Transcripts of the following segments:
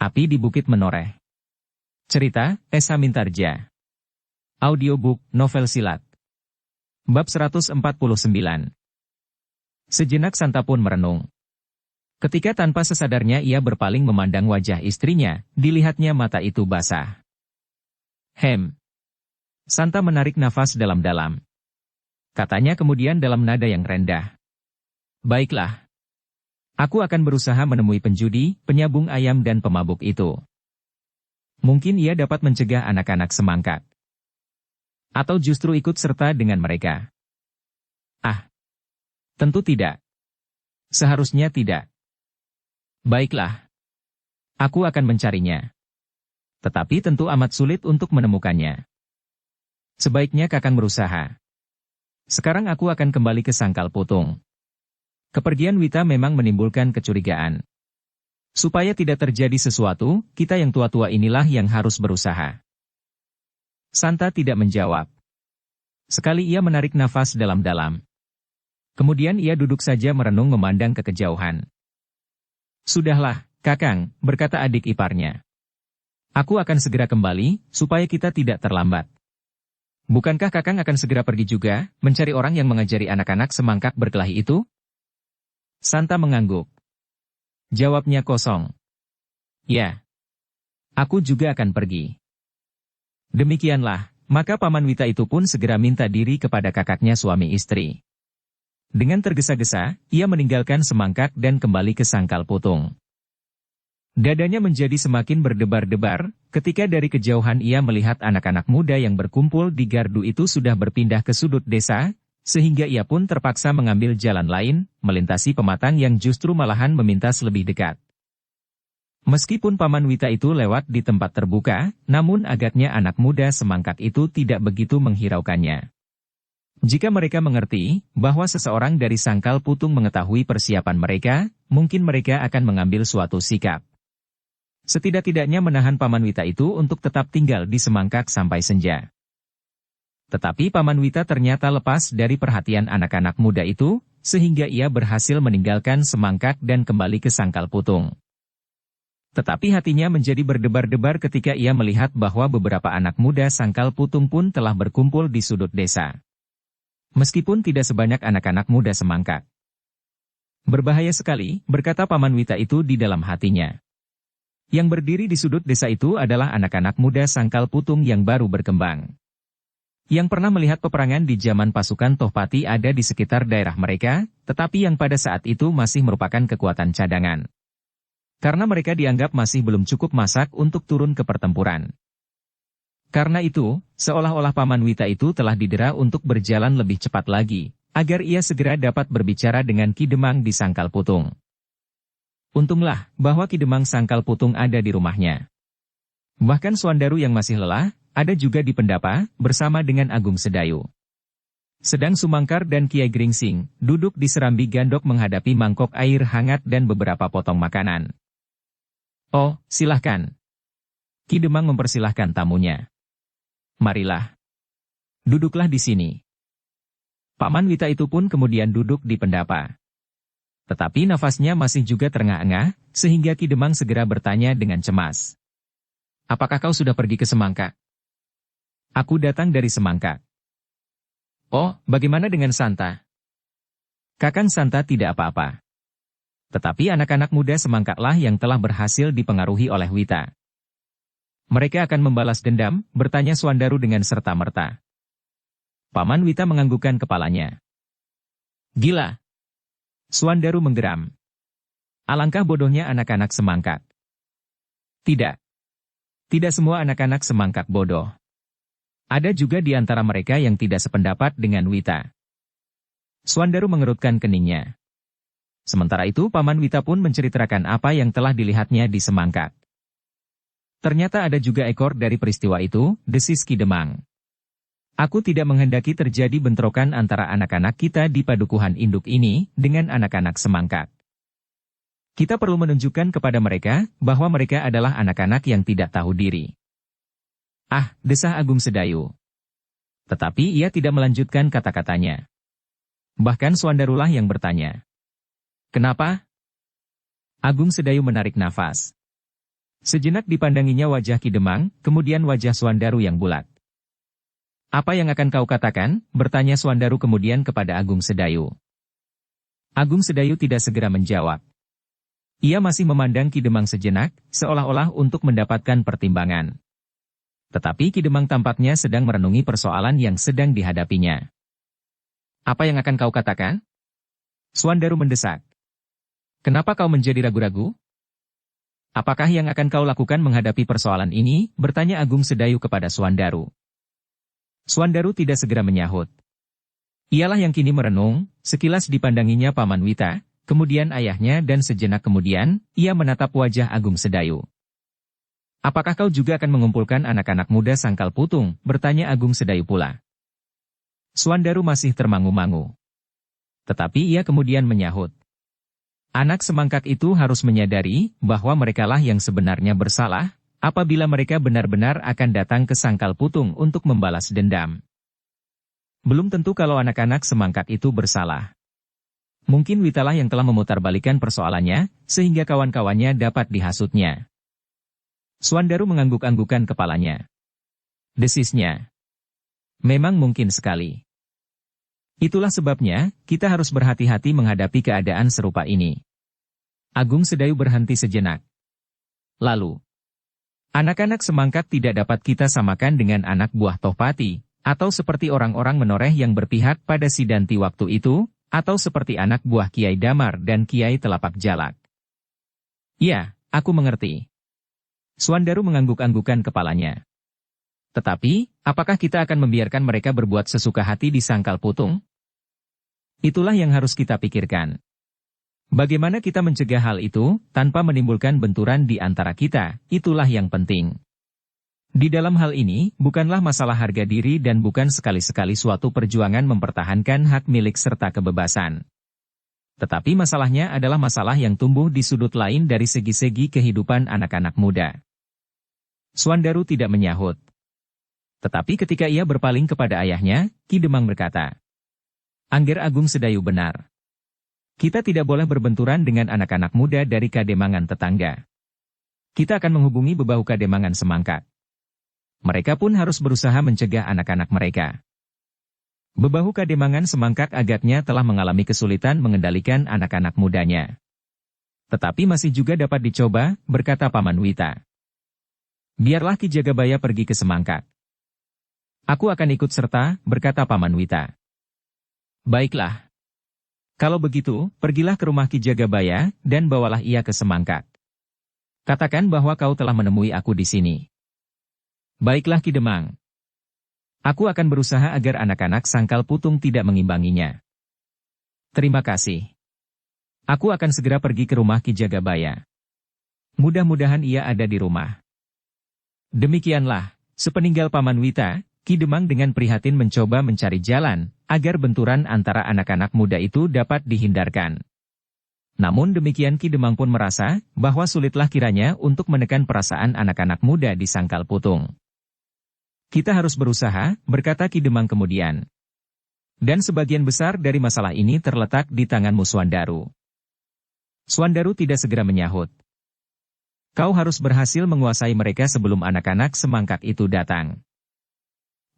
Api di Bukit Menoreh. Cerita, Esa Mintarja. Audiobook, novel silat. Bab 149. Sejenak Santa pun merenung. Ketika tanpa sesadarnya ia berpaling memandang wajah istrinya, dilihatnya mata itu basah. Santa menarik nafas dalam-dalam. Katanya kemudian dalam nada yang rendah. Baiklah. Aku akan berusaha menemui penjudi, penyabung ayam dan pemabuk itu. Mungkin ia dapat mencegah anak-anak semangkak. Atau justru ikut serta dengan mereka. Tentu tidak. Seharusnya tidak. Baiklah. Aku akan mencarinya. Tetapi tentu amat sulit untuk menemukannya. Sebaiknya Kakang berusaha. Sekarang aku akan kembali ke Sangkal Putung. Kepergian Wita memang menimbulkan kecurigaan. Supaya tidak terjadi sesuatu, kita yang tua-tua inilah yang harus berusaha. Santa tidak menjawab. Sekali ia menarik nafas dalam-dalam. Kemudian ia duduk saja merenung memandang ke kejauhan. Sudahlah, Kakang, berkata adik iparnya. Aku akan segera kembali, supaya kita tidak terlambat. Bukankah Kakang akan segera pergi juga, mencari orang yang mengajari anak-anak semangkak berkelahi itu? Santa mengangguk. Jawabnya kosong. Ya. Aku juga akan pergi. Demikianlah, maka Paman Wita itu pun segera minta diri kepada kakaknya suami istri. Dengan tergesa-gesa, ia meninggalkan semangkak dan kembali ke Sangkal Putung. Dadanya menjadi semakin berdebar-debar, ketika dari kejauhan ia melihat anak-anak muda yang berkumpul di gardu itu sudah berpindah ke sudut desa, sehingga ia pun terpaksa mengambil jalan lain, melintasi pematang yang justru malahan memintas lebih dekat. Meskipun Paman Wita itu lewat di tempat terbuka, namun agaknya anak muda semangkak itu tidak begitu menghiraukannya. Jika mereka mengerti bahwa seseorang dari Sangkal Putung mengetahui persiapan mereka, mungkin mereka akan mengambil suatu sikap. Setidak-tidaknya menahan Paman Wita itu untuk tetap tinggal di semangkak sampai senja. Tetapi Paman Wita ternyata lepas dari perhatian anak-anak muda itu, sehingga ia berhasil meninggalkan semangkak dan kembali ke Sangkal Putung. Tetapi hatinya menjadi berdebar-debar ketika ia melihat bahwa beberapa anak muda Sangkal Putung pun telah berkumpul di sudut desa. Meskipun tidak sebanyak anak-anak muda semangkak. Berbahaya sekali, berkata Paman Wita itu di dalam hatinya. Yang berdiri di sudut desa itu adalah anak-anak muda Sangkal Putung yang baru berkembang. Yang pernah melihat peperangan di zaman pasukan Tohpati ada di sekitar daerah mereka, tetapi yang pada saat itu masih merupakan kekuatan cadangan. Karena mereka dianggap masih belum cukup masak untuk turun ke pertempuran. Karena itu, seolah-olah Paman Wita itu telah didera untuk berjalan lebih cepat lagi, agar ia segera dapat berbicara dengan Ki Demang di Sangkal Putung. Untunglah, bahwa Ki Demang Sangkal Putung ada di rumahnya. Bahkan Swandaru yang masih lelah, ada juga di Pendapa, bersama dengan Agung Sedayu. Sedang Sumangkar dan Kiai Gringsing, duduk di serambi gandok menghadapi mangkok air hangat dan beberapa potong makanan. Oh, silahkan. Ki Demang mempersilahkan tamunya. Marilah. Duduklah di sini. Paman Wita itu pun kemudian duduk di Pendapa. Tetapi nafasnya masih juga terengah-engah, sehingga Ki Demang segera bertanya dengan cemas. Apakah kau sudah pergi ke Semangkak? Aku datang dari Semangkak. Oh, bagaimana dengan Santa? Kakang Santa tidak apa-apa. Tetapi anak-anak muda Semangkaklah yang telah berhasil dipengaruhi oleh Wita. Mereka akan membalas dendam, bertanya Swandaru dengan serta-merta. Paman Wita menganggukkan kepalanya. Gila. Swandaru menggeram. Alangkah bodohnya anak-anak Semangkak. Tidak. Tidak semua anak-anak Semangkak bodoh. Ada juga di antara mereka yang tidak sependapat dengan Wita. Swandaru mengerutkan keningnya. Sementara itu Paman Wita pun menceritakan apa yang telah dilihatnya di Semangkak. Ternyata ada juga ekor dari peristiwa itu, desis Ki Demang. Aku tidak menghendaki terjadi bentrokan antara anak-anak kita di padukuhan induk ini dengan anak-anak Semangkak. Kita perlu menunjukkan kepada mereka bahwa mereka adalah anak-anak yang tidak tahu diri. Desah Agung Sedayu. Tetapi ia tidak melanjutkan kata-katanya. Bahkan Swandarulah yang bertanya. Kenapa? Agung Sedayu menarik nafas. Sejenak dipandanginya wajah Ki Demang, kemudian wajah Suandaru yang bulat. Apa yang akan kau katakan? Bertanya Suandaru kemudian kepada Agung Sedayu. Agung Sedayu tidak segera menjawab. Ia masih memandang Ki Demang sejenak, seolah-olah untuk mendapatkan pertimbangan. Tetapi Ki Demang tampaknya sedang merenungi persoalan yang sedang dihadapinya. Apa yang akan kau katakan? Suandaru mendesak. Kenapa kau menjadi ragu-ragu? Apakah yang akan kau lakukan menghadapi persoalan ini? Bertanya Agung Sedayu kepada Suandaru. Suandaru tidak segera menyahut. Ialah yang kini merenung, sekilas dipandanginya Paman Wita, kemudian ayahnya dan sejenak kemudian, ia menatap wajah Agung Sedayu. Apakah kau juga akan mengumpulkan anak-anak muda Sangkal Putung? Bertanya Agung Sedayu pula. Suandaru masih termangu-mangu. Tetapi ia kemudian menyahut. Anak semangkat itu harus menyadari bahwa merekalah yang sebenarnya bersalah, apabila mereka benar-benar akan datang ke Sangkal Putung untuk membalas dendam. Belum tentu kalau anak-anak semangkat itu bersalah. Mungkin Witalah yang telah memutarbalikkan persoalannya, sehingga kawan-kawannya dapat dihasutnya. Suandaru mengangguk-anggukan kepalanya. Desisnya. Memang mungkin sekali. Itulah sebabnya, kita harus berhati-hati menghadapi keadaan serupa ini. Agung Sedayu berhenti sejenak. Lalu, anak-anak semangkat tidak dapat kita samakan dengan anak buah Tohpati, atau seperti orang-orang menoreh yang berpihak pada Sidanti waktu itu, atau seperti anak buah Kiai Damar dan Kiai Telapak Jalak. Ya, aku mengerti. Suandaru mengangguk-anggukan kepalanya. Tetapi, apakah kita akan membiarkan mereka berbuat sesuka hati di Sangkal Putung? Itulah yang harus kita pikirkan. Bagaimana kita mencegah hal itu, tanpa menimbulkan benturan di antara kita, itulah yang penting. Di dalam hal ini, bukanlah masalah harga diri dan bukan sekali-sekali suatu perjuangan mempertahankan hak milik serta kebebasan. Tetapi masalahnya adalah masalah yang tumbuh di sudut lain dari segi-segi kehidupan anak-anak muda. Suandaru tidak menyahut. Tetapi ketika ia berpaling kepada ayahnya, Ki Demang berkata, Angger Agung Sedayu benar. Kita tidak boleh berbenturan dengan anak-anak muda dari Kademangan tetangga. Kita akan menghubungi bebahu Kademangan Semangkat. Mereka pun harus berusaha mencegah anak-anak mereka. Bebahu Kademangan Semangkat agaknya telah mengalami kesulitan mengendalikan anak-anak mudanya. Tetapi masih juga dapat dicoba, berkata Paman Wita. Biarlah Ki Jagabaya pergi ke Semangkat. Aku akan ikut serta, berkata Paman Wita. Baiklah. Kalau begitu, pergilah ke rumah Ki Jagabaya, dan bawalah ia ke Semangkat. Katakan bahwa kau telah menemui aku di sini. Baiklah Ki Demang. Aku akan berusaha agar anak-anak Sangkal Putung tidak mengimbanginya. Terima kasih. Aku akan segera pergi ke rumah Ki Jagabaya. Mudah-mudahan ia ada di rumah. Demikianlah, sepeninggal Paman Wita, Ki Demang dengan prihatin mencoba mencari jalan, agar benturan antara anak-anak muda itu dapat dihindarkan. Namun demikian Ki Demang pun merasa, bahwa sulitlah kiranya untuk menekan perasaan anak-anak muda di Sangkal Putung. Kita harus berusaha, berkata Ki Demang kemudian. Dan sebagian besar dari masalah ini terletak di tanganmu Suandaru. Suandaru tidak segera menyahut. Kau harus berhasil menguasai mereka sebelum anak-anak semangkat itu datang.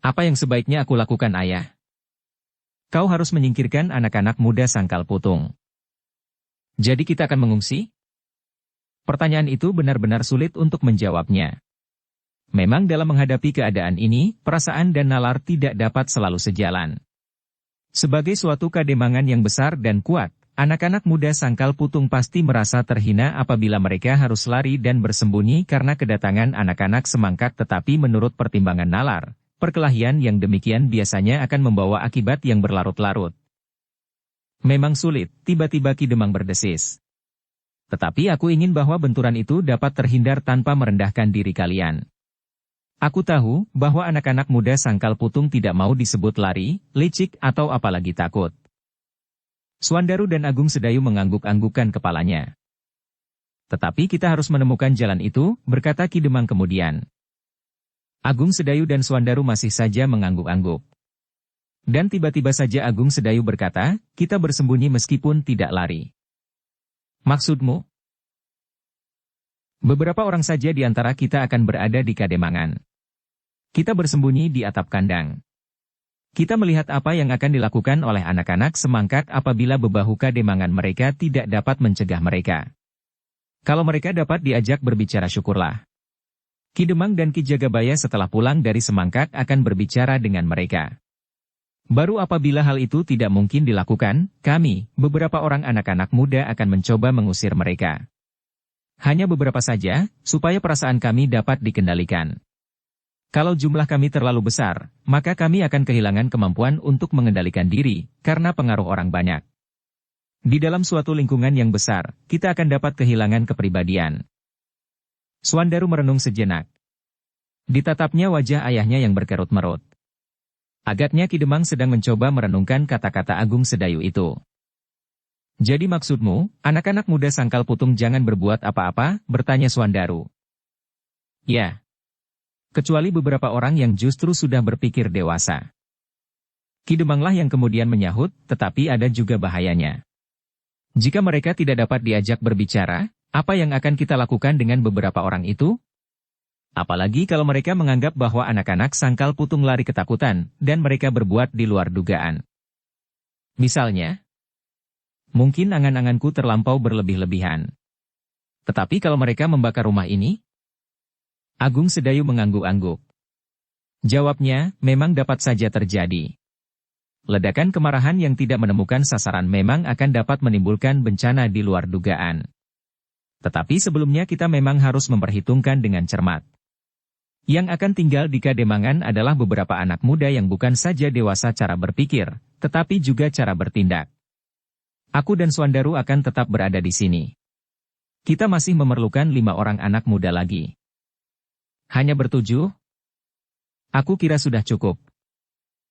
Apa yang sebaiknya aku lakukan, ayah? Kau harus menyingkirkan anak-anak muda Sangkal Putung. Jadi kita akan mengungsi? Pertanyaan itu benar-benar sulit untuk menjawabnya. Memang dalam menghadapi keadaan ini, perasaan dan nalar tidak dapat selalu sejalan. Sebagai suatu kademangan yang besar dan kuat, anak-anak muda Sangkal Putung pasti merasa terhina apabila mereka harus lari dan bersembunyi karena kedatangan anak-anak semangkat, tetapi menurut pertimbangan nalar, perkelahian yang demikian biasanya akan membawa akibat yang berlarut-larut. Memang sulit, tiba-tiba Ki Demang berdesis. Tetapi aku ingin bahwa benturan itu dapat terhindar tanpa merendahkan diri kalian. Aku tahu bahwa anak-anak muda Sangkal Putung tidak mau disebut lari, licik atau apalagi takut. Suandaru dan Agung Sedayu mengangguk-anggukan kepalanya. Tetapi kita harus menemukan jalan itu, berkata Ki Demang kemudian. Agung Sedayu dan Suandaru masih saja mengangguk-angguk. Dan tiba-tiba saja Agung Sedayu berkata, kita bersembunyi meskipun tidak lari. Maksudmu? Beberapa orang saja di antara kita akan berada di Kademangan. Kita bersembunyi di atap kandang. Kita melihat apa yang akan dilakukan oleh anak-anak semangkak apabila bebahu Kademangan mereka tidak dapat mencegah mereka. Kalau mereka dapat diajak berbicara syukurlah. Ki Demang dan Ki Jagabaya setelah pulang dari semangkak akan berbicara dengan mereka. Baru apabila hal itu tidak mungkin dilakukan, kami, beberapa orang anak-anak muda akan mencoba mengusir mereka. Hanya beberapa saja, supaya perasaan kami dapat dikendalikan. Kalau jumlah kami terlalu besar, maka kami akan kehilangan kemampuan untuk mengendalikan diri, karena pengaruh orang banyak. Di dalam suatu lingkungan yang besar, kita akan dapat kehilangan kepribadian. Swandaru merenung sejenak. Ditatapnya wajah ayahnya yang berkerut-merut. Agaknya Ki Demang sedang mencoba merenungkan kata-kata Agung Sedayu itu. Jadi maksudmu, anak-anak muda Sangkal Putung jangan berbuat apa-apa, bertanya Swandaru. Ya. Kecuali beberapa orang yang justru sudah berpikir dewasa. Ki Demanglah yang kemudian menyahut, tetapi ada juga bahayanya. Jika mereka tidak dapat diajak berbicara, apa yang akan kita lakukan dengan beberapa orang itu? Apalagi kalau mereka menganggap bahwa anak-anak Sangkal Putung lari ketakutan, dan mereka berbuat di luar dugaan. Misalnya, mungkin angan-anganku terlampau berlebih-lebihan. Tetapi kalau mereka membakar rumah ini? Agung Sedayu mengangguk-angguk. Jawabnya, memang dapat saja terjadi. Ledakan kemarahan yang tidak menemukan sasaran memang akan dapat menimbulkan bencana di luar dugaan. Tetapi sebelumnya kita memang harus memperhitungkan dengan cermat. Yang akan tinggal di Kademangan adalah beberapa anak muda yang bukan saja dewasa cara berpikir, tetapi juga cara bertindak. Aku dan Swandaru akan tetap berada di sini. Kita masih memerlukan 5 orang anak muda lagi. Hanya bertujuh? Aku kira sudah cukup.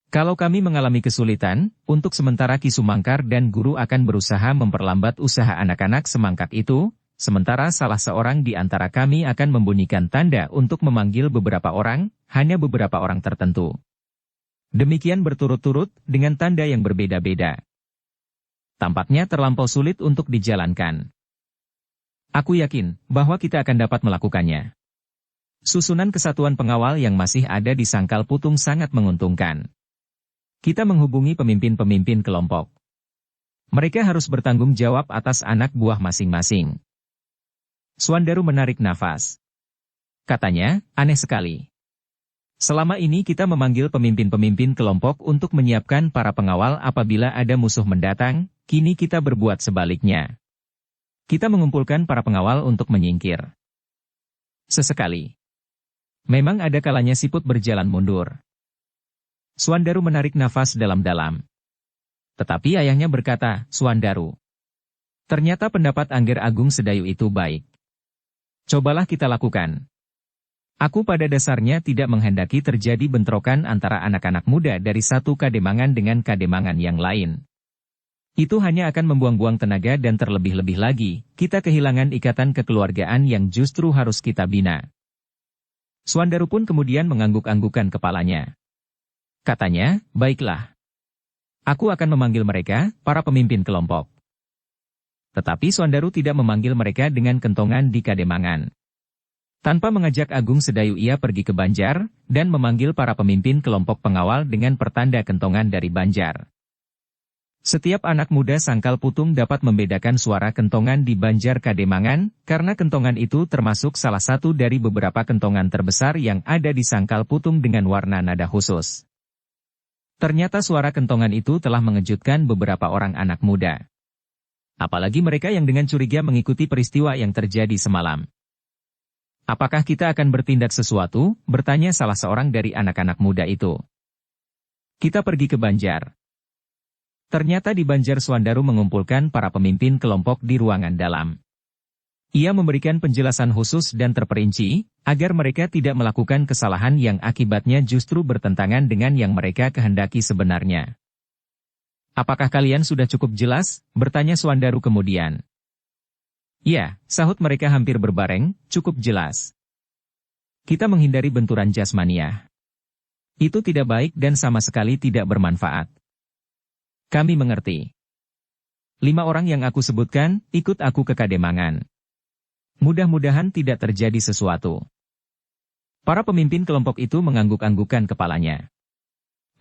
Kalau kami mengalami kesulitan, untuk sementara Ki Sumangkar dan guru akan berusaha memperlambat usaha anak-anak semangkak itu, sementara salah seorang di antara kami akan membunyikan tanda untuk memanggil beberapa orang, hanya beberapa orang tertentu. Demikian berturut-turut, dengan tanda yang berbeda-beda. Tampaknya terlampau sulit untuk dijalankan. Aku yakin bahwa kita akan dapat melakukannya. Susunan kesatuan pengawal yang masih ada di Sangkal Putung sangat menguntungkan. Kita menghubungi pemimpin-pemimpin kelompok. Mereka harus bertanggung jawab atas anak buah masing-masing. Swandaru menarik nafas. Katanya, aneh sekali. Selama ini kita memanggil pemimpin-pemimpin kelompok untuk menyiapkan para pengawal apabila ada musuh mendatang, kini kita berbuat sebaliknya. Kita mengumpulkan para pengawal untuk menyingkir. Sesekali. Memang ada kalanya siput berjalan mundur. Swandaru menarik nafas dalam-dalam. Tetapi ayahnya berkata, Swandaru. Ternyata pendapat Angger Agung Sedayu itu baik. Cobalah kita lakukan. Aku pada dasarnya tidak menghendaki terjadi bentrokan antara anak-anak muda dari satu Kademangan dengan Kademangan yang lain. Itu hanya akan membuang-buang tenaga dan terlebih-lebih lagi, kita kehilangan ikatan kekeluargaan yang justru harus kita bina. Swandaru pun kemudian mengangguk-anggukan kepalanya. Katanya, baiklah. Aku akan memanggil mereka, para pemimpin kelompok. Tetapi Swandaru tidak memanggil mereka dengan kentongan di Kademangan. Tanpa mengajak Agung Sedayu ia pergi ke Banjar, dan memanggil para pemimpin kelompok pengawal dengan pertanda kentongan dari Banjar. Setiap anak muda Sangkal Putung dapat membedakan suara kentongan di Banjar Kademangan, karena kentongan itu termasuk salah satu dari beberapa kentongan terbesar yang ada di Sangkal Putung dengan warna nada khusus. Ternyata suara kentongan itu telah mengejutkan beberapa orang anak muda. Apalagi mereka yang dengan curiga mengikuti peristiwa yang terjadi semalam. Apakah kita akan bertindak sesuatu? Bertanya salah seorang dari anak-anak muda itu. Kita pergi ke Banjar. Ternyata di Banjar Swandaru mengumpulkan para pemimpin kelompok di ruangan dalam. Ia memberikan penjelasan khusus dan terperinci, agar mereka tidak melakukan kesalahan yang akibatnya justru bertentangan dengan yang mereka kehendaki sebenarnya. Apakah kalian sudah cukup jelas? Bertanya Swandaru kemudian. Ya, sahut mereka hampir berbareng, cukup jelas. Kita menghindari benturan jasmaniah. Itu tidak baik dan sama sekali tidak bermanfaat. Kami mengerti. 5 orang yang aku sebutkan, ikut aku ke Kademangan. Mudah-mudahan tidak terjadi sesuatu. Para pemimpin kelompok itu mengangguk-anggukan kepalanya.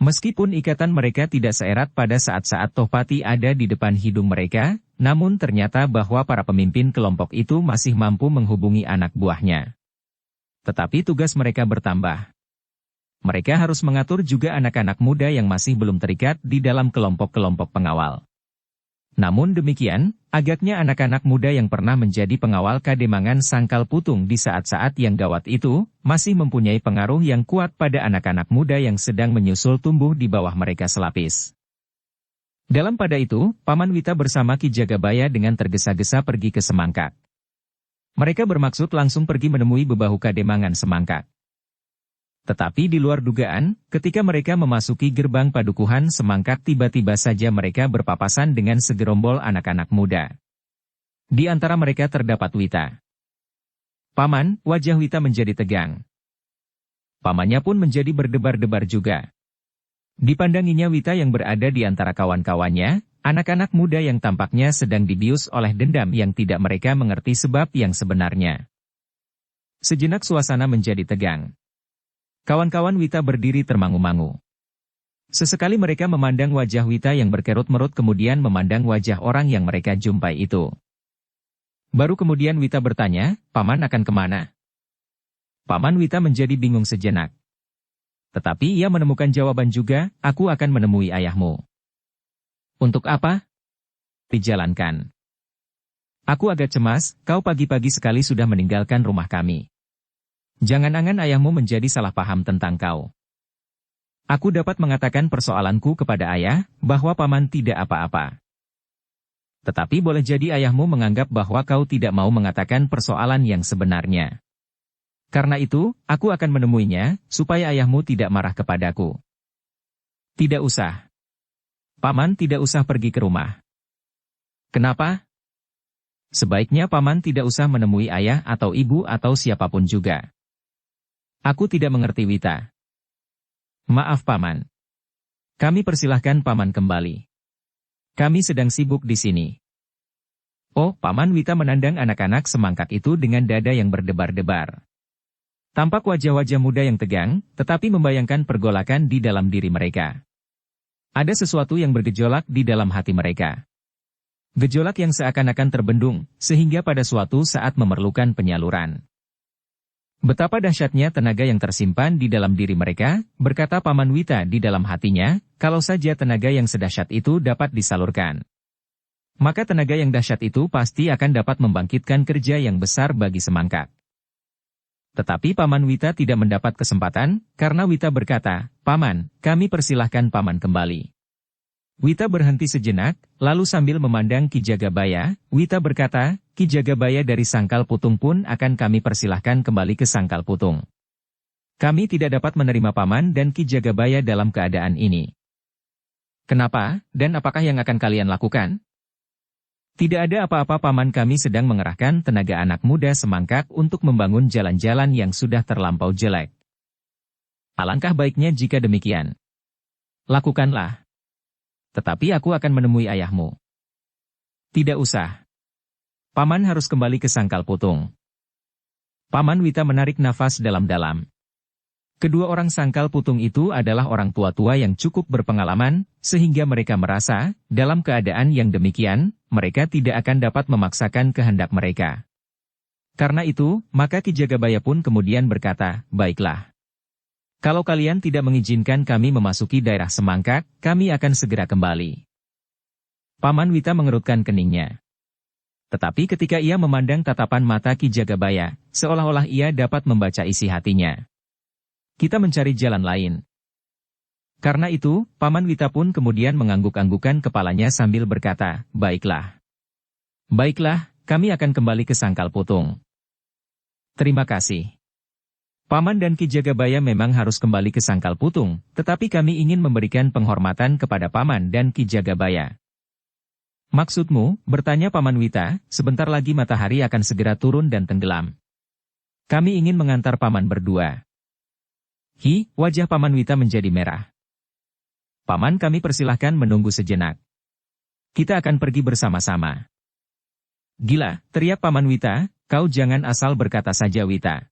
Meskipun ikatan mereka tidak seerat pada saat-saat Tohpati ada di depan hidung mereka, namun ternyata bahwa para pemimpin kelompok itu masih mampu menghubungi anak buahnya. Tetapi tugas mereka bertambah. Mereka harus mengatur juga anak-anak muda yang masih belum terikat di dalam kelompok-kelompok pengawal. Namun demikian, agaknya anak-anak muda yang pernah menjadi pengawal Kademangan Sangkal Putung di saat-saat yang gawat itu, masih mempunyai pengaruh yang kuat pada anak-anak muda yang sedang menyusul tumbuh di bawah mereka selapis. Dalam pada itu, Paman Wita bersama Ki Jagabaya dengan tergesa-gesa pergi ke Semangkak. Mereka bermaksud langsung pergi menemui bebahu Kademangan Semangkak. Tetapi di luar dugaan, ketika mereka memasuki gerbang padukuhan Semangkak tiba-tiba saja mereka berpapasan dengan segerombol anak-anak muda. Di antara mereka terdapat Wita. Paman, wajah Wita menjadi tegang. Pamannya pun menjadi berdebar-debar juga. Dipandanginya Wita yang berada di antara kawan-kawannya, anak-anak muda yang tampaknya sedang dibius oleh dendam yang tidak mereka mengerti sebab yang sebenarnya. Sejenak suasana menjadi tegang. Kawan-kawan Wita berdiri termangu-mangu. Sesekali mereka memandang wajah Wita yang berkerut-merut kemudian memandang wajah orang yang mereka jumpai itu. Baru kemudian Wita bertanya, Paman akan kemana? Paman Wita menjadi bingung sejenak. Tetapi ia menemukan jawaban juga, aku akan menemui ayahmu. Untuk apa? Dijalankan. Aku agak cemas, kau pagi-pagi sekali sudah meninggalkan rumah kami. Jangan-jangan ayahmu menjadi salah paham tentang kau. Aku dapat mengatakan persoalanku kepada ayah, bahwa paman tidak apa-apa. Tetapi boleh jadi ayahmu menganggap bahwa kau tidak mau mengatakan persoalan yang sebenarnya. Karena itu, aku akan menemuinya, supaya ayahmu tidak marah kepadaku. Tidak usah. Paman tidak usah pergi ke rumah. Kenapa? Sebaiknya paman tidak usah menemui ayah atau ibu atau siapapun juga. Aku tidak mengerti Wita. Maaf paman. Kami persilahkan paman kembali. Kami sedang sibuk di sini. Oh, Paman Wita menandang anak-anak Semangkak itu dengan dada yang berdebar-debar. Tampak wajah-wajah muda yang tegang, tetapi membayangkan pergolakan di dalam diri mereka. Ada sesuatu yang bergejolak di dalam hati mereka. Gejolak yang seakan-akan terbendung, sehingga pada suatu saat memerlukan penyaluran. Betapa dahsyatnya tenaga yang tersimpan di dalam diri mereka, berkata Paman Wita di dalam hatinya, kalau saja tenaga yang sedahsyat itu dapat disalurkan. Maka tenaga yang dahsyat itu pasti akan dapat membangkitkan kerja yang besar bagi Semangkak. Tetapi Paman Wita tidak mendapat kesempatan, karena Wita berkata, Paman, kami persilahkan Paman kembali. Wita berhenti sejenak, lalu sambil memandang Ki Jagabaya, Wita berkata, Ki Jagabaya dari Sangkal Putung pun akan kami persilahkan kembali ke Sangkal Putung. Kami tidak dapat menerima Paman dan Ki Jagabaya dalam keadaan ini. Kenapa, dan apakah yang akan kalian lakukan? Tidak ada apa-apa Paman, kami sedang mengerahkan tenaga anak muda Semangkak untuk membangun jalan-jalan yang sudah terlampau jelek. Alangkah baiknya jika demikian. Lakukanlah. Tetapi aku akan menemui ayahmu. Tidak usah. Paman harus kembali ke Sangkal Putung. Paman Wita menarik nafas dalam-dalam. Kedua orang Sangkal Putung itu adalah orang tua-tua yang cukup berpengalaman, sehingga mereka merasa, dalam keadaan yang demikian, mereka tidak akan dapat memaksakan kehendak mereka. Karena itu, maka Ki Jagabaya pun kemudian berkata, baiklah. Kalau kalian tidak mengizinkan kami memasuki daerah Semangkak, kami akan segera kembali. Paman Wita mengerutkan keningnya. Tetapi ketika ia memandang tatapan mata Ki Jagabaya, seolah-olah ia dapat membaca isi hatinya. Kita mencari jalan lain. Karena itu, Paman Wita pun kemudian mengangguk-anggukan kepalanya sambil berkata, baiklah. Baiklah, kami akan kembali ke Sangkal Putung. Terima kasih. Paman dan Ki Jagabaya memang harus kembali ke Sangkal Putung, tetapi kami ingin memberikan penghormatan kepada Paman dan Ki Jagabaya. Maksudmu, bertanya Paman Wita, sebentar lagi matahari akan segera turun dan tenggelam. Kami ingin mengantar Paman berdua. Wajah Paman Wita menjadi merah. Paman, kami persilahkan menunggu sejenak. Kita akan pergi bersama-sama. Gila, teriak Paman Wita, Kau jangan asal berkata saja Wita.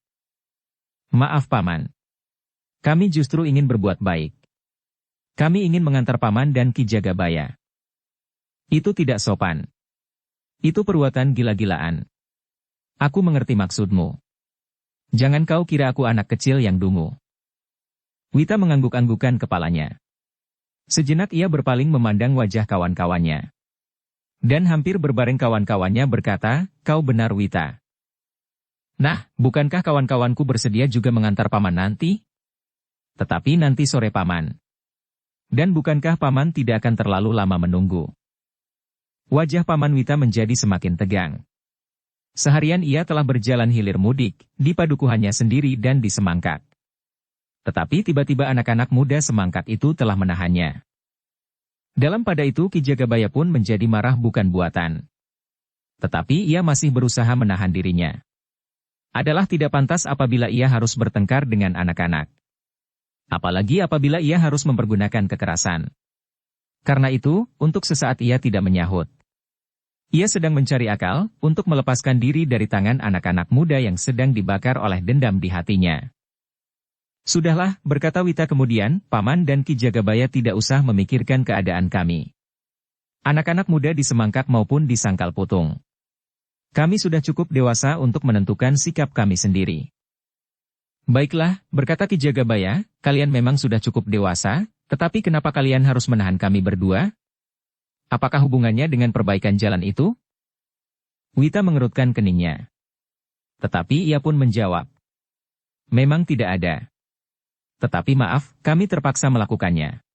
Maaf Paman. Kami justru ingin berbuat baik. Kami ingin mengantar Paman dan Ki Jagabaya. Itu tidak sopan. Itu perbuatan gila-gilaan. Aku mengerti maksudmu. Jangan kau kira aku anak kecil yang dungu. Wita mengangguk-anggukan kepalanya. Sejenak ia berpaling memandang wajah kawan-kawannya. Dan hampir berbareng kawan-kawannya berkata, kau benar Wita. Nah, bukankah kawan-kawanku bersedia juga mengantar Paman nanti? Tetapi nanti sore Paman. Dan bukankah Paman tidak akan terlalu lama menunggu? Wajah Paman Wita menjadi semakin tegang. Seharian ia telah berjalan hilir mudik, di padukuhannya sendiri dan di Semangkak. Tetapi tiba-tiba anak-anak muda Semangkak itu telah menahannya. Dalam pada itu Ki Jagabaya pun menjadi marah bukan buatan. Tetapi ia masih berusaha menahan dirinya. Adalah tidak pantas apabila ia harus bertengkar dengan anak-anak. Apalagi apabila ia harus mempergunakan kekerasan. Karena itu, untuk sesaat ia tidak menyahut. Ia sedang mencari akal untuk melepaskan diri dari tangan anak-anak muda yang sedang dibakar oleh dendam di hatinya. Sudahlah, berkata Wita kemudian, Paman dan Ki Jagabaya tidak usah memikirkan keadaan kami. Anak-anak muda di Semangkak maupun di Sangkal Putung. Kami sudah cukup dewasa untuk menentukan sikap kami sendiri. Baiklah, berkata Ki Jagabaya, kalian memang sudah cukup dewasa, tetapi kenapa kalian harus menahan kami berdua? Apakah hubungannya dengan perbaikan jalan itu? Wita mengerutkan keningnya. Tetapi ia pun menjawab. Memang tidak ada. Tetapi maaf, kami terpaksa melakukannya.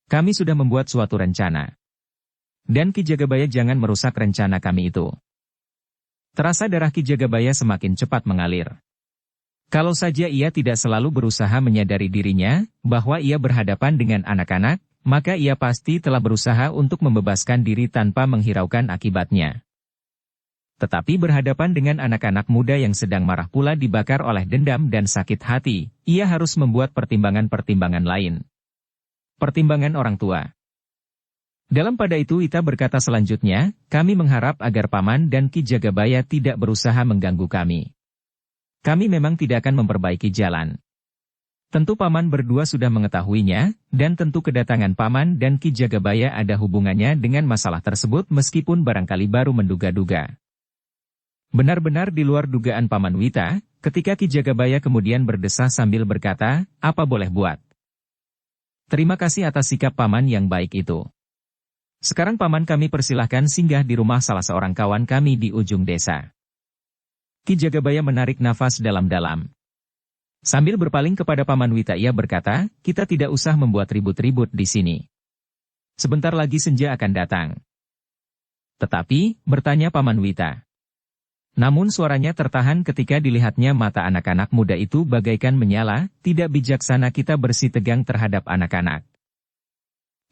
Kami sudah membuat suatu rencana. Dan Ki Jagabaya jangan merusak rencana kami itu. Terasa darah Ki Jagabaya semakin cepat mengalir. Kalau saja ia tidak selalu berusaha menyadari dirinya, bahwa ia berhadapan dengan anak-anak, maka ia pasti telah berusaha untuk membebaskan diri tanpa menghiraukan akibatnya. Tetapi berhadapan dengan anak-anak muda yang sedang marah pula dibakar oleh dendam dan sakit hati, ia harus membuat pertimbangan-pertimbangan lain. Pertimbangan orang tua. Dalam pada itu Wita berkata selanjutnya, kami mengharap agar Paman dan Ki Jagabaya tidak berusaha mengganggu kami. Kami memang tidak akan memperbaiki jalan. Tentu Paman berdua sudah mengetahuinya, dan tentu kedatangan Paman dan Ki Jagabaya ada hubungannya dengan masalah tersebut meskipun barangkali baru menduga-duga. Benar-benar di luar dugaan Paman Wita, ketika Ki Jagabaya kemudian berdesah sambil berkata, apa boleh buat? Terima kasih atas sikap Paman yang baik itu. Sekarang Paman kami persilahkan singgah di rumah salah seorang kawan kami di ujung desa. Ki Jagabaya menarik nafas dalam-dalam. Sambil berpaling kepada Paman Wita ia berkata, kita tidak usah membuat ribut-ribut di sini. Sebentar lagi senja akan datang. Tetapi, bertanya Paman Wita. Namun suaranya tertahan ketika dilihatnya mata anak-anak muda itu bagaikan menyala, tidak bijaksana kita bersitegang terhadap anak-anak.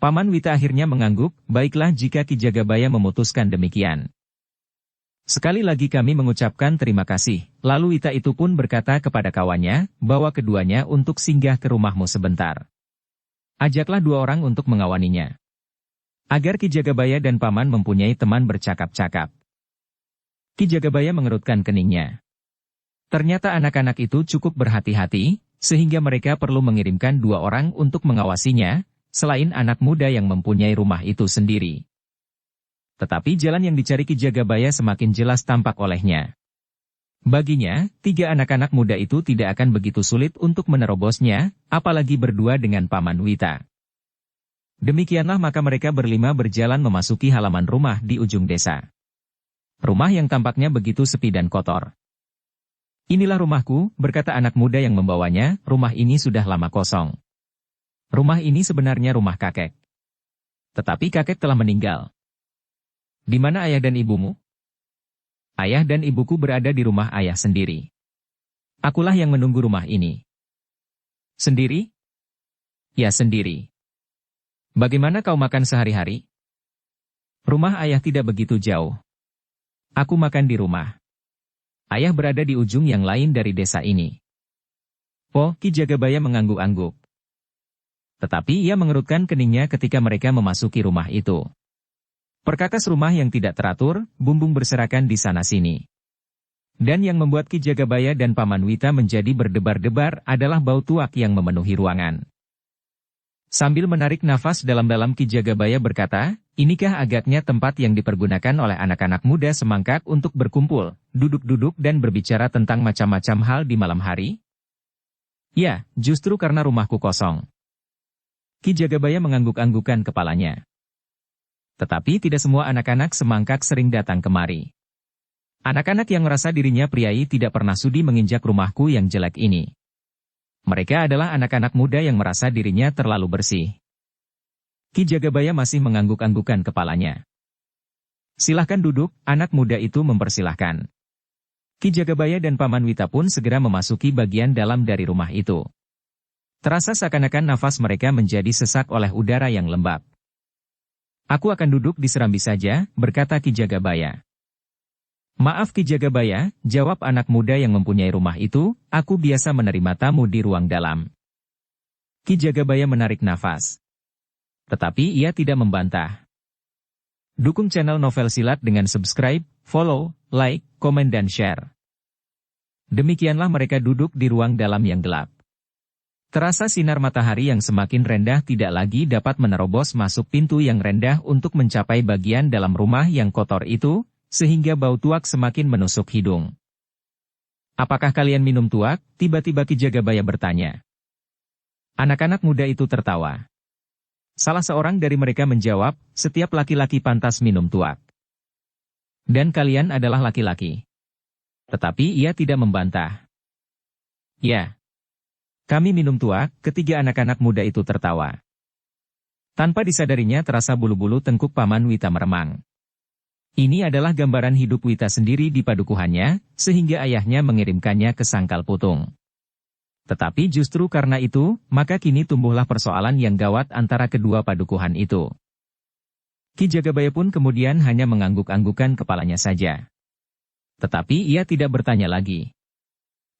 Paman Wita akhirnya mengangguk, baiklah jika Ki Jagabaya memutuskan demikian. Sekali lagi kami mengucapkan terima kasih, lalu Wita itu pun berkata kepada kawannya, bawa keduanya untuk singgah ke rumahmu sebentar. Ajaklah dua orang untuk mengawaninya. Agar Ki Jagabaya dan Paman mempunyai teman bercakap-cakap. Ki Jagabaya mengerutkan keningnya. Ternyata anak-anak itu cukup berhati-hati, sehingga mereka perlu mengirimkan dua orang untuk mengawasinya, selain anak muda yang mempunyai rumah itu sendiri. Tetapi jalan yang dicari Ki Jagabaya semakin jelas tampak olehnya. Baginya, tiga anak-anak muda itu tidak akan begitu sulit untuk menerobosnya, apalagi berdua dengan Paman Wita. Demikianlah maka mereka berlima berjalan memasuki halaman rumah di ujung desa. Rumah yang tampaknya begitu sepi dan kotor. Inilah rumahku, berkata anak muda yang membawanya, rumah ini sudah lama kosong. Rumah ini sebenarnya rumah kakek. Tetapi kakek telah meninggal. Di mana ayah dan ibumu? Ayah dan ibuku berada di rumah ayah sendiri. Akulah yang menunggu rumah ini. Sendiri? Ya sendiri. Bagaimana kau makan sehari-hari? Rumah ayah tidak begitu jauh. Aku makan di rumah. Ayah berada di ujung yang lain dari desa ini. Oh, Ki Jagabaya mengangguk-angguk. Tetapi ia mengerutkan keningnya ketika mereka memasuki rumah itu. Perkakas rumah yang tidak teratur, bumbung berserakan di sana-sini. Dan yang membuat Ki Jagabaya dan Paman Wita menjadi berdebar-debar adalah bau tuak yang memenuhi ruangan. Sambil menarik nafas dalam-dalam, Ki Jagabaya berkata, "Inikah agaknya tempat yang dipergunakan oleh anak-anak muda semangkak untuk berkumpul, duduk-duduk dan berbicara tentang macam-macam hal di malam hari? Ya, justru karena rumahku kosong." Ki Jagabaya mengangguk-anggukan kepalanya. Tetapi tidak semua anak-anak semangkak sering datang kemari. Anak-anak yang merasa dirinya priai tidak pernah sudi menginjak rumahku yang jelek ini. Mereka adalah anak-anak muda yang merasa dirinya terlalu bersih. Ki Jagabaya masih mengangguk-anggukan kepalanya. "Silahkan duduk," anak muda itu mempersilahkan. Ki Jagabaya dan Paman Wita pun segera memasuki bagian dalam dari rumah itu. Terasa seakan-akan nafas mereka menjadi sesak oleh udara yang lembab. "Aku akan duduk di serambi saja," berkata Ki Jagabaya. "Maaf Ki Jagabaya," jawab anak muda yang mempunyai rumah itu, "aku biasa menerima tamu di ruang dalam." Ki Jagabaya menarik nafas. Tetapi ia tidak membantah. Dukung channel Novel Silat dengan subscribe, follow, like, komen dan share. Demikianlah mereka duduk di ruang dalam yang gelap. Terasa sinar matahari yang semakin rendah tidak lagi dapat menerobos masuk pintu yang rendah untuk mencapai bagian dalam rumah yang kotor itu, sehingga bau tuak semakin menusuk hidung. "Apakah kalian minum tuak?" tiba-tiba Ki Jagabaya bertanya. Anak-anak muda itu tertawa. Salah seorang dari mereka menjawab, "Setiap laki-laki pantas minum tuak. Dan kalian adalah laki-laki." Tetapi ia tidak membantah. "Ya, kami minum tuak." Ketiga anak-anak muda itu tertawa. Tanpa disadarinya terasa bulu-bulu tengkuk Paman Wita meremang. Ini adalah gambaran hidup Wita sendiri di padukuhannya, sehingga ayahnya mengirimkannya ke Sangkal Putung. Tetapi justru karena itu, maka kini tumbuhlah persoalan yang gawat antara kedua padukuhan itu. Ki Jagabaya pun kemudian hanya mengangguk-anggukan kepalanya saja. Tetapi ia tidak bertanya lagi.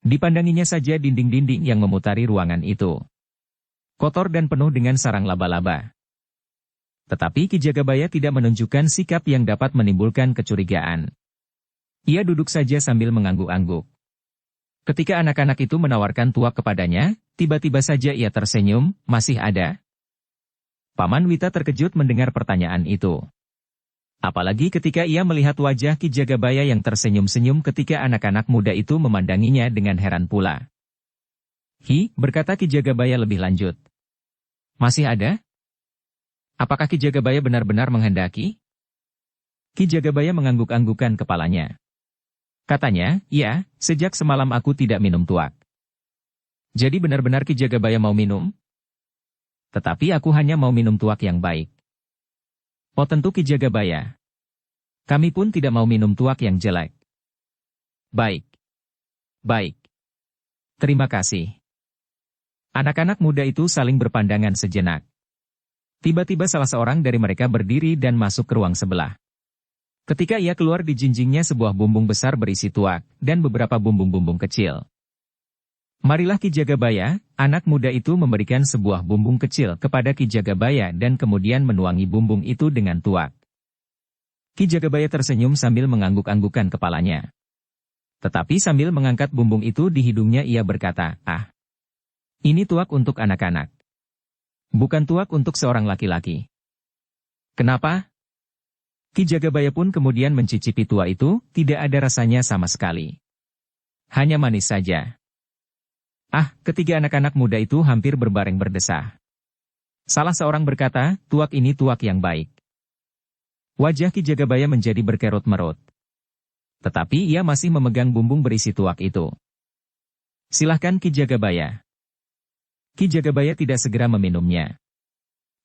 Dipandanginya saja dinding-dinding yang memutari ruangan itu. Kotor dan penuh dengan sarang laba-laba. Tetapi Ki Jagabaya tidak menunjukkan sikap yang dapat menimbulkan kecurigaan. Ia duduk saja sambil mengangguk-angguk. Ketika anak-anak itu menawarkan tuak kepadanya, tiba-tiba saja ia tersenyum, "Masih ada?" Paman Wita terkejut mendengar pertanyaan itu. Apalagi ketika ia melihat wajah Ki Jagabaya yang tersenyum-senyum ketika anak-anak muda itu memandanginya dengan heran pula. Berkata Ki Jagabaya lebih lanjut. "Masih ada? Apakah Ki Jagabaya benar-benar menghendaki?" Ki Jagabaya mengangguk-anggukan kepalanya. Katanya, "Ya, sejak semalam aku tidak minum tuak." "Jadi benar-benar Ki Jagabaya mau minum?" "Tetapi aku hanya mau minum tuak yang baik." "Oh tentu Ki Jagabaya. Kami pun tidak mau minum tuak yang jelek." "Baik. Baik. Terima kasih." Anak-anak muda itu saling berpandangan sejenak. Tiba-tiba salah seorang dari mereka berdiri dan masuk ke ruang sebelah. Ketika ia keluar dijinjingnya sebuah bumbung besar berisi tuak, dan beberapa bumbung-bumbung kecil. "Marilah Ki Jagabaya," anak muda itu memberikan sebuah bumbung kecil kepada Ki Jagabaya dan kemudian menuangi bumbung itu dengan tuak. Ki Jagabaya tersenyum sambil mengangguk-anggukan kepalanya. Tetapi sambil mengangkat bumbung itu di hidungnya ia berkata, "Ah, ini tuak untuk anak-anak. Bukan tuak untuk seorang laki-laki." "Kenapa?" Ki Jagabaya pun kemudian mencicipi tuak itu, tidak ada rasanya sama sekali. Hanya manis saja. Ketiga anak-anak muda itu hampir berbareng berdesah. Salah seorang berkata, "Tuak ini tuak yang baik." Wajah Ki Jagabaya menjadi berkerut-merut. Tetapi ia masih memegang bumbung berisi tuak itu. "Silahkan Ki Jagabaya." Ki Jagabaya tidak segera meminumnya.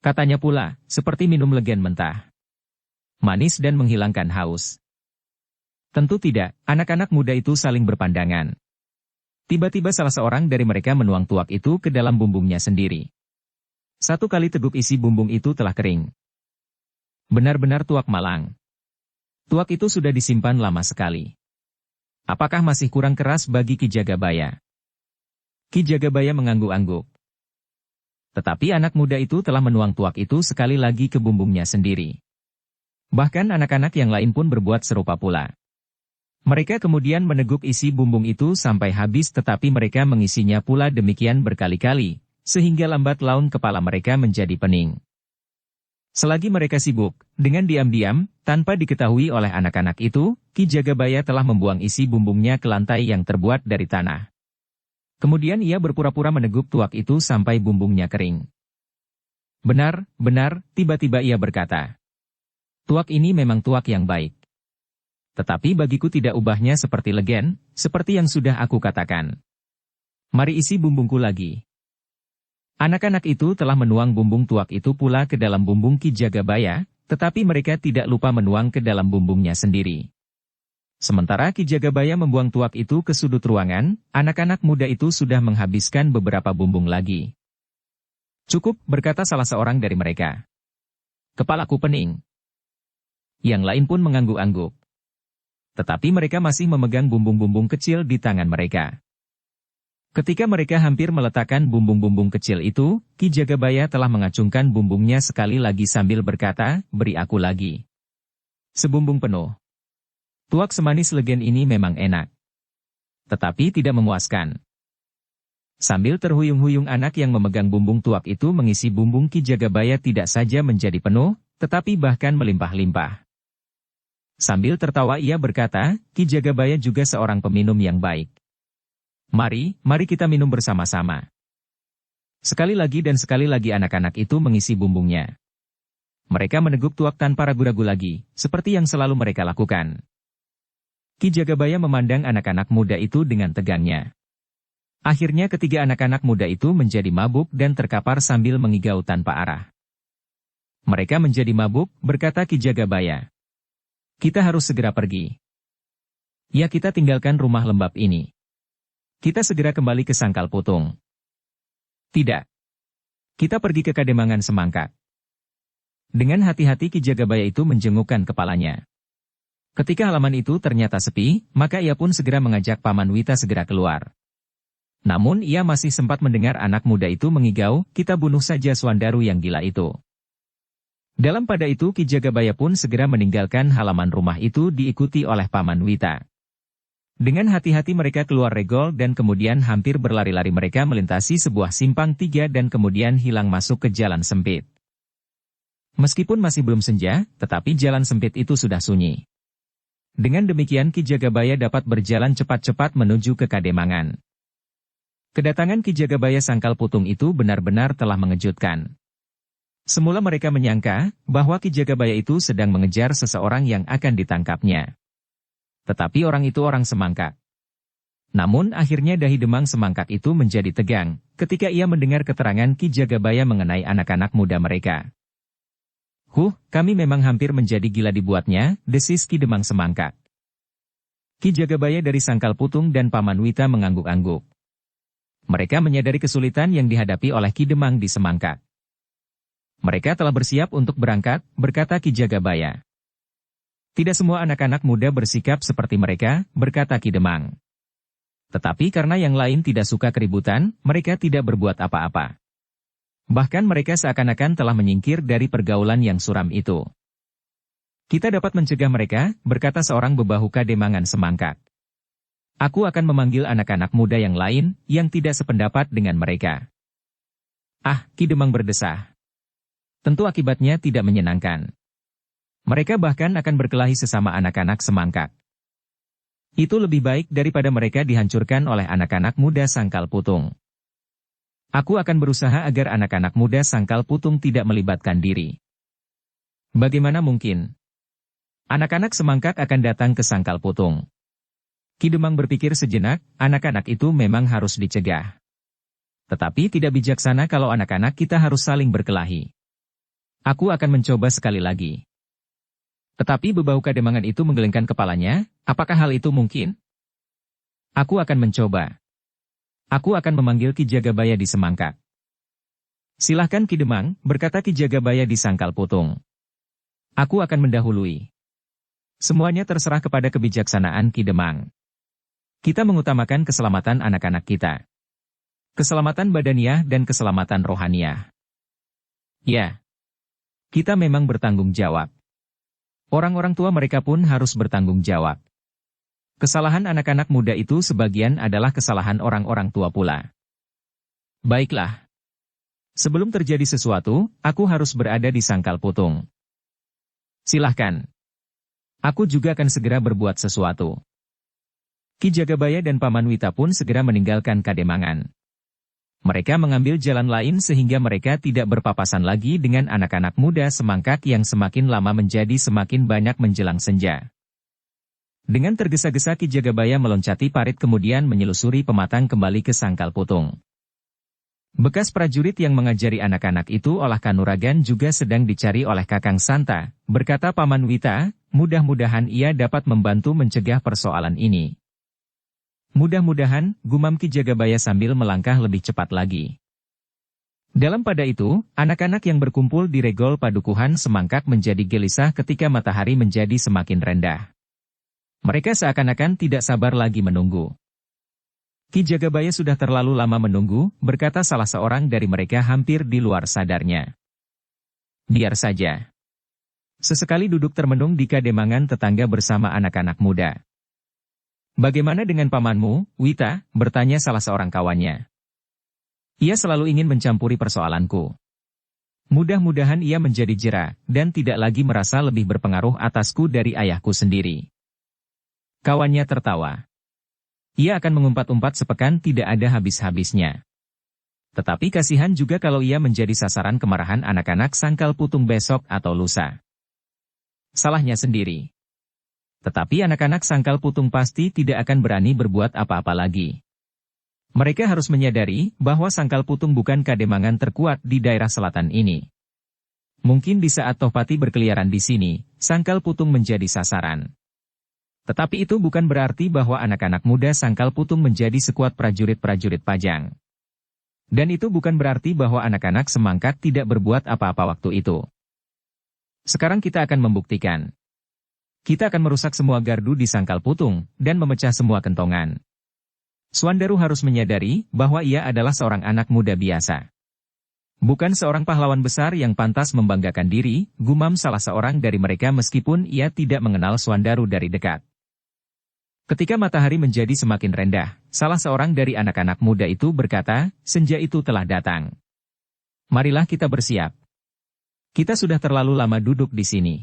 Katanya pula, seperti minum legen mentah. Manis dan menghilangkan haus. Tentu tidak, anak-anak muda itu saling berpandangan. Tiba-tiba salah seorang dari mereka menuang tuak itu ke dalam bumbungnya sendiri. Satu kali teguk isi bumbung itu telah kering. Benar-benar tuak malang. Tuak itu sudah disimpan lama sekali. Apakah masih kurang keras bagi Ki Jagabaya? Ki Jagabaya mengangguk-angguk. Tetapi anak muda itu telah menuang tuak itu sekali lagi ke bumbungnya sendiri. Bahkan anak-anak yang lain pun berbuat serupa pula. Mereka kemudian meneguk isi bumbung itu sampai habis tetapi mereka mengisinya pula demikian berkali-kali, sehingga lambat laun kepala mereka menjadi pening. Selagi mereka sibuk, dengan diam-diam, tanpa diketahui oleh anak-anak itu, Ki Jagabaya telah membuang isi bumbungnya ke lantai yang terbuat dari tanah. Kemudian ia berpura-pura meneguk tuak itu sampai bumbungnya kering. Benar, benar, tiba-tiba ia berkata. Tuak ini memang tuak yang baik. Tetapi bagiku tidak ubahnya seperti legen, seperti yang sudah aku katakan. Mari isi bumbungku lagi. Anak-anak itu telah menuang bumbung tuak itu pula ke dalam bumbung Ki Jagabaya, tetapi mereka tidak lupa menuang ke dalam bumbungnya sendiri. Sementara Ki Jagabaya membuang tuak itu ke sudut ruangan, anak-anak muda itu sudah menghabiskan beberapa bumbung lagi. Cukup, berkata salah seorang dari mereka. Kepalaku pening. Yang lain pun mengangguk-angguk. Tetapi mereka masih memegang bumbung-bumbung kecil di tangan mereka. Ketika mereka hampir meletakkan bumbung-bumbung kecil itu, Ki Jagabaya telah mengacungkan bumbungnya sekali lagi sambil berkata, beri aku lagi. Sebumbung penuh. Tuak semanis legen ini memang enak. Tetapi tidak memuaskan. Sambil terhuyung-huyung anak yang memegang bumbung tuak itu mengisi bumbung Ki Jagabaya tidak saja menjadi penuh, tetapi bahkan melimpah-limpah. Sambil tertawa ia berkata, Ki Jagabaya juga seorang peminum yang baik. Mari kita minum bersama-sama. Sekali lagi dan sekali lagi anak-anak itu mengisi bumbungnya. Mereka meneguk tuak tanpa ragu-ragu lagi, seperti yang selalu mereka lakukan. Ki Jagabaya memandang anak-anak muda itu dengan tegangnya. Akhirnya ketiga anak-anak muda itu menjadi mabuk dan terkapar sambil mengigau tanpa arah. Mereka menjadi mabuk, berkata Ki Jagabaya. Kita harus segera pergi. Ya kita tinggalkan rumah lembab ini. Kita segera kembali ke Sangkal Putung. Tidak. Kita pergi ke Kademangan Semangkak. Dengan hati-hati Ki Jagabaya itu menjengukkan kepalanya. Ketika halaman itu ternyata sepi, maka ia pun segera mengajak Paman Wita segera keluar. Namun ia masih sempat mendengar anak muda itu mengigau, kita bunuh saja Swandaru yang gila itu. Dalam pada itu Ki Jagabaya pun segera meninggalkan halaman rumah itu diikuti oleh Paman Wita. Dengan hati-hati mereka keluar regol dan kemudian hampir berlari-lari mereka melintasi sebuah simpang tiga dan kemudian hilang masuk ke jalan sempit. Meskipun masih belum senja, tetapi jalan sempit itu sudah sunyi. Dengan demikian Ki Jagabaya dapat berjalan cepat-cepat menuju ke Kademangan. Kedatangan Ki Jagabaya Sangkal Putung itu benar-benar telah mengejutkan. Semula mereka menyangka bahwa Ki Jagabaya itu sedang mengejar seseorang yang akan ditangkapnya. Tetapi orang itu orang Semangkak. Namun akhirnya dahi Demang Semangkak itu menjadi tegang, ketika ia mendengar keterangan Ki Jagabaya mengenai anak-anak muda mereka. Kami memang hampir menjadi gila dibuatnya, desis Ki Demang Semangkak. Ki Jagabaya dari Sangkal Putung dan Paman Wita mengangguk-angguk. Mereka menyadari kesulitan yang dihadapi oleh Ki Demang di Semangkak. Mereka telah bersiap untuk berangkat, berkata Ki Jagabaya. Tidak semua anak-anak muda bersikap seperti mereka, berkata Ki Demang. Tetapi karena yang lain tidak suka keributan, mereka tidak berbuat apa-apa. Bahkan mereka seakan-akan telah menyingkir dari pergaulan yang suram itu. Kita dapat mencegah mereka, berkata seorang bebahu Kademangan Semangkak. Aku akan memanggil anak-anak muda yang lain, yang tidak sependapat dengan mereka. Ki Demang berdesah. Tentu akibatnya tidak menyenangkan. Mereka bahkan akan berkelahi sesama anak-anak Semangkak. Itu lebih baik daripada mereka dihancurkan oleh anak-anak muda Sangkal Putung. Aku akan berusaha agar anak-anak muda Sangkal Putung tidak melibatkan diri. Bagaimana mungkin? Anak-anak Semangkak akan datang ke Sangkal Putung. Ki Demang berpikir sejenak, anak-anak itu memang harus dicegah. Tetapi tidak bijaksana kalau anak-anak kita harus saling berkelahi. Aku akan mencoba sekali lagi. Tetapi bebahu Kademangan itu menggelengkan kepalanya, apakah hal itu mungkin? Aku akan mencoba. Aku akan memanggil Ki Jagabaya di Semangkak. Silahkan Ki Demang, berkata Ki Jagabaya di Sangkal Putung. Aku akan mendahului. Semuanya terserah kepada kebijaksanaan Ki Demang. Kita mengutamakan keselamatan anak-anak kita. Keselamatan badaniah dan keselamatan rohaniah. Ya. Kita memang bertanggung jawab. Orang-orang tua mereka pun harus bertanggung jawab. Kesalahan anak-anak muda itu sebagian adalah kesalahan orang-orang tua pula. Baiklah. Sebelum terjadi sesuatu, aku harus berada di sangkal putung. Silahkan. Aku juga akan segera berbuat sesuatu. Ki Jagabaya dan Paman Wita pun segera meninggalkan Kademangan. Mereka mengambil jalan lain sehingga mereka tidak berpapasan lagi dengan anak-anak muda semangkak yang semakin lama menjadi semakin banyak menjelang senja. Dengan tergesa-gesa Ki Jagabaya meloncati parit kemudian menyelusuri pematang kembali ke sangkal putung. Bekas prajurit yang mengajari anak-anak itu olah kanuragan juga sedang dicari oleh Kakang Santa, berkata Paman Wita, mudah-mudahan ia dapat membantu mencegah persoalan ini. Mudah-mudahan, gumam Ki Jagabaya sambil melangkah lebih cepat lagi. Dalam pada itu, anak-anak yang berkumpul di regol padukuhan semangkak menjadi gelisah ketika matahari menjadi semakin rendah. Mereka seakan-akan tidak sabar lagi menunggu. Ki Jagabaya sudah terlalu lama menunggu, berkata salah seorang dari mereka hampir di luar sadarnya. Biar saja. Sesekali duduk termenung di Kademangan tetangga bersama anak-anak muda. Bagaimana dengan pamanmu, Wita? Bertanya salah seorang kawannya. Ia selalu ingin mencampuri persoalanku. Mudah-mudahan ia menjadi jera, dan tidak lagi merasa lebih berpengaruh atasku dari ayahku sendiri. Kawannya tertawa. Ia akan mengumpat-umpat sepekan tidak ada habis-habisnya. Tetapi kasihan juga kalau ia menjadi sasaran kemarahan anak-anak sangkal putung besok atau lusa. Salahnya sendiri. Tetapi anak-anak sangkal putung pasti tidak akan berani berbuat apa-apa lagi. Mereka harus menyadari bahwa sangkal putung bukan Kademangan terkuat di daerah selatan ini. Mungkin di saat Tohpati berkeliaran di sini, sangkal putung menjadi sasaran. Tetapi itu bukan berarti bahwa anak-anak muda sangkal putung menjadi sekuat prajurit-prajurit Pajang. Dan itu bukan berarti bahwa anak-anak semangkak tidak berbuat apa-apa waktu itu. Sekarang kita akan membuktikan. Kita akan merusak semua gardu di sangkal putung, dan memecah semua kentongan. Swandaru harus menyadari bahwa ia adalah seorang anak muda biasa. Bukan seorang pahlawan besar yang pantas membanggakan diri, gumam salah seorang dari mereka meskipun ia tidak mengenal Swandaru dari dekat. Ketika matahari menjadi semakin rendah, salah seorang dari anak-anak muda itu berkata, senja itu telah datang. Marilah kita bersiap. Kita sudah terlalu lama duduk di sini.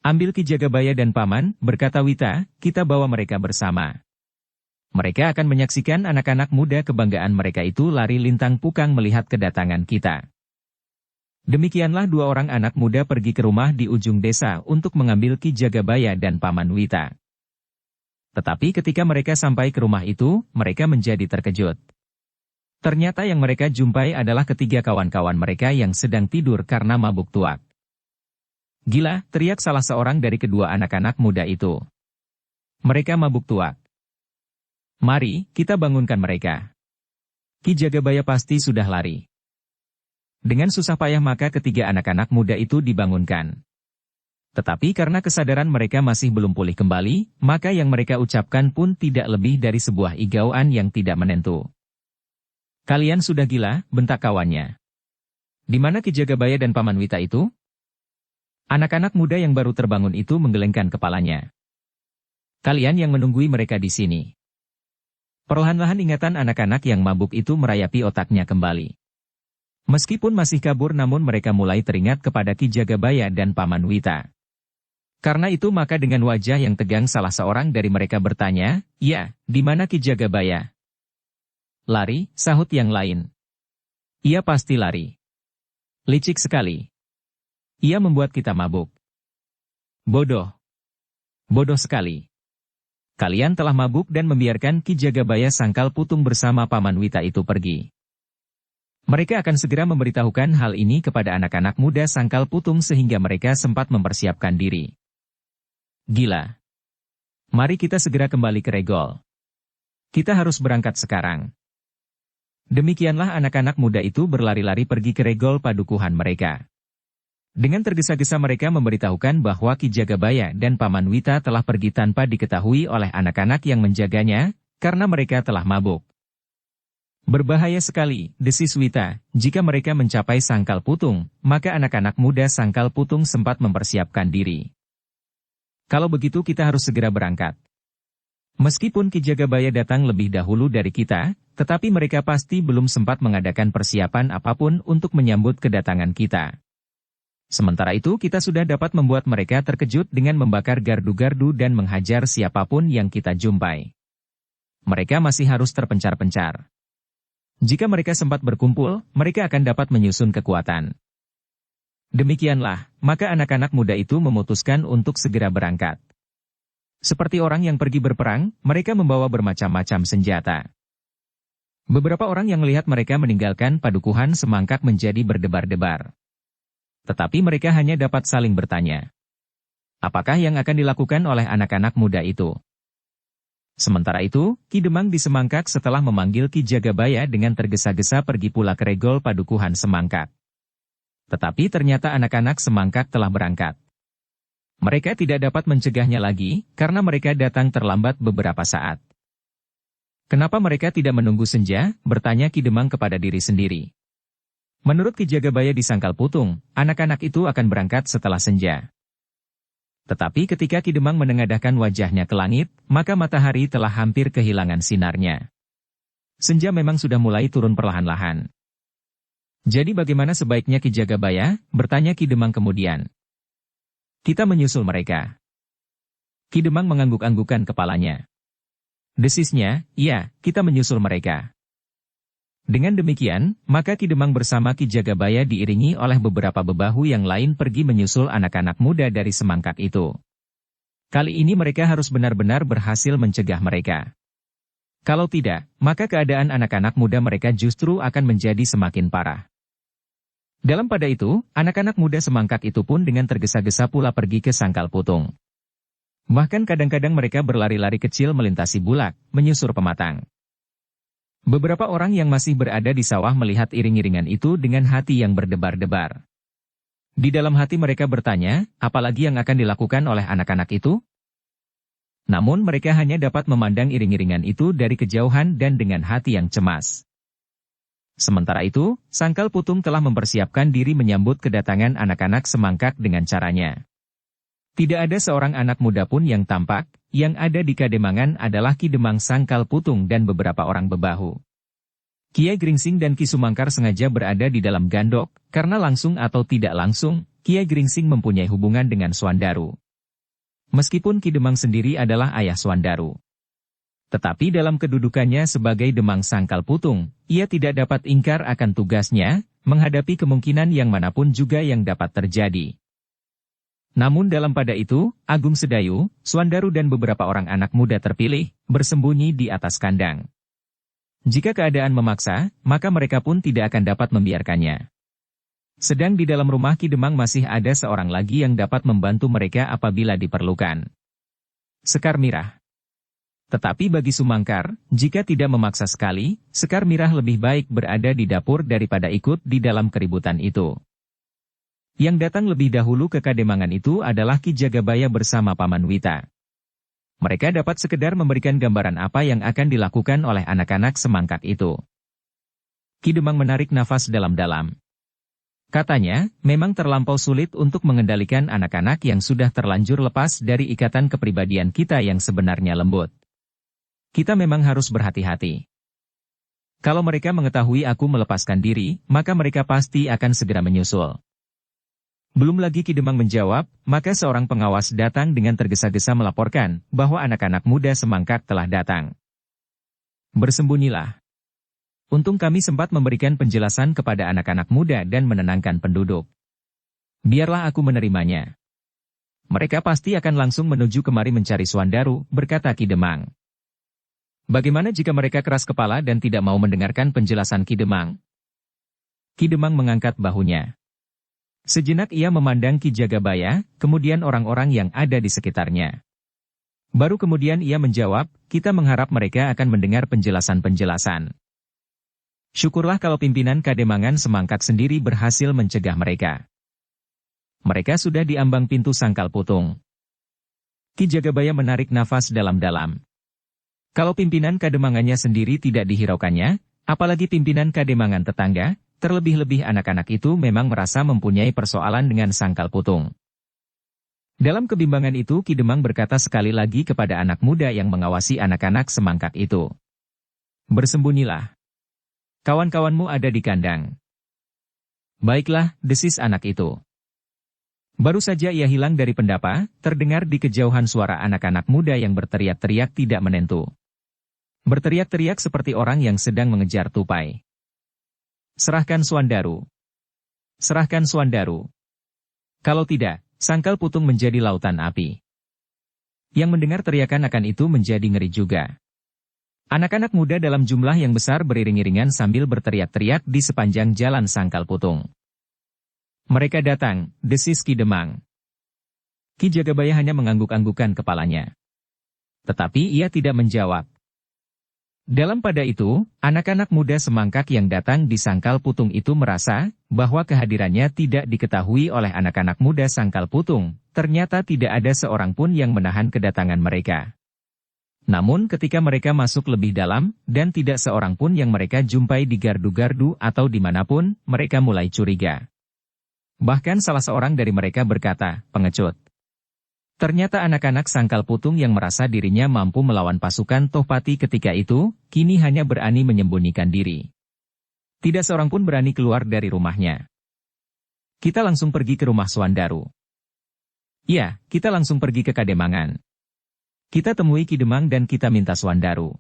Ambil Ki Jagabaya dan Paman, berkata Wita, kita bawa mereka bersama. Mereka akan menyaksikan anak-anak muda kebanggaan mereka itu lari lintang pukang melihat kedatangan kita. Demikianlah dua orang anak muda pergi ke rumah di ujung desa untuk mengambil Ki Jagabaya dan Paman Wita. Tetapi ketika mereka sampai ke rumah itu, mereka menjadi terkejut. Ternyata yang mereka jumpai adalah ketiga kawan-kawan mereka yang sedang tidur karena mabuk tuak. Gila, teriak salah seorang dari kedua anak-anak muda itu. Mereka mabuk tuak. Mari, kita bangunkan mereka. Ki Jagabaya pasti sudah lari. Dengan susah payah maka ketiga anak-anak muda itu dibangunkan. Tetapi karena kesadaran mereka masih belum pulih kembali, maka yang mereka ucapkan pun tidak lebih dari sebuah igauan yang tidak menentu. Kalian sudah gila, bentak kawannya. Di mana Ki Jagabaya dan Paman Wita itu? Anak-anak muda yang baru terbangun itu menggelengkan kepalanya. Kalian yang menunggui mereka di sini. Perlahan-lahan ingatan anak-anak yang mabuk itu merayapi otaknya kembali. Meskipun masih kabur namun mereka mulai teringat kepada Ki Jagabaya dan Paman Wita. Karena itu maka dengan wajah yang tegang salah seorang dari mereka bertanya, ya, di mana Ki Jagabaya? Lari, sahut yang lain. Ia pasti lari. Licik sekali. Ia membuat kita mabuk. Bodoh. Bodoh sekali. Kalian telah mabuk dan membiarkan Ki Jagabaya sangkal putung bersama Paman Wita itu pergi. Mereka akan segera memberitahukan hal ini kepada anak-anak muda sangkal putung sehingga mereka sempat mempersiapkan diri. Gila. Mari kita segera kembali ke regol. Kita harus berangkat sekarang. Demikianlah anak-anak muda itu berlari-lari pergi ke regol padukuhan mereka. Dengan tergesa-gesa mereka memberitahukan bahwa Ki Jagabaya dan Paman Wita telah pergi tanpa diketahui oleh anak-anak yang menjaganya, karena mereka telah mabuk. Berbahaya sekali, desis Wita, jika mereka mencapai sangkal putung, maka anak-anak muda sangkal putung sempat mempersiapkan diri. Kalau begitu kita harus segera berangkat. Meskipun Ki Jagabaya datang lebih dahulu dari kita, tetapi mereka pasti belum sempat mengadakan persiapan apapun untuk menyambut kedatangan kita. Sementara itu kita sudah dapat membuat mereka terkejut dengan membakar gardu-gardu dan menghajar siapapun yang kita jumpai. Mereka masih harus terpencar-pencar. Jika mereka sempat berkumpul, mereka akan dapat menyusun kekuatan. Demikianlah, maka anak-anak muda itu memutuskan untuk segera berangkat. Seperti orang yang pergi berperang, mereka membawa bermacam-macam senjata. Beberapa orang yang melihat mereka meninggalkan padukuhan semangkak menjadi berdebar-debar. Tetapi mereka hanya dapat saling bertanya. Apakah yang akan dilakukan oleh anak-anak muda itu? Sementara itu, Ki Demang di Semangkak setelah memanggil Ki Jagabaya dengan tergesa-gesa pergi pula ke regol padukuhan Semangkak. Tetapi ternyata anak-anak Semangkak telah berangkat. Mereka tidak dapat mencegahnya lagi, karena mereka datang terlambat beberapa saat. Kenapa mereka tidak menunggu senja? Bertanya Ki Demang kepada diri sendiri. Menurut Ki Jagabaya di Sangkal Putung, anak-anak itu akan berangkat setelah senja. Tetapi ketika Ki Demang menengadahkan wajahnya ke langit, maka matahari telah hampir kehilangan sinarnya. Senja memang sudah mulai turun perlahan-lahan. Jadi bagaimana sebaiknya Ki Jagabaya? Bertanya Ki Demang kemudian. Kita menyusul mereka. Ki Demang mengangguk-anggukan kepalanya. Desisnya, iya, kita menyusul mereka. Dengan demikian, maka Ki Demang bersama Ki Jagabaya diiringi oleh beberapa bebahu yang lain pergi menyusul anak-anak muda dari Semangkak itu. Kali ini mereka harus benar-benar berhasil mencegah mereka. Kalau tidak, maka keadaan anak-anak muda mereka justru akan menjadi semakin parah. Dalam pada itu, anak-anak muda Semangkak itu pun dengan tergesa-gesa pula pergi ke Sangkal Putung. Bahkan kadang-kadang mereka berlari-lari kecil melintasi bulak, menyusur pematang. Beberapa orang yang masih berada di sawah melihat iring-iringan itu dengan hati yang berdebar-debar. Di dalam hati mereka bertanya, apalagi yang akan dilakukan oleh anak-anak itu? Namun mereka hanya dapat memandang iring-iringan itu dari kejauhan dan dengan hati yang cemas. Sementara itu, Sangkal Putung telah mempersiapkan diri menyambut kedatangan anak-anak Semangkak dengan caranya. Tidak ada seorang anak muda pun yang tampak, yang ada di Kademangan adalah Ki Demang Sangkal Putung dan beberapa orang bebahu. Kiai Gringsing dan Ki Sumangkar sengaja berada di dalam gandok, karena langsung atau tidak langsung, Kiai Gringsing mempunyai hubungan dengan Swandaru. Meskipun Ki Demang sendiri adalah ayah Swandaru. Tetapi dalam kedudukannya sebagai Demang Sangkal Putung, ia tidak dapat ingkar akan tugasnya, menghadapi kemungkinan yang manapun juga yang dapat terjadi. Namun dalam pada itu, Agung Sedayu, Swandaru dan beberapa orang anak muda terpilih, bersembunyi di atas kandang. Jika keadaan memaksa, maka mereka pun tidak akan dapat membiarkannya. Sedang di dalam rumah Ki Demang masih ada seorang lagi yang dapat membantu mereka apabila diperlukan. Sekar Mirah. Tetapi bagi Sumangkar, jika tidak memaksa sekali, Sekar Mirah lebih baik berada di dapur daripada ikut di dalam keributan itu. Yang datang lebih dahulu ke Kademangan itu adalah Ki Jagabaya bersama Paman Wita. Mereka dapat sekedar memberikan gambaran apa yang akan dilakukan oleh anak-anak Semangkak itu. Ki Demang menarik nafas dalam-dalam. Katanya, memang terlampau sulit untuk mengendalikan anak-anak yang sudah terlanjur lepas dari ikatan kepribadian kita yang sebenarnya lembut. Kita memang harus berhati-hati. Kalau mereka mengetahui aku melepaskan diri, maka mereka pasti akan segera menyusul. Belum lagi Ki Demang menjawab, maka seorang pengawas datang dengan tergesa-gesa melaporkan bahwa anak-anak muda Semangkak telah datang. Bersembunyilah. Untung kami sempat memberikan penjelasan kepada anak-anak muda dan menenangkan penduduk. Biarlah aku menerimanya. Mereka pasti akan langsung menuju kemari mencari Swandaru, berkata Ki Demang. Bagaimana jika mereka keras kepala dan tidak mau mendengarkan penjelasan Ki Demang? Ki Demang mengangkat bahunya. Sejenak ia memandang Ki Jagabaya, kemudian orang-orang yang ada di sekitarnya. Baru kemudian ia menjawab, kita mengharap mereka akan mendengar penjelasan-penjelasan. Syukurlah kalau pimpinan Kademangan Semangkak sendiri berhasil mencegah mereka. Mereka sudah di ambang pintu Sangkal Putung. Ki Jagabaya menarik nafas dalam-dalam. Kalau pimpinan Kademangannya sendiri tidak dihiraukannya, apalagi pimpinan Kademangan tetangga, terlebih-lebih anak-anak itu memang merasa mempunyai persoalan dengan Sangkal Putung. Dalam kebimbangan itu Ki Demang berkata sekali lagi kepada anak muda yang mengawasi anak-anak semangkak itu. Bersembunyilah. Kawan-kawanmu ada di kandang. Baiklah, desis anak itu. Baru saja ia hilang dari pendapa, terdengar di kejauhan suara anak-anak muda yang berteriak-teriak tidak menentu. Berteriak-teriak seperti orang yang sedang mengejar tupai. Serahkan Suandaru. Serahkan Suandaru. Kalau tidak, sangkal putung menjadi lautan api. Yang mendengar teriakan akan itu menjadi ngeri juga. Anak-anak muda dalam jumlah yang besar beriring-iringan sambil berteriak-teriak di sepanjang jalan sangkal putung. Mereka datang, desis Ki Demang. Ki Jagabaya hanya mengangguk-anggukan kepalanya. Tetapi ia tidak menjawab. Dalam pada itu, anak-anak muda semangkak yang datang di sangkal putung itu merasa bahwa kehadirannya tidak diketahui oleh anak-anak muda sangkal putung. Ternyata tidak ada seorang pun yang menahan kedatangan mereka. Namun ketika mereka masuk lebih dalam, dan tidak seorang pun yang mereka jumpai di gardu-gardu atau dimanapun, mereka mulai curiga. Bahkan salah seorang dari mereka berkata, pengecut. Ternyata anak-anak sangkal putung yang merasa dirinya mampu melawan pasukan Tohpati ketika itu, kini hanya berani menyembunyikan diri. Tidak seorang pun berani keluar dari rumahnya. Kita langsung pergi ke rumah Suandaru. Ya, kita langsung pergi ke Kademangan. Kita temui Ki Demang dan kita minta Suandaru.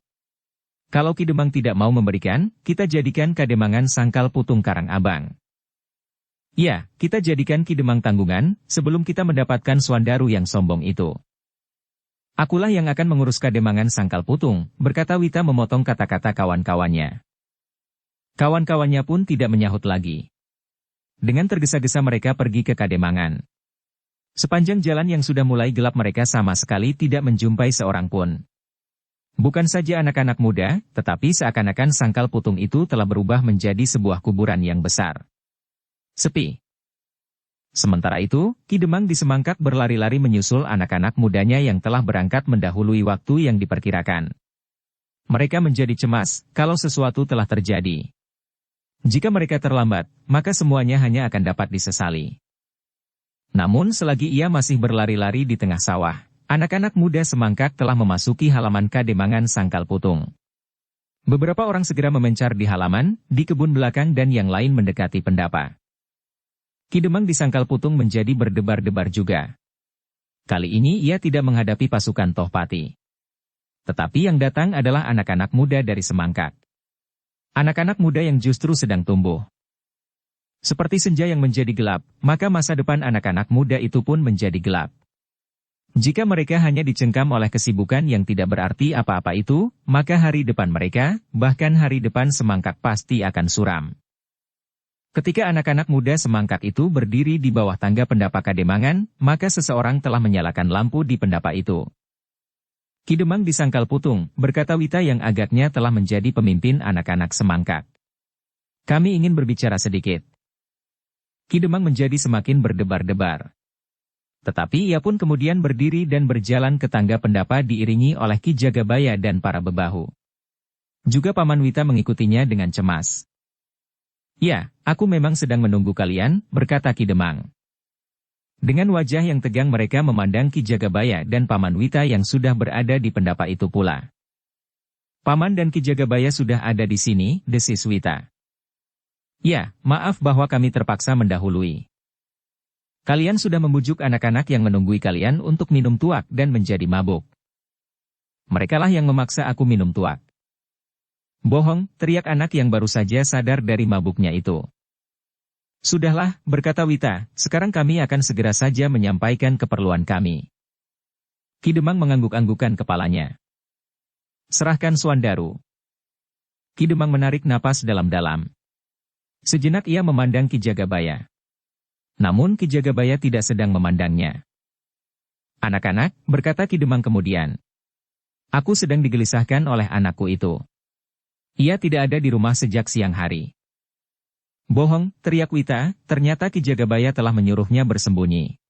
Kalau Ki Demang tidak mau memberikan, kita jadikan Kademangan sangkal putung Karang Abang. Ya, kita jadikan Ki Demang tanggungan, sebelum kita mendapatkan Suandaru yang sombong itu. Akulah yang akan mengurus Kademangan sangkal putung, berkata Wita memotong kata-kata kawan-kawannya. Kawan-kawannya pun tidak menyahut lagi. Dengan tergesa-gesa mereka pergi ke Kademangan. Sepanjang jalan yang sudah mulai gelap mereka sama sekali tidak menjumpai seorang pun. Bukan saja anak-anak muda, tetapi seakan-akan sangkal putung itu telah berubah menjadi sebuah kuburan yang besar. Sepi. Sementara itu, Ki Demang di semangkak berlari-lari menyusul anak-anak mudanya yang telah berangkat mendahului waktu yang diperkirakan. Mereka menjadi cemas kalau sesuatu telah terjadi. Jika mereka terlambat, maka semuanya hanya akan dapat disesali. Namun selagi ia masih berlari-lari di tengah sawah, anak-anak muda semangkak telah memasuki halaman Kademangan sangkal putung. Beberapa orang segera memencar di halaman, di kebun belakang dan yang lain mendekati pendapa. Ki Demang di sangkal putung menjadi berdebar-debar juga. Kali ini ia tidak menghadapi pasukan Tohpati. Tetapi yang datang adalah anak-anak muda dari semangkak. Anak-anak muda yang justru sedang tumbuh. Seperti senja yang menjadi gelap, maka masa depan anak-anak muda itu pun menjadi gelap. Jika mereka hanya dicengkam oleh kesibukan yang tidak berarti apa-apa itu, maka hari depan mereka, bahkan hari depan semangkak pasti akan suram. Ketika anak-anak muda semangkak itu berdiri di bawah tangga pendapa Kademangan, maka seseorang telah menyalakan lampu di pendapa itu. Ki Demang di sangkal putung, berkata Wita yang agaknya telah menjadi pemimpin anak-anak semangkak. Kami ingin berbicara sedikit. Ki Demang menjadi semakin berdebar-debar. Tetapi ia pun kemudian berdiri dan berjalan ke tangga pendapa diiringi oleh Ki Jagabaya dan para bebahu. Juga Paman Wita mengikutinya dengan cemas. Ya, aku memang sedang menunggu kalian, berkata Ki Demang. Dengan wajah yang tegang mereka memandang Ki Jagabaya dan Paman Wita yang sudah berada di pendapa itu pula. Paman dan Ki Jagabaya sudah ada di sini, desis Wita. Ya, maaf bahwa kami terpaksa mendahului. Kalian sudah membujuk anak-anak yang menunggui kalian untuk minum tuak dan menjadi mabuk. Merekalah yang memaksa aku minum tuak. Bohong, teriak anak yang baru saja sadar dari mabuknya itu. Sudahlah, berkata Wita, sekarang kami akan segera saja menyampaikan keperluan kami. Ki Demang mengangguk-anggukan kepalanya. Serahkan Suandaru. Ki Demang menarik napas dalam-dalam. Sejenak ia memandang Ki Jagabaya. Namun Ki Jagabaya tidak sedang memandangnya. Anak-anak, berkata Ki Demang kemudian. Aku sedang digelisahkan oleh anakku itu. Ia tidak ada di rumah sejak siang hari. Bohong, teriak Wita, ternyata Ki Jagabaya telah menyuruhnya bersembunyi.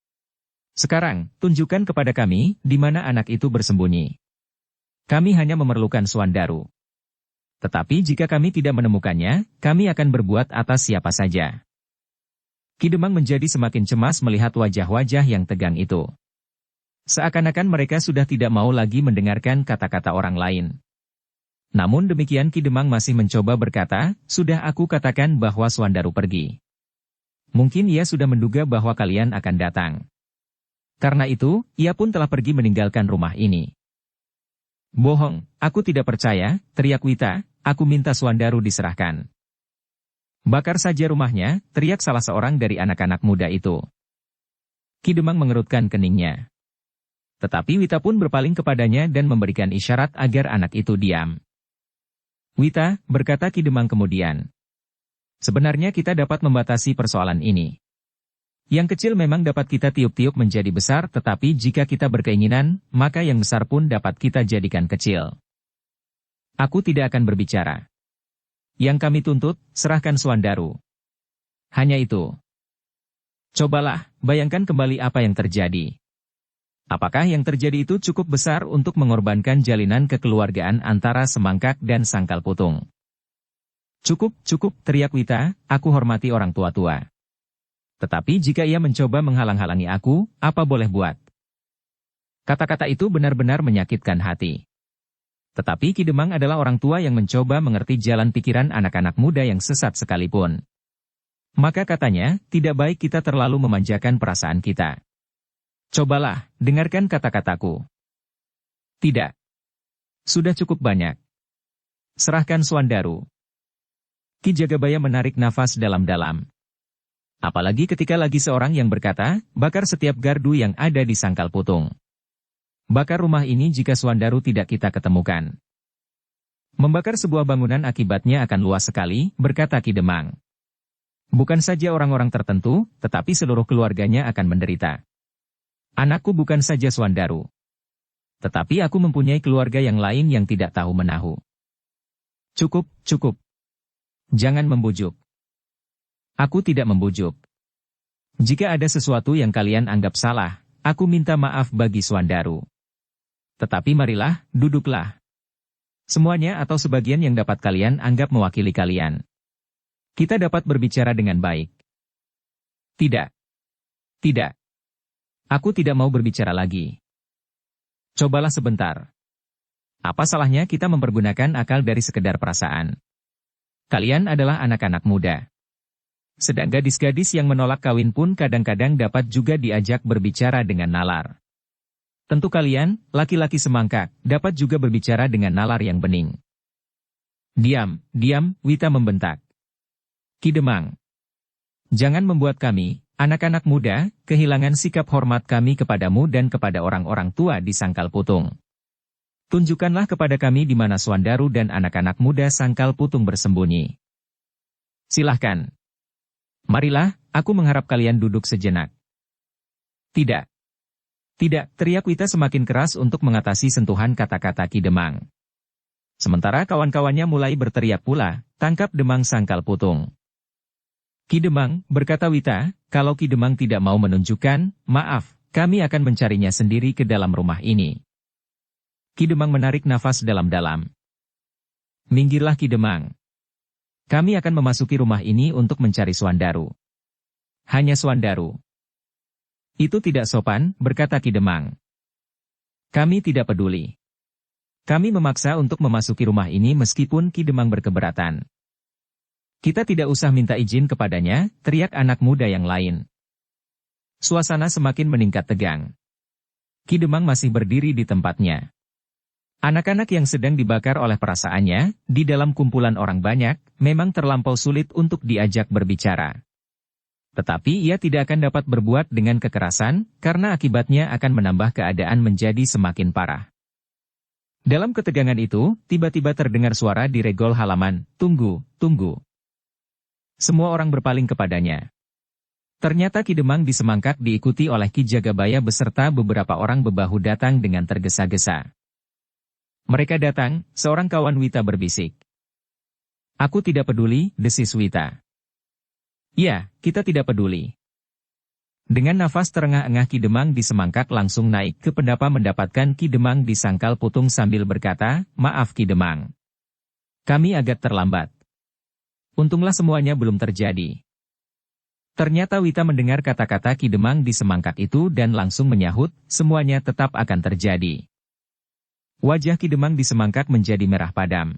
Sekarang, tunjukkan kepada kami, di mana anak itu bersembunyi. Kami hanya memerlukan Suandaru. Tetapi jika kami tidak menemukannya, kami akan berbuat atas siapa saja. Ki Demang menjadi semakin cemas melihat wajah-wajah yang tegang itu. Seakan-akan mereka sudah tidak mau lagi mendengarkan kata-kata orang lain. Namun demikian Ki Demang masih mencoba berkata, "Sudah aku katakan bahwa Swandaru pergi. Mungkin ia sudah menduga bahwa kalian akan datang. Karena itu, ia pun telah pergi meninggalkan rumah ini." "Bohong, aku tidak percaya," teriak Wita, "aku minta Swandaru diserahkan." "Bakar saja rumahnya," teriak salah seorang dari anak-anak muda itu. Ki Demang mengerutkan keningnya. Tetapi Wita pun berpaling kepadanya dan memberikan isyarat agar anak itu diam. "Wita," berkata Ki Demang kemudian, "sebenarnya kita dapat membatasi persoalan ini. Yang kecil memang dapat kita tiup-tiup menjadi besar, tetapi jika kita berkeinginan, maka yang besar pun dapat kita jadikan kecil. Aku tidak akan berbicara. Yang kami tuntut, serahkan Swandaru. Hanya itu. Cobalah, bayangkan kembali apa yang terjadi. Apakah yang terjadi itu cukup besar untuk mengorbankan jalinan kekeluargaan antara Semangkak dan Sangkal Putung?" "Cukup, cukup," teriak Wita, "aku hormati orang tua-tua. Tetapi jika ia mencoba menghalang-halangi aku, apa boleh buat?" Kata-kata itu benar-benar menyakitkan hati. Tetapi Ki Demang adalah orang tua yang mencoba mengerti jalan pikiran anak-anak muda yang sesat sekalipun. Maka katanya, tidak baik kita terlalu memanjakan perasaan kita. "Cobalah, dengarkan kata-kataku." "Tidak. Sudah cukup banyak. Serahkan Swandaru." Ki Jagabaya menarik nafas dalam-dalam. Apalagi ketika lagi seorang yang berkata, "Bakar setiap gardu yang ada di Sangkal Putung. Bakar rumah ini jika Swandaru tidak kita ketemukan." "Membakar sebuah bangunan akibatnya akan luas sekali," berkata Ki Demang. "Bukan saja orang-orang tertentu, tetapi seluruh keluarganya akan menderita. Anakku bukan saja Swandaru. Tetapi aku mempunyai keluarga yang lain yang tidak tahu menahu. Cukup, cukup. Jangan membujuk." "Aku tidak membujuk. Jika ada sesuatu yang kalian anggap salah, aku minta maaf bagi Swandaru. Tetapi marilah, duduklah. Semuanya atau sebagian yang dapat kalian anggap mewakili kalian. Kita dapat berbicara dengan baik." "Tidak. Tidak. Aku tidak mau berbicara lagi. Cobalah sebentar. Apa salahnya kita mempergunakan akal dari sekedar perasaan? Kalian adalah anak-anak muda. Sedang gadis-gadis yang menolak kawin pun kadang-kadang dapat juga diajak berbicara dengan nalar. Tentu kalian, laki-laki Semangkak, dapat juga berbicara dengan nalar yang bening." "Diam, diam," Wita membentak. "Ki Demang. Jangan membuat kami, anak-anak muda, kehilangan sikap hormat kami kepadamu dan kepada orang-orang tua di Sangkal Putung. Tunjukkanlah kepada kami di mana Swandaru dan anak-anak muda Sangkal Putung bersembunyi. Silahkan. Marilah, aku mengharap kalian duduk sejenak." "Tidak. Tidak," teriak Wita semakin keras untuk mengatasi sentuhan kata-kata Ki Demang. Sementara kawan-kawannya mulai berteriak pula, "Tangkap Demang Sangkal Putung." "Ki Demang," berkata Wita, "kalau Ki Demang tidak mau menunjukkan, maaf, kami akan mencarinya sendiri ke dalam rumah ini." Ki Demang menarik nafas dalam-dalam. "Minggirlah Ki Demang. Kami akan memasuki rumah ini untuk mencari Swandaru. Hanya Swandaru." "Itu tidak sopan," berkata Ki Demang. "Kami tidak peduli. Kami memaksa untuk memasuki rumah ini meskipun Ki Demang berkeberatan." "Kita tidak usah minta izin kepadanya," teriak anak muda yang lain. Suasana semakin meningkat tegang. Ki Demang masih berdiri di tempatnya. Anak-anak yang sedang dibakar oleh perasaannya, di dalam kumpulan orang banyak, memang terlampau sulit untuk diajak berbicara. Tetapi ia tidak akan dapat berbuat dengan kekerasan, karena akibatnya akan menambah keadaan menjadi semakin parah. Dalam ketegangan itu, tiba-tiba terdengar suara di regol halaman, "Tunggu, tunggu." Semua orang berpaling kepadanya. Ternyata Ki Demang di Semangkak diikuti oleh Ki Jagabaya beserta beberapa orang bebahu datang dengan tergesa-gesa. "Mereka datang," seorang kawan Wita berbisik. "Aku tidak peduli," desis Wita. "Ya, kita tidak peduli." Dengan nafas terengah-engah Ki Demang di Semangkak langsung naik ke pendapa mendapatkan Ki Demang di Sangkal Putung sambil berkata, "Maaf Ki Demang. Kami agak terlambat. Untunglah semuanya belum terjadi." Ternyata Wita mendengar kata-kata Ki Demang di semangkak itu dan langsung menyahut, semuanya tetap akan terjadi. Wajah Ki Demang di semangkak menjadi merah padam.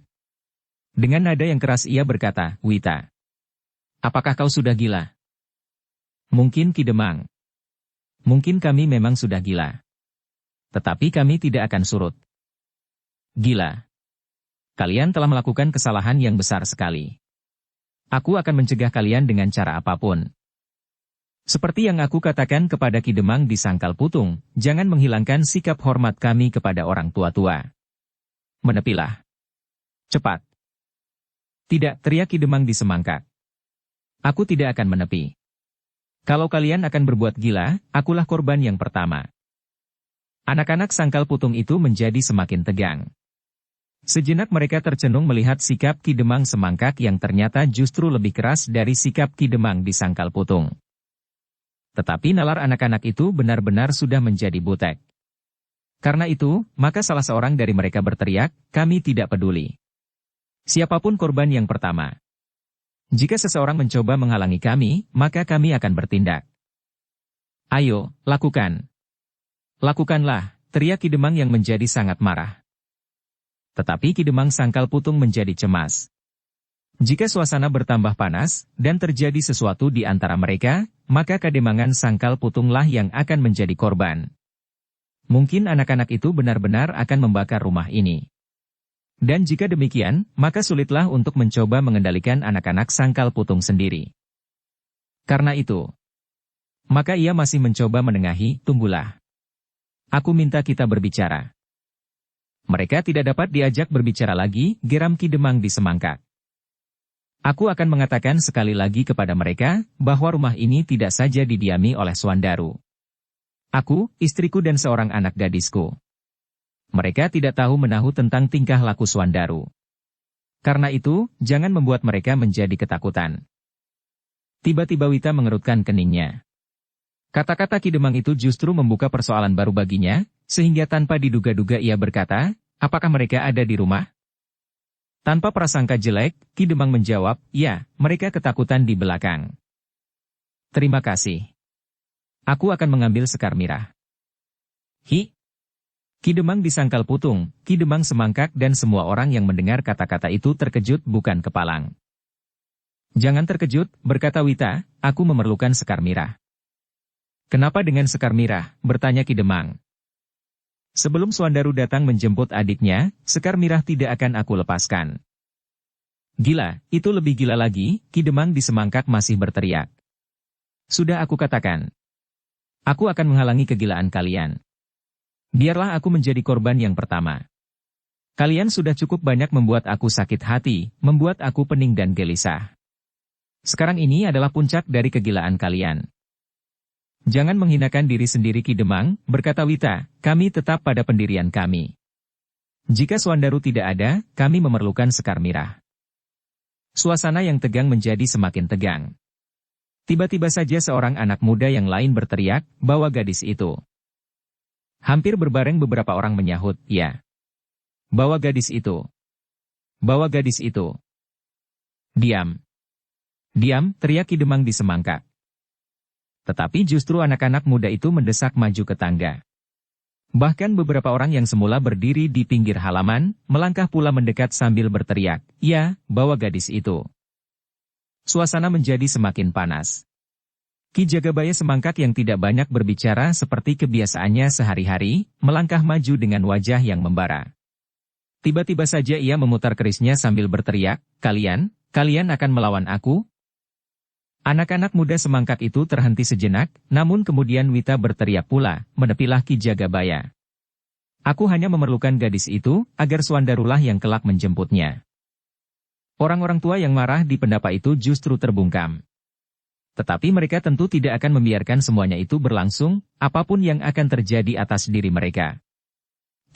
Dengan nada yang keras ia berkata, "Wita, apakah kau sudah gila?" "Mungkin Ki Demang. Mungkin kami memang sudah gila. Tetapi kami tidak akan surut." "Gila. Kalian telah melakukan kesalahan yang besar sekali. Aku akan mencegah kalian dengan cara apapun. Seperti yang aku katakan kepada Ki Demang di Sangkal Putung, jangan menghilangkan sikap hormat kami kepada orang tua-tua. Menepilah. Cepat." "Tidak," teriak Ki Demang di semangkak. "Aku tidak akan menepi. Kalau kalian akan berbuat gila, akulah korban yang pertama." Anak-anak Sangkal Putung itu menjadi semakin tegang. Sejenak mereka tercenung melihat sikap Ki Demang semangkak yang ternyata justru lebih keras dari sikap Ki Demang di Sangkal Putung. Tetapi nalar anak-anak itu benar-benar sudah menjadi butek. Karena itu, maka salah seorang dari mereka berteriak, "Kami tidak peduli. Siapapun korban yang pertama. Jika seseorang mencoba menghalangi kami, maka kami akan bertindak. Ayo, lakukan. Lakukanlah," teriak Ki Demang yang menjadi sangat marah. Tetapi Ki Demang Sangkal Putung menjadi cemas. Jika suasana bertambah panas, dan terjadi sesuatu di antara mereka, maka Kademangan Sangkal Putunglah yang akan menjadi korban. Mungkin anak-anak itu benar-benar akan membakar rumah ini. Dan jika demikian, maka sulitlah untuk mencoba mengendalikan anak-anak Sangkal Putung sendiri. Karena itu, maka ia masih mencoba menengahi, "Tunggulah. Aku minta kita berbicara." Mereka tidak dapat diajak berbicara lagi, geram Ki Demang di semangkak. "Aku akan mengatakan sekali lagi kepada mereka, bahwa rumah ini tidak saja didiami oleh Suandaru. Aku, istriku dan seorang anak gadisku. Mereka tidak tahu menahu tentang tingkah laku Suandaru. Karena itu, jangan membuat mereka menjadi ketakutan." Tiba-tiba Wita mengerutkan keningnya. Kata-kata Ki Demang itu justru membuka persoalan baru baginya, sehingga tanpa diduga-duga ia berkata, "Apakah mereka ada di rumah?" Tanpa prasangka jelek, Ki Demang menjawab, "Ya, mereka ketakutan di belakang." "Terima kasih. Aku akan mengambil sekar mirah." "Hi." Ki Demang di Sangkal Putung, Ki Demang semangkak dan semua orang yang mendengar kata-kata itu terkejut bukan kepalang. "Jangan terkejut," berkata Wita, "aku memerlukan sekar mirah." "Kenapa dengan sekar mirah?" bertanya Ki Demang. "Sebelum Suandaru datang menjemput adiknya, sekar mirah tidak akan aku lepaskan." "Gila, itu lebih gila lagi," Ki Demang di semangkak masih berteriak. "Sudah aku katakan. Aku akan menghalangi kegilaan kalian. Biarlah aku menjadi korban yang pertama. Kalian sudah cukup banyak membuat aku sakit hati, membuat aku pening dan gelisah. Sekarang ini adalah puncak dari kegilaan kalian." "Jangan menghinakan diri sendiri Ki Demang," berkata Wita, "kami tetap pada pendirian kami. Jika Suandaru tidak ada, kami memerlukan sekar mirah." Suasana yang tegang menjadi semakin tegang. Tiba-tiba saja seorang anak muda yang lain berteriak, "Bawa gadis itu." Hampir berbareng beberapa orang menyahut, "Ya. Bawa gadis itu. Bawa gadis itu." "Diam. Diam," teriak Ki Demang di semangkak. Tetapi justru anak-anak muda itu mendesak maju ke tangga. Bahkan beberapa orang yang semula berdiri di pinggir halaman, melangkah pula mendekat sambil berteriak, "Ya, bawa gadis itu." Suasana menjadi semakin panas. Ki Jagabaya semangkak yang tidak banyak berbicara seperti kebiasaannya sehari-hari, melangkah maju dengan wajah yang membara. Tiba-tiba saja ia memutar kerisnya sambil berteriak, "Kalian akan melawan aku?" Anak-anak muda semangkak itu terhenti sejenak, namun kemudian Wita berteriak pula, "Menepilah Ki Jagabaya. Aku hanya memerlukan gadis itu, agar Suandarulah yang kelak menjemputnya." Orang-orang tua yang marah di pendapa itu justru terbungkam. Tetapi mereka tentu tidak akan membiarkan semuanya itu berlangsung, apapun yang akan terjadi atas diri mereka.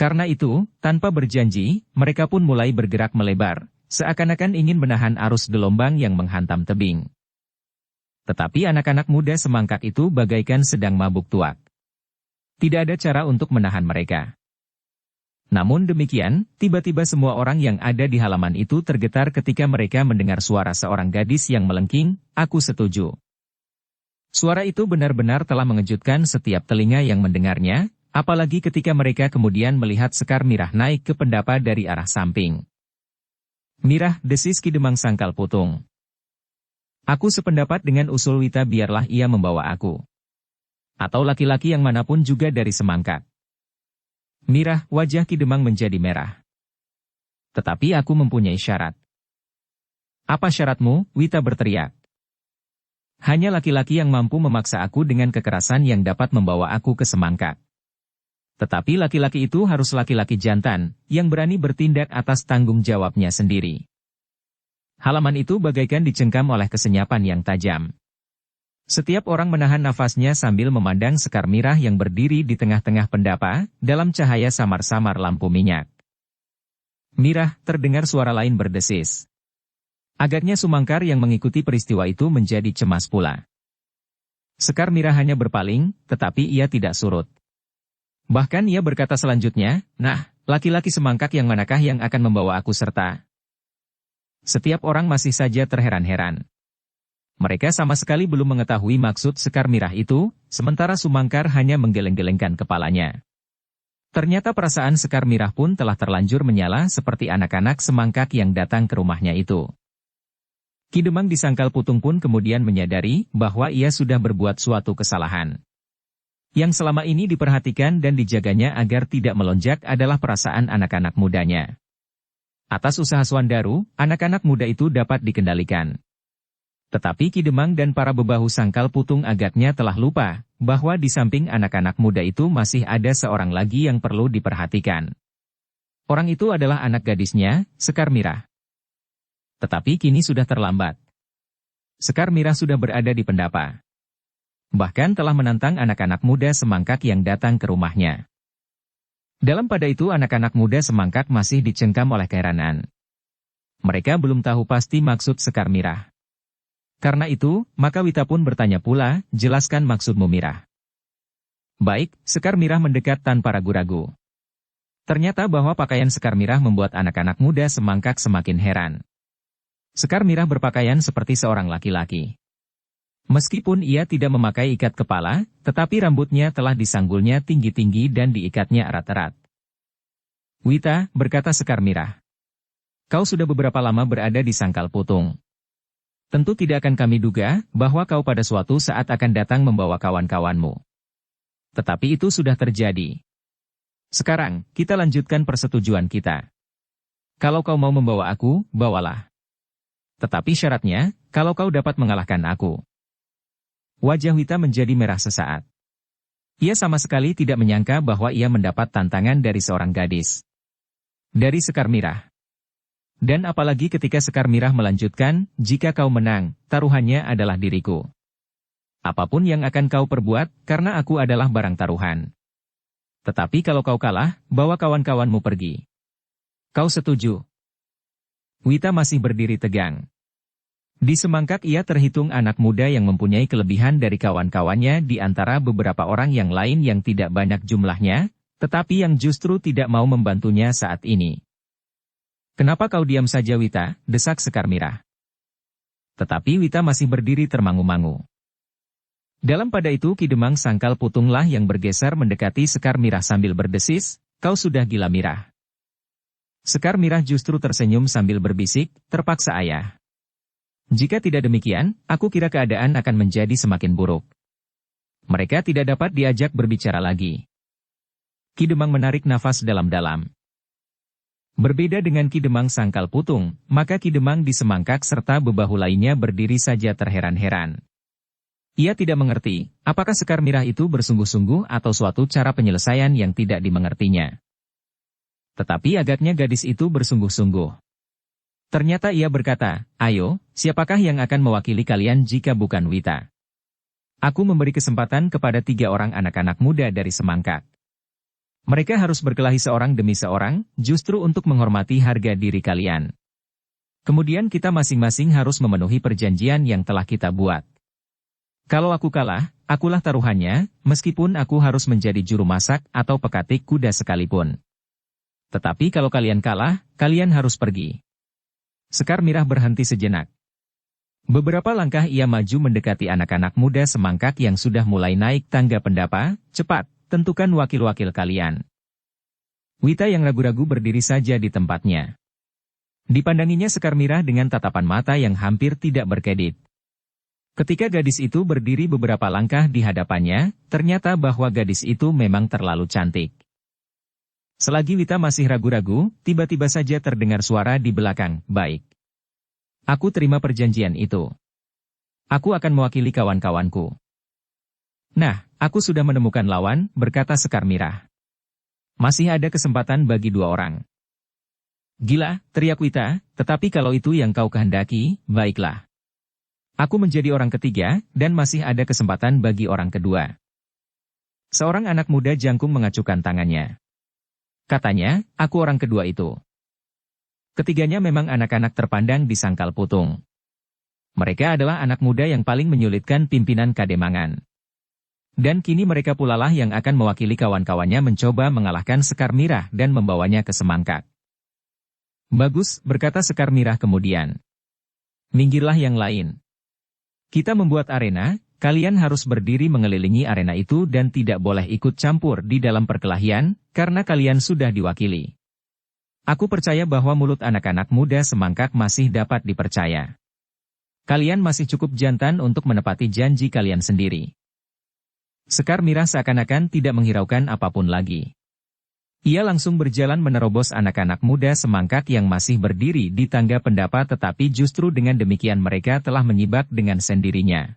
Karena itu, tanpa berjanji, mereka pun mulai bergerak melebar, seakan-akan ingin menahan arus gelombang yang menghantam tebing. Tetapi anak-anak muda semangkak itu bagaikan sedang mabuk tuak. Tidak ada cara untuk menahan mereka. Namun demikian, tiba-tiba semua orang yang ada di halaman itu tergetar ketika mereka mendengar suara seorang gadis yang melengking, "Aku setuju." Suara itu benar-benar telah mengejutkan setiap telinga yang mendengarnya, apalagi ketika mereka kemudian melihat Sekar Mirah naik ke pendapa dari arah samping. "Mirah," desis Ki Demang Sangkal Putung. "Aku sependapat dengan usul Wita, biarlah ia membawa aku. Atau laki-laki yang manapun juga dari Semangkak." "Mirah," wajah Ki Demang menjadi merah. "Tetapi aku mempunyai syarat." "Apa syaratmu?" Wita berteriak. "Hanya laki-laki yang mampu memaksa aku dengan kekerasan yang dapat membawa aku ke Semangkak. Tetapi laki-laki itu harus laki-laki jantan, yang berani bertindak atas tanggung jawabnya sendiri." Halaman itu bagaikan dicengkam oleh kesenyapan yang tajam. Setiap orang menahan nafasnya sambil memandang Sekar Mirah yang berdiri di tengah-tengah pendapa, dalam cahaya samar-samar lampu minyak. "Mirah," terdengar suara lain berdesis. Agaknya Sumangkar yang mengikuti peristiwa itu menjadi cemas pula. Sekar Mirah hanya berpaling, tetapi ia tidak surut. Bahkan ia berkata selanjutnya, "Nah, laki-laki Semangkak yang manakah yang akan membawa aku serta?" Setiap orang masih saja terheran-heran. Mereka sama sekali belum mengetahui maksud Sekar Mirah itu, sementara Sumangkar hanya menggeleng-gelengkan kepalanya. Ternyata perasaan Sekar Mirah pun telah terlanjur menyala seperti anak-anak Semangkak yang datang ke rumahnya itu. Ki Demang di Sangkal Putung pun kemudian menyadari bahwa ia sudah berbuat suatu kesalahan. Yang selama ini diperhatikan dan dijaganya agar tidak melonjak adalah perasaan anak-anak mudanya. Atas usaha Swandaru, anak-anak muda itu dapat dikendalikan. Tetapi Ki Demang dan para bebahu Sangkal Putung agaknya telah lupa bahwa di samping anak-anak muda itu masih ada seorang lagi yang perlu diperhatikan. Orang itu adalah anak gadisnya, Sekar Mirah. Tetapi kini sudah terlambat. Sekar Mirah sudah berada di pendapa. Bahkan telah menantang anak-anak muda Semangkak yang datang ke rumahnya. Dalam pada itu anak-anak muda Semangkak masih dicengkam oleh keheranan. Mereka belum tahu pasti maksud Sekar Mirah. Karena itu, maka Wita pun bertanya pula, "Jelaskan maksudmu, Mirah." "Baik," Sekar Mirah mendekat tanpa ragu-ragu. Ternyata bahwa pakaian Sekar Mirah membuat anak-anak muda Semangkak semakin heran. Sekar Mirah berpakaian seperti seorang laki-laki. Meskipun ia tidak memakai ikat kepala, tetapi rambutnya telah disanggulnya tinggi-tinggi dan diikatnya erat-erat. "Wita," berkata Sekar Mirah, "kau sudah beberapa lama berada di Sangkal Putung. Tentu tidak akan kami duga bahwa kau pada suatu saat akan datang membawa kawan-kawanmu. Tetapi itu sudah terjadi. Sekarang, kita lanjutkan persetujuan kita. Kalau kau mau membawa aku, bawalah. Tetapi syaratnya, kalau kau dapat mengalahkan aku." Wajah Wita menjadi merah sesaat. Ia sama sekali tidak menyangka bahwa ia mendapat tantangan dari seorang gadis. Dari Sekar Mirah. Dan apalagi ketika Sekar Mirah melanjutkan, "Jika kau menang, taruhannya adalah diriku. Apapun yang akan kau perbuat, karena aku adalah barang taruhan. Tetapi kalau kau kalah, bawa kawan-kawanmu pergi. Kau setuju?" Wita masih berdiri tegang. Di Semangkak ia terhitung anak muda yang mempunyai kelebihan dari kawan-kawannya di antara beberapa orang yang lain yang tidak banyak jumlahnya, tetapi yang justru tidak mau membantunya saat ini. "Kenapa kau diam saja, Wita?" desak Sekar Mirah. Tetapi Wita masih berdiri termangu-mangu. Dalam pada itu Ki Demang Sangkal Putunglah yang bergeser mendekati Sekar Mirah sambil berdesis, "Kau sudah gila, Mirah." Sekar Mirah justru tersenyum sambil berbisik, "Terpaksa, Ayah. Jika tidak demikian, aku kira keadaan akan menjadi semakin buruk." Mereka tidak dapat diajak berbicara lagi. Ki Demang menarik nafas dalam-dalam. Berbeda dengan Ki Demang Sangkal Putung, maka Ki Demang di Semangkak serta bebahu lainnya berdiri saja terheran-heran. Ia tidak mengerti, apakah Sekar Mirah itu bersungguh-sungguh atau suatu cara penyelesaian yang tidak dimengertinya. Tetapi agaknya gadis itu bersungguh-sungguh. Ternyata ia berkata, "Ayo, siapakah yang akan mewakili kalian jika bukan Wita? Aku memberi kesempatan kepada 3 orang anak-anak muda dari Semangkak. Mereka harus berkelahi seorang demi seorang, justru untuk menghormati harga diri kalian. Kemudian kita masing-masing harus memenuhi perjanjian yang telah kita buat. Kalau aku kalah, akulah taruhannya, meskipun aku harus menjadi juru masak atau pekatik kuda sekalipun. Tetapi kalau kalian kalah, kalian harus pergi." Sekar Mirah berhenti sejenak. Beberapa langkah ia maju mendekati anak-anak muda semangkak yang sudah mulai naik tangga pendapa. Cepat, tentukan wakil-wakil kalian. Wita yang ragu-ragu berdiri saja di tempatnya. Dipandanginya Sekar Mirah dengan tatapan mata yang hampir tidak berkedip. Ketika gadis itu berdiri beberapa langkah di hadapannya, ternyata bahwa gadis itu memang terlalu cantik. Selagi Wita masih ragu-ragu, tiba-tiba saja terdengar suara di belakang, "Baik. Aku terima perjanjian itu. Aku akan mewakili kawan-kawanku." "Nah, aku sudah menemukan lawan," berkata Sekar Mirah. "Masih ada kesempatan bagi 2 orang." "Gila," teriak Wita, "tetapi kalau itu yang kau kehendaki, baiklah. Aku menjadi orang ketiga, dan masih ada kesempatan bagi orang kedua." Seorang anak muda jangkung mengacukan tangannya. Katanya, "Aku orang kedua itu." Ketiganya memang anak-anak terpandang di Sangkal Putung. Mereka adalah anak muda yang paling menyulitkan pimpinan Kademangan. Dan kini mereka pula lah yang akan mewakili kawan-kawannya mencoba mengalahkan Sekar Mirah dan membawanya ke Semangkak. "Bagus," berkata Sekar Mirah kemudian. "Minggirlah yang lain. Kita membuat arena, kalian harus berdiri mengelilingi arena itu dan tidak boleh ikut campur di dalam perkelahian, karena kalian sudah diwakili. Aku percaya bahwa mulut anak-anak muda Semangkak masih dapat dipercaya. Kalian masih cukup jantan untuk menepati janji kalian sendiri." Sekar Mirah seakan-akan tidak menghiraukan apapun lagi. Ia langsung berjalan menerobos anak-anak muda Semangkak yang masih berdiri di tangga pendapa, tetapi justru dengan demikian mereka telah menyibak dengan sendirinya.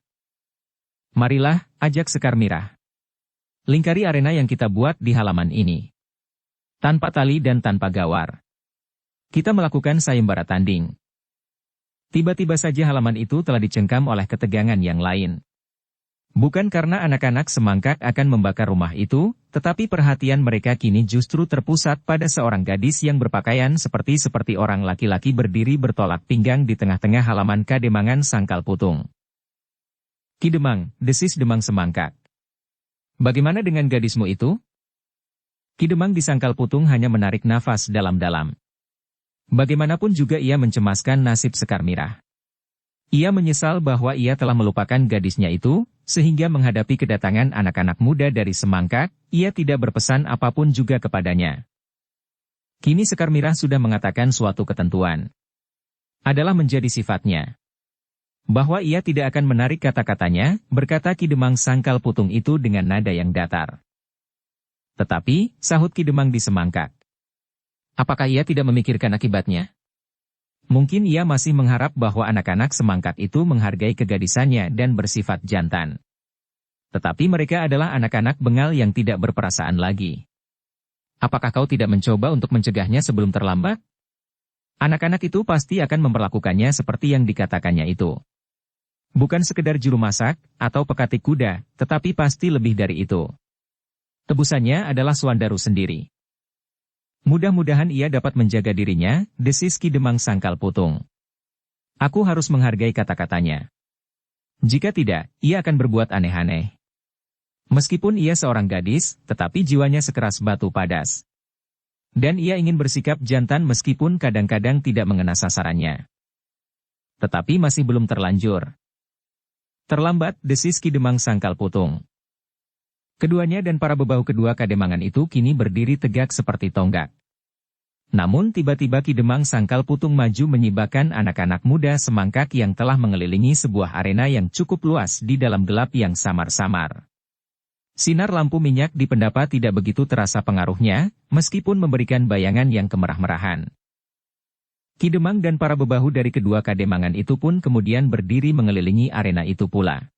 "Marilah," ajak Sekar Mirah. "Lingkari arena yang kita buat di halaman ini. Tanpa tali dan tanpa gawar. Kita melakukan sayembara tanding." Tiba-tiba saja halaman itu telah dicengkam oleh ketegangan yang lain. Bukan karena anak-anak Semangkak akan membakar rumah itu, tetapi perhatian mereka kini justru terpusat pada seorang gadis yang berpakaian seperti orang laki-laki berdiri bertolak pinggang di tengah-tengah halaman Kademangan Sangkal Putung. "Ki Demang," desis Demang Semangkak. "Bagaimana dengan gadismu itu?" Ki Demang di Sangkal Putung hanya menarik nafas dalam-dalam. Bagaimanapun juga ia mencemaskan nasib Sekar Mirah. Ia menyesal bahwa ia telah melupakan gadisnya itu, sehingga menghadapi kedatangan anak-anak muda dari Semangkak, ia tidak berpesan apapun juga kepadanya. Kini Sekar Mirah sudah mengatakan suatu ketentuan. Adalah menjadi sifatnya. Bahwa ia tidak akan menarik kata-katanya, berkata Ki Demang Sangkal Putung itu dengan nada yang datar. "Tetapi," sahut Ki Demang di Semangkak. "Apakah ia tidak memikirkan akibatnya? Mungkin ia masih mengharap bahwa anak-anak Semangkak itu menghargai kegadisannya dan bersifat jantan. Tetapi mereka adalah anak-anak bengal yang tidak berperasaan lagi. Apakah kau tidak mencoba untuk mencegahnya sebelum terlambat? Anak-anak itu pasti akan memperlakukannya seperti yang dikatakannya itu. Bukan sekedar juru masak, atau pekatik kuda, tetapi pasti lebih dari itu. Tebusannya adalah Suandaru sendiri. Mudah-mudahan ia dapat menjaga dirinya," desis Ki Demang Sangkal Putung. "Aku harus menghargai kata-katanya. Jika tidak, ia akan berbuat aneh-aneh. Meskipun ia seorang gadis, tetapi jiwanya sekeras batu padas. Dan ia ingin bersikap jantan meskipun kadang-kadang tidak mengena sasarannya. Tetapi masih belum terlanjur." "Terlambat," desis Ki Demang Sangkal Putung. Keduanya dan para bebahu kedua Kademangan itu kini berdiri tegak seperti tonggak. Namun tiba-tiba Ki Demang Sangkal Putung maju menyibakkan anak-anak muda Semangkak yang telah mengelilingi sebuah arena yang cukup luas di dalam gelap yang samar-samar. Sinar lampu minyak di pendapa tidak begitu terasa pengaruhnya, meskipun memberikan bayangan yang kemerah-merahan. Ki Demang dan para bebahu dari kedua Kademangan itu pun kemudian berdiri mengelilingi arena itu pula.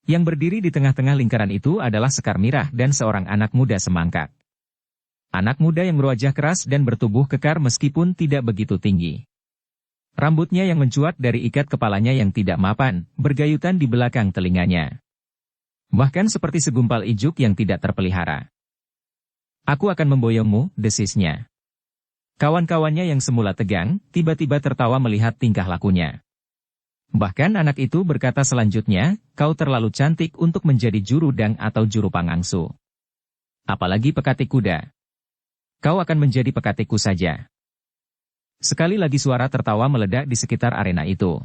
Yang berdiri di tengah-tengah lingkaran itu adalah Sekar Mirah dan seorang anak muda Semangkak. Anak muda yang berwajah keras dan bertubuh kekar meskipun tidak begitu tinggi. Rambutnya yang mencuat dari ikat kepalanya yang tidak mapan, bergayutan di belakang telinganya. Bahkan seperti segumpal ijuk yang tidak terpelihara. "Aku akan memboyongmu," desisnya. Kawan-kawannya yang semula tegang, tiba-tiba tertawa melihat tingkah lakunya. Bahkan anak itu berkata selanjutnya, "Kau terlalu cantik untuk menjadi juru dang atau juru pangangsu. Apalagi pekatik kuda. Kau akan menjadi pekatikku saja." Sekali lagi suara tertawa meledak di sekitar arena itu.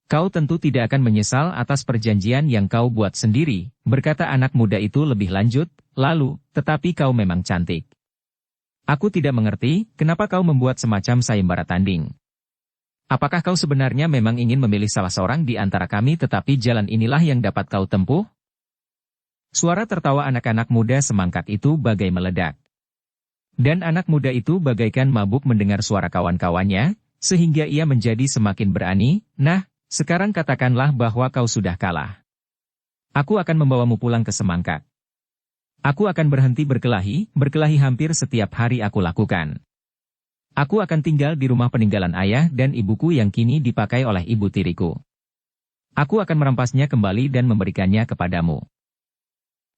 Kau tentu tidak akan menyesal atas perjanjian yang kau buat sendiri, berkata anak muda itu lebih lanjut, lalu, tetapi kau memang cantik. Aku tidak mengerti, kenapa kau membuat semacam sayembara tanding. Apakah kau sebenarnya memang ingin memilih salah seorang di antara kami tetapi jalan inilah yang dapat kau tempuh? Suara tertawa anak-anak muda semangkak itu bagai meledak. Dan anak muda itu bagaikan mabuk mendengar suara kawan-kawannya, sehingga ia menjadi semakin berani. Nah, sekarang katakanlah bahwa kau sudah kalah. Aku akan membawamu pulang ke semangkak. Aku akan berhenti berkelahi hampir setiap hari aku lakukan. Aku akan tinggal di rumah peninggalan ayah dan ibuku yang kini dipakai oleh ibu tiriku. Aku akan merampasnya kembali dan memberikannya kepadamu.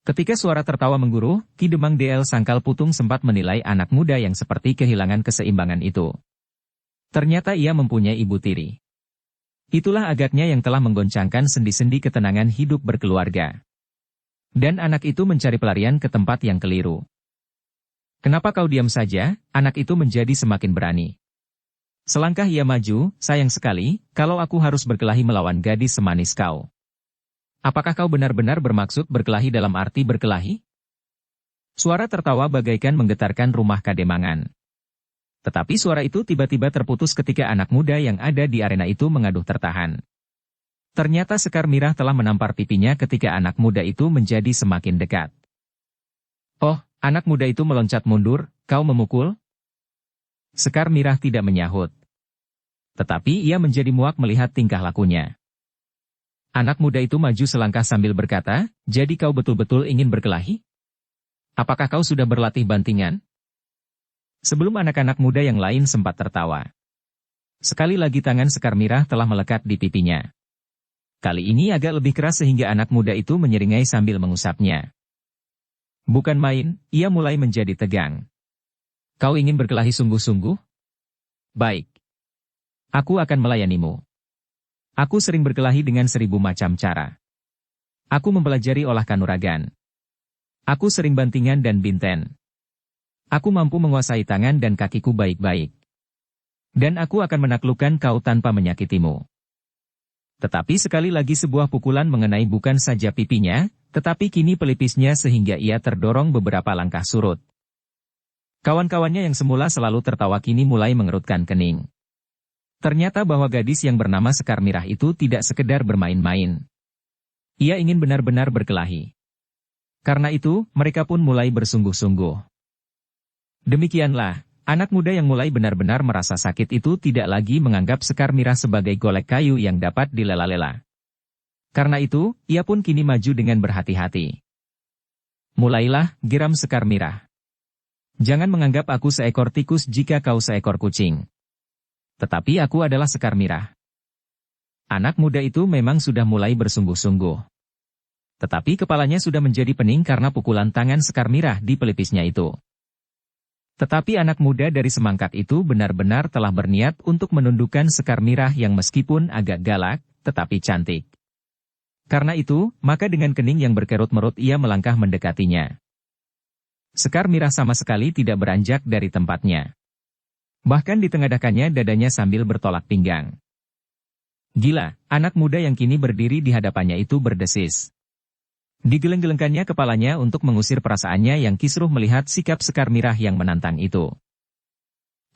Ketika suara tertawa mengguruh, Ki Demang DL Sangkal Putung sempat menilai anak muda yang seperti kehilangan keseimbangan itu. Ternyata ia mempunyai ibu tiri. Itulah agaknya yang telah menggoncangkan sendi-sendi ketenangan hidup berkeluarga. Dan anak itu mencari pelarian ke tempat yang keliru. Kenapa kau diam saja? Anak itu menjadi semakin berani. Selangkah ia maju, sayang sekali, kalau aku harus berkelahi melawan gadis semanis kau. Apakah kau benar-benar bermaksud berkelahi dalam arti berkelahi? Suara tertawa bagaikan menggetarkan rumah Kademangan. Tetapi suara itu tiba-tiba terputus ketika anak muda yang ada di arena itu mengaduh tertahan. Ternyata Sekar Mirah telah menampar pipinya ketika anak muda itu menjadi semakin dekat. Oh, anak muda itu meloncat mundur, kau memukul? Sekar Mirah tidak menyahut. Tetapi ia menjadi muak melihat tingkah lakunya. Anak muda itu maju selangkah sambil berkata, jadi kau betul-betul ingin berkelahi? Apakah kau sudah berlatih bantingan? Sebelum anak-anak muda yang lain sempat tertawa. Sekali lagi tangan Sekar Mirah telah melekat di pipinya. Kali ini agak lebih keras sehingga anak muda itu menyeringai sambil mengusapnya. Bukan main, ia mulai menjadi tegang. Kau ingin berkelahi sungguh-sungguh? Baik. Aku akan melayanimu. Aku sering berkelahi dengan 1000 macam cara. Aku mempelajari olah kanuragan. Aku sering bantingan dan binten. Aku mampu menguasai tangan dan kakiku baik-baik. Dan aku akan menaklukkan kau tanpa menyakitimu. Tetapi sekali lagi sebuah pukulan mengenai bukan saja pipinya, tetapi kini pelipisnya sehingga ia terdorong beberapa langkah surut. Kawan-kawannya yang semula selalu tertawa kini mulai mengerutkan kening. Ternyata bahwa gadis yang bernama Sekar Mirah itu tidak sekedar bermain-main. Ia ingin benar-benar berkelahi. Karena itu, mereka pun mulai bersungguh-sungguh. Demikianlah, anak muda yang mulai benar-benar merasa sakit itu tidak lagi menganggap Sekar Mirah sebagai golek kayu yang dapat dilela-lela. Karena itu, ia pun kini maju dengan berhati-hati. Mulailah, geram Sekar Mirah. Jangan menganggap aku seekor tikus jika kau seekor kucing. Tetapi aku adalah Sekar Mirah. Anak muda itu memang sudah mulai bersungguh-sungguh. Tetapi kepalanya sudah menjadi pening karena pukulan tangan Sekar Mirah di pelipisnya itu. Tetapi anak muda dari semangkat itu benar-benar telah berniat untuk menundukkan Sekar Mirah yang meskipun agak galak, tetapi cantik. Karena itu, maka dengan kening yang berkerut-merut ia melangkah mendekatinya. Sekar Mirah sama sekali tidak beranjak dari tempatnya. Bahkan ditengadahkannya dadanya sambil bertolak pinggang. Gila, anak muda yang kini berdiri di hadapannya itu berdesis. Digeleng-gelengkannya kepalanya untuk mengusir perasaannya yang kisruh melihat sikap Sekar Mirah yang menantang itu.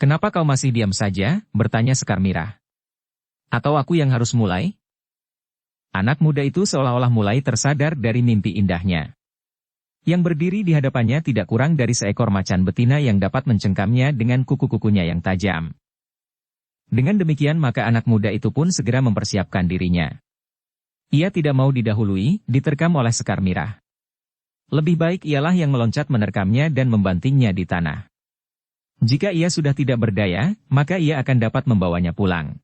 Kenapa kau masih diam saja? Bertanya Sekar Mirah. Atau aku yang harus mulai? Anak muda itu seolah-olah mulai tersadar dari mimpi indahnya. Yang berdiri di hadapannya tidak kurang dari seekor macan betina yang dapat mencengkamnya dengan kuku-kukunya yang tajam. Dengan demikian maka anak muda itu pun segera mempersiapkan dirinya. Ia tidak mau didahului, diterkam oleh Sekar Mirah. Lebih baik ialah yang meloncat menerkamnya dan membantingnya di tanah. Jika ia sudah tidak berdaya, maka ia akan dapat membawanya pulang.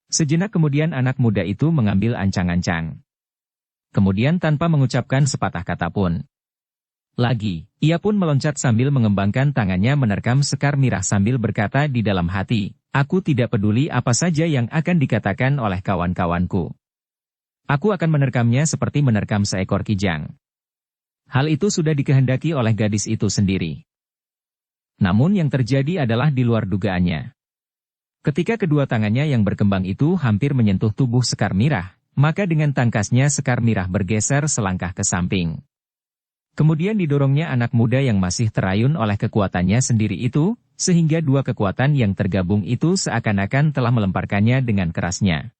Sejenak kemudian anak muda itu mengambil ancang-ancang. Kemudian tanpa mengucapkan sepatah kata pun. Lagi, ia pun meloncat sambil mengembangkan tangannya menerkam Sekar Mirah sambil berkata di dalam hati, aku tidak peduli apa saja yang akan dikatakan oleh kawan-kawanku. Aku akan menerkamnya seperti menerkam seekor kijang. Hal itu sudah dikehendaki oleh gadis itu sendiri. Namun yang terjadi adalah di luar dugaannya. Ketika kedua tangannya yang berkembang itu hampir menyentuh tubuh Sekar Mirah, maka dengan tangkasnya Sekar Mirah bergeser selangkah ke samping. Kemudian didorongnya anak muda yang masih terayun oleh kekuatannya sendiri itu, sehingga dua kekuatan yang tergabung itu seakan-akan telah melemparkannya dengan kerasnya.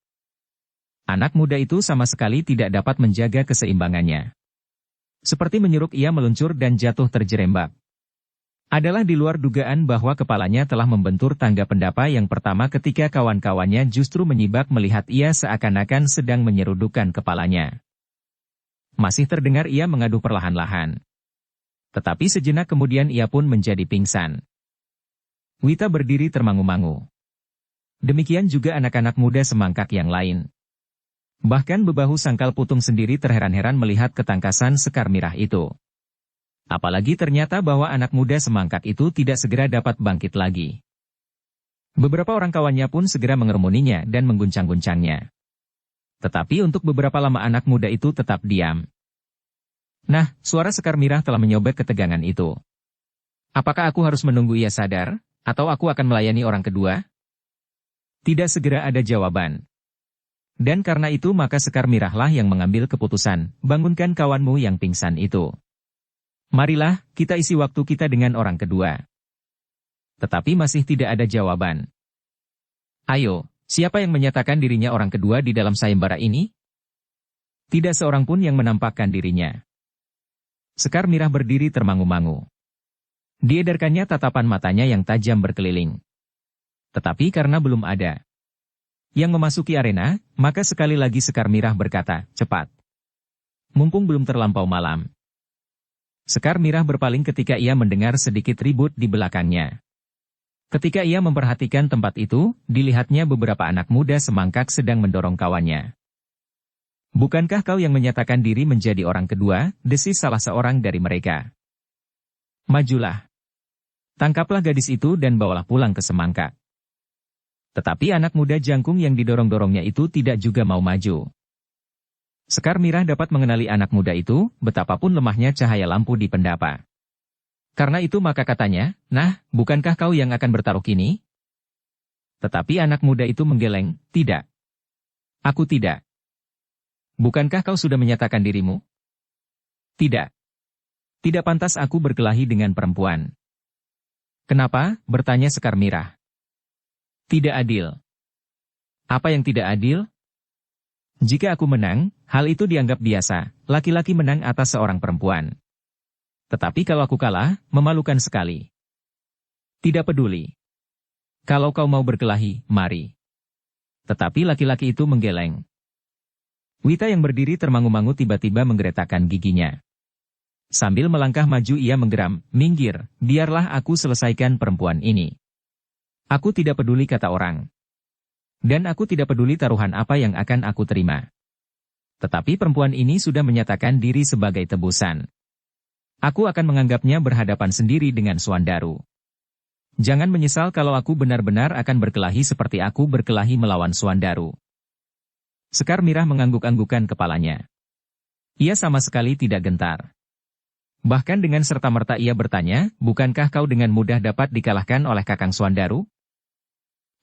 Anak muda itu sama sekali tidak dapat menjaga keseimbangannya. Seperti menyeruk ia meluncur dan jatuh terjerembab. Adalah di luar dugaan bahwa kepalanya telah membentur tangga pendapa yang pertama ketika kawan-kawannya justru menyibak melihat ia seakan-akan sedang menyerudukkan kepalanya. Masih terdengar ia mengadu perlahan-lahan. Tetapi sejenak kemudian ia pun menjadi pingsan. Wita berdiri termangu-mangu. Demikian juga anak-anak muda semangkak yang lain. Bahkan bebahu Sangkal Putung sendiri terheran-heran melihat ketangkasan Sekar Mirah itu. Apalagi ternyata bahwa anak muda semangkak itu tidak segera dapat bangkit lagi. Beberapa orang kawannya pun segera mengermuninya dan mengguncang-guncangnya. Tetapi untuk beberapa lama anak muda itu tetap diam. Nah, suara Sekar Mirah telah menyobek ketegangan itu. Apakah aku harus menunggu ia sadar, atau aku akan melayani orang kedua? Tidak segera ada jawaban. Dan karena itu maka Sekar Mirahlah yang mengambil keputusan, bangunkan kawanmu yang pingsan itu. Marilah, kita isi waktu kita dengan orang kedua. Tetapi masih tidak ada jawaban. Ayo, siapa yang menyatakan dirinya orang kedua di dalam sayembara ini? Tidak seorang pun yang menampakkan dirinya. Sekar Mirah berdiri termangu-mangu. Diedarkannya tatapan matanya yang tajam berkeliling. Tetapi karena belum ada yang memasuki arena, maka sekali lagi Sekar Mirah berkata, cepat. Mumpung belum terlampau malam. Sekar Mirah berpaling ketika ia mendengar sedikit ribut di belakangnya. Ketika ia memperhatikan tempat itu, dilihatnya beberapa anak muda semangkak sedang mendorong kawannya. Bukankah kau yang menyatakan diri menjadi orang kedua, desis salah seorang dari mereka. Majulah. Tangkaplah gadis itu dan bawalah pulang ke semangkak. Tetapi anak muda jangkung yang didorong-dorongnya itu tidak juga mau maju. Sekar Mirah dapat mengenali anak muda itu, betapapun lemahnya cahaya lampu di pendapa. Karena itu maka katanya, nah, bukankah kau yang akan bertaruh kini? Tetapi anak muda itu menggeleng, tidak. Aku tidak. Bukankah kau sudah menyatakan dirimu? Tidak. Tidak pantas aku berkelahi dengan perempuan. Kenapa? Bertanya Sekar Mirah. Tidak adil. Apa yang tidak adil? Jika aku menang, hal itu dianggap biasa, laki-laki menang atas seorang perempuan. Tetapi kalau aku kalah, memalukan sekali. Tidak peduli. Kalau kau mau berkelahi, mari. Tetapi laki-laki itu menggeleng. Wita yang berdiri termangu-mangu tiba-tiba menggeretakkan giginya. Sambil melangkah maju ia menggeram, minggir, biarlah aku selesaikan perempuan ini. Aku tidak peduli kata orang. Dan aku tidak peduli taruhan apa yang akan aku terima. Tetapi perempuan ini sudah menyatakan diri sebagai tebusan. Aku akan menganggapnya berhadapan sendiri dengan Suandaru. Jangan menyesal kalau aku benar-benar akan berkelahi seperti aku berkelahi melawan Suandaru. Sekar Mirah mengangguk-anggukan kepalanya. Ia sama sekali tidak gentar. Bahkan dengan serta-merta ia bertanya, bukankah kau dengan mudah dapat dikalahkan oleh Kakang Suandaru?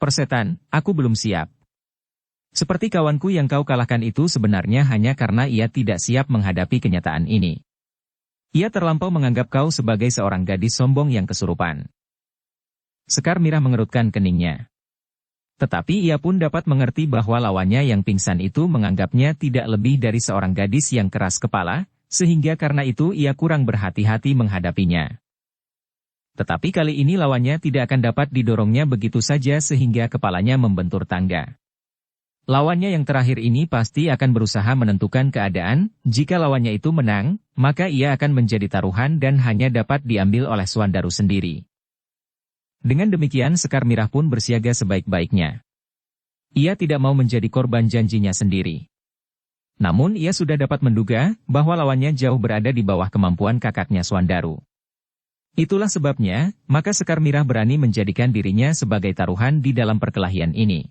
Persetan, aku belum siap. Seperti kawanku yang kau kalahkan itu sebenarnya hanya karena ia tidak siap menghadapi kenyataan ini. Ia terlampau menganggap kau sebagai seorang gadis sombong yang kesurupan. Sekar Mirah mengerutkan keningnya. Tetapi ia pun dapat mengerti bahwa lawannya yang pingsan itu menganggapnya tidak lebih dari seorang gadis yang keras kepala, sehingga karena itu ia kurang berhati-hati menghadapinya. Tetapi kali ini lawannya tidak akan dapat didorongnya begitu saja sehingga kepalanya membentur tangga. Lawannya yang terakhir ini pasti akan berusaha menentukan keadaan, jika lawannya itu menang, maka ia akan menjadi taruhan dan hanya dapat diambil oleh Suandaru sendiri. Dengan demikian Sekar Mirah pun bersiaga sebaik-baiknya. Ia tidak mau menjadi korban janjinya sendiri. Namun ia sudah dapat menduga bahwa lawannya jauh berada di bawah kemampuan kakaknya Suandaru. Itulah sebabnya, maka Sekar Mirah berani menjadikan dirinya sebagai taruhan di dalam perkelahian ini.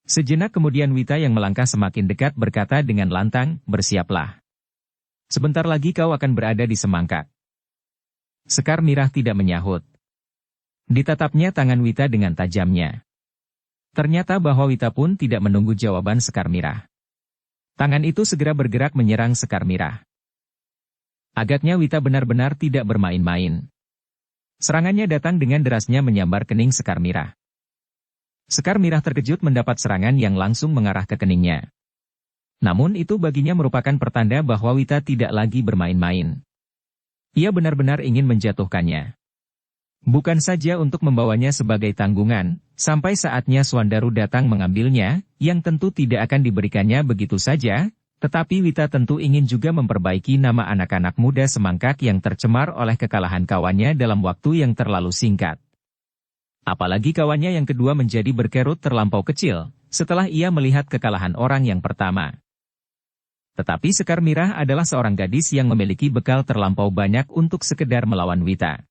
Sejenak kemudian Wita yang melangkah semakin dekat berkata dengan lantang, bersiaplah. Sebentar lagi kau akan berada di semangkak. Sekar Mirah tidak menyahut. Ditatapnya tangan Wita dengan tajamnya. Ternyata bahwa Wita pun tidak menunggu jawaban Sekar Mirah. Tangan itu segera bergerak menyerang Sekar Mirah. Agaknya Wita benar-benar tidak bermain-main. Serangannya datang dengan derasnya menyambar kening Sekar Mirah. Sekar Mirah terkejut mendapat serangan yang langsung mengarah ke keningnya. Namun itu baginya merupakan pertanda bahwa Wita tidak lagi bermain-main. Ia benar-benar ingin menjatuhkannya. Bukan saja untuk membawanya sebagai tanggungan, sampai saatnya Swandaru datang mengambilnya, yang tentu tidak akan diberikannya begitu saja, tetapi Wita tentu ingin juga memperbaiki nama anak-anak muda Semangkak yang tercemar oleh kekalahan kawannya dalam waktu yang terlalu singkat. Apalagi kawannya yang kedua menjadi berkerut terlampau kecil, setelah ia melihat kekalahan orang yang pertama. Tetapi Sekar Mirah adalah seorang gadis yang memiliki bekal terlampau banyak untuk sekedar melawan Wita.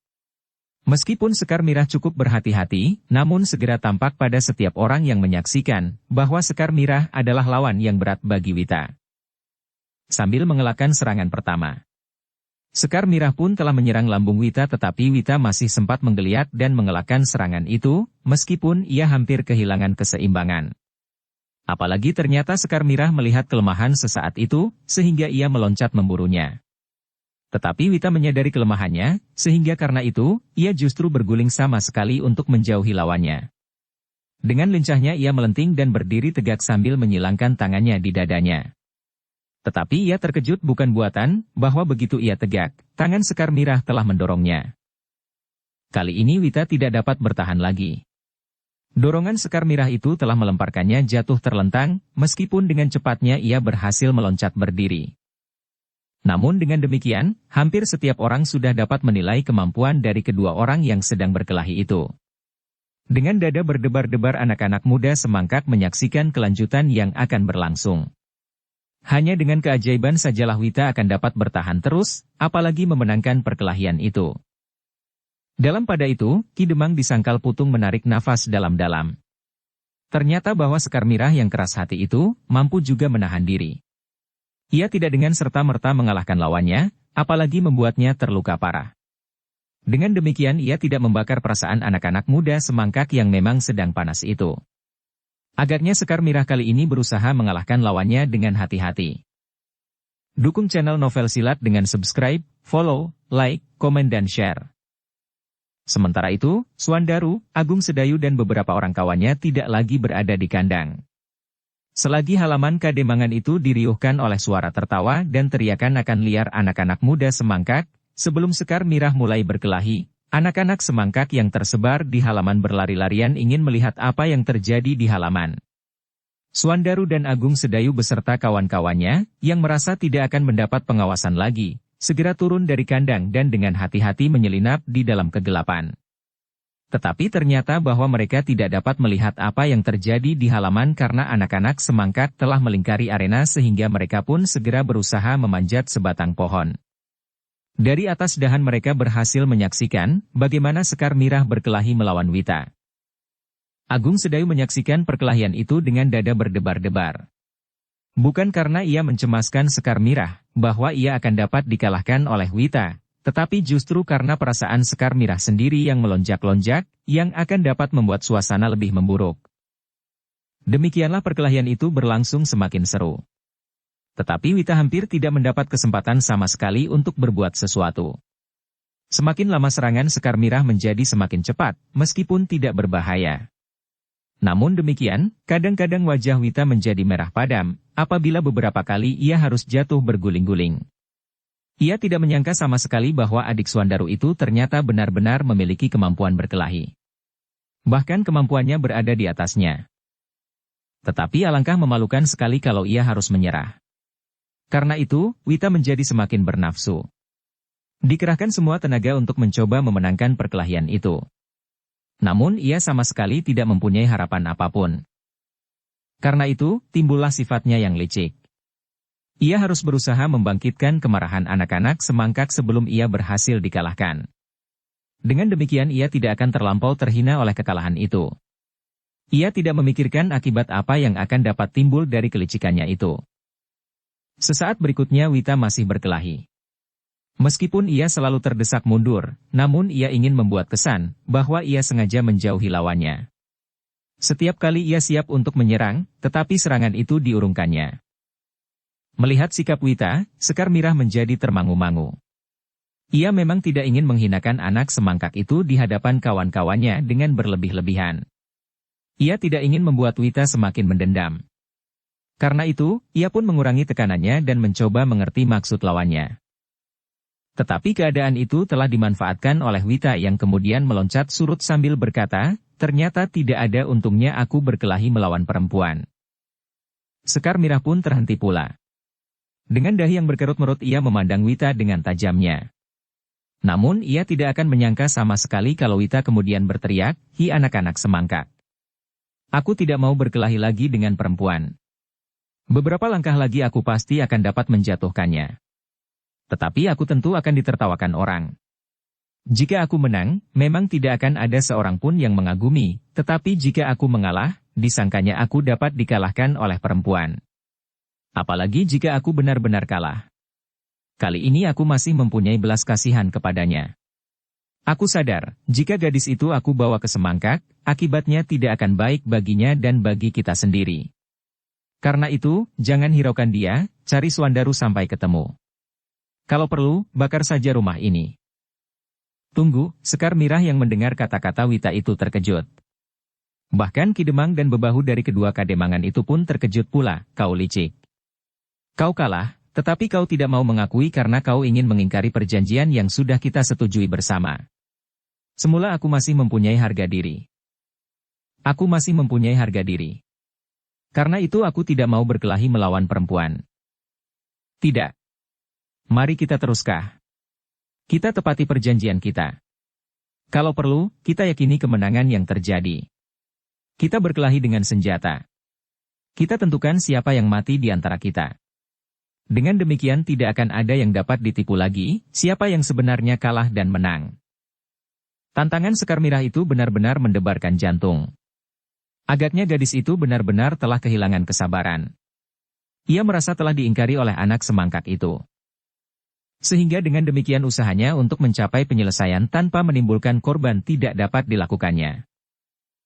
Meskipun Sekar Mirah cukup berhati-hati, namun segera tampak pada setiap orang yang menyaksikan bahwa Sekar Mirah adalah lawan yang berat bagi Wita. Sambil mengelakkan serangan pertama, Sekar Mirah pun telah menyerang lambung Wita, tetapi Wita masih sempat menggeliat dan mengelakkan serangan itu, meskipun ia hampir kehilangan keseimbangan. Apalagi ternyata Sekar Mirah melihat kelemahan sesaat itu, sehingga ia meloncat memburunya. Tetapi Wita menyadari kelemahannya, sehingga karena itu, ia justru berguling sama sekali untuk menjauhi lawannya. Dengan lincahnya ia melenting dan berdiri tegak sambil menyilangkan tangannya di dadanya. Tetapi ia terkejut bukan buatan, bahwa begitu ia tegak, tangan Sekar Mirah telah mendorongnya. Kali ini Wita tidak dapat bertahan lagi. Dorongan Sekar Mirah itu telah melemparkannya jatuh terlentang, meskipun dengan cepatnya ia berhasil meloncat berdiri. Namun dengan demikian, hampir setiap orang sudah dapat menilai kemampuan dari kedua orang yang sedang berkelahi itu. Dengan dada berdebar-debar anak-anak muda Semangkak menyaksikan kelanjutan yang akan berlangsung. Hanya dengan keajaiban sajalah Wita akan dapat bertahan terus, apalagi memenangkan perkelahian itu. Dalam pada itu, Ki Demang disangkal Putung menarik nafas dalam-dalam. Ternyata bahwa Sekar Mirah yang keras hati itu, mampu juga menahan diri. Ia tidak dengan serta-merta mengalahkan lawannya, apalagi membuatnya terluka parah. Dengan demikian ia tidak membakar perasaan anak-anak muda Semangkak yang memang sedang panas itu. Agaknya Sekar Mirah kali ini berusaha mengalahkan lawannya dengan hati-hati. Dukung channel Novel Silat dengan subscribe, follow, like, komen dan share. Sementara itu, Swandaru, Agung Sedayu dan beberapa orang kawannya tidak lagi berada di kandang. Selagi halaman Kademangan itu diriuhkan oleh suara tertawa dan teriakan akan liar anak-anak muda Semangkak, sebelum Sekar Mirah mulai berkelahi, anak-anak Semangkak yang tersebar di halaman berlari-larian ingin melihat apa yang terjadi di halaman. Swandaru dan Agung Sedayu beserta kawan-kawannya, yang merasa tidak akan mendapat pengawasan lagi, segera turun dari kandang dan dengan hati-hati menyelinap di dalam kegelapan. Tetapi ternyata bahwa mereka tidak dapat melihat apa yang terjadi di halaman karena anak-anak Semangkak telah melingkari arena sehingga mereka pun segera berusaha memanjat sebatang pohon. Dari atas dahan mereka berhasil menyaksikan bagaimana Sekar Mirah berkelahi melawan Wita. Agung Sedayu menyaksikan perkelahian itu dengan dada berdebar-debar. Bukan karena ia mencemaskan Sekar Mirah bahwa ia akan dapat dikalahkan oleh Wita, tetapi justru karena perasaan Sekar Mirah sendiri yang melonjak-lonjak, yang akan dapat membuat suasana lebih memburuk. Demikianlah perkelahian itu berlangsung semakin seru. Tetapi Wita hampir tidak mendapat kesempatan sama sekali untuk berbuat sesuatu. Semakin lama serangan Sekar Mirah menjadi semakin cepat, meskipun tidak berbahaya. Namun demikian, kadang-kadang wajah Wita menjadi merah padam, apabila beberapa kali ia harus jatuh berguling-guling. Ia tidak menyangka sama sekali bahwa adik Swandaru itu ternyata benar-benar memiliki kemampuan berkelahi. Bahkan kemampuannya berada di atasnya. Tetapi alangkah memalukan sekali kalau ia harus menyerah. Karena itu, Wita menjadi semakin bernafsu. Dikerahkan semua tenaga untuk mencoba memenangkan perkelahian itu. Namun ia sama sekali tidak mempunyai harapan apapun. Karena itu, timbullah sifatnya yang licik. Ia harus berusaha membangkitkan kemarahan anak-anak Semangkak sebelum ia berhasil dikalahkan. Dengan demikian ia tidak akan terlampau terhina oleh kekalahan itu. Ia tidak memikirkan akibat apa yang akan dapat timbul dari kelicikannya itu. Sesaat berikutnya Wita masih berkelahi. Meskipun ia selalu terdesak mundur, namun ia ingin membuat kesan bahwa ia sengaja menjauhi lawannya. Setiap kali ia siap untuk menyerang, tetapi serangan itu diurungkannya. Melihat sikap Wita, Sekar Mirah menjadi termangu-mangu. Ia memang tidak ingin menghinakan anak semangkak itu di hadapan kawan-kawannya dengan berlebih-lebihan. Ia tidak ingin membuat Wita semakin mendendam. Karena itu, ia pun mengurangi tekanannya dan mencoba mengerti maksud lawannya. Tetapi keadaan itu telah dimanfaatkan oleh Wita yang kemudian meloncat surut sambil berkata, ternyata tidak ada untungnya aku berkelahi melawan perempuan. Sekar Mirah pun terhenti pula. Dengan dahi yang berkerut-merut ia memandang Wita dengan tajamnya. Namun ia tidak akan menyangka sama sekali kalau Wita kemudian berteriak, "Hi anak-anak semangkak. Aku tidak mau berkelahi lagi dengan perempuan. Beberapa langkah lagi aku pasti akan dapat menjatuhkannya. Tetapi aku tentu akan ditertawakan orang. Jika aku menang, memang tidak akan ada seorang pun yang mengagumi, tetapi jika aku mengalah, disangkanya aku dapat dikalahkan oleh perempuan. Apalagi jika aku benar-benar kalah. Kali ini aku masih mempunyai belas kasihan kepadanya. Aku sadar, jika gadis itu aku bawa ke semangkak, akibatnya tidak akan baik baginya dan bagi kita sendiri. Karena itu, jangan hiraukan dia, cari Suandaru sampai ketemu. Kalau perlu, bakar saja rumah ini." Tunggu, Sekar Mirah yang mendengar kata-kata Wita itu terkejut. Bahkan Ki Demang dan bebahu dari kedua kademangan itu pun terkejut pula, "Kau licik. Kau kalah, tetapi kau tidak mau mengakui karena kau ingin mengingkari perjanjian yang sudah kita setujui bersama. Semula aku masih mempunyai harga diri. Aku masih mempunyai harga diri. Karena itu aku tidak mau berkelahi melawan perempuan. Tidak. Mari kita teruskan. Kita tepati perjanjian kita. Kalau perlu, kita yakini kemenangan yang terjadi. Kita berkelahi dengan senjata. Kita tentukan siapa yang mati di antara kita. Dengan demikian tidak akan ada yang dapat ditipu lagi, siapa yang sebenarnya kalah dan menang." Tantangan Sekar Mirah itu benar-benar mendebarkan jantung. Agaknya gadis itu benar-benar telah kehilangan kesabaran. Ia merasa telah diingkari oleh anak semangkak itu. Sehingga dengan demikian usahanya untuk mencapai penyelesaian tanpa menimbulkan korban tidak dapat dilakukannya.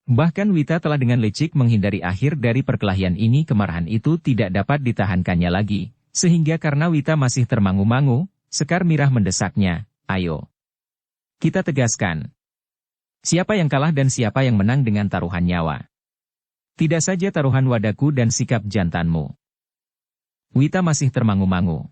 Bahkan Wita telah dengan licik menghindari akhir dari perkelahian ini. Kemarahan itu tidak dapat ditahankannya lagi, sehingga karena Wita masih termangu-mangu, Sekar Mirah mendesaknya, "Ayo. Kita tegaskan. Siapa yang kalah dan siapa yang menang dengan taruhan nyawa. Tidak saja taruhan wadaku dan sikap jantanmu." Wita masih termangu-mangu.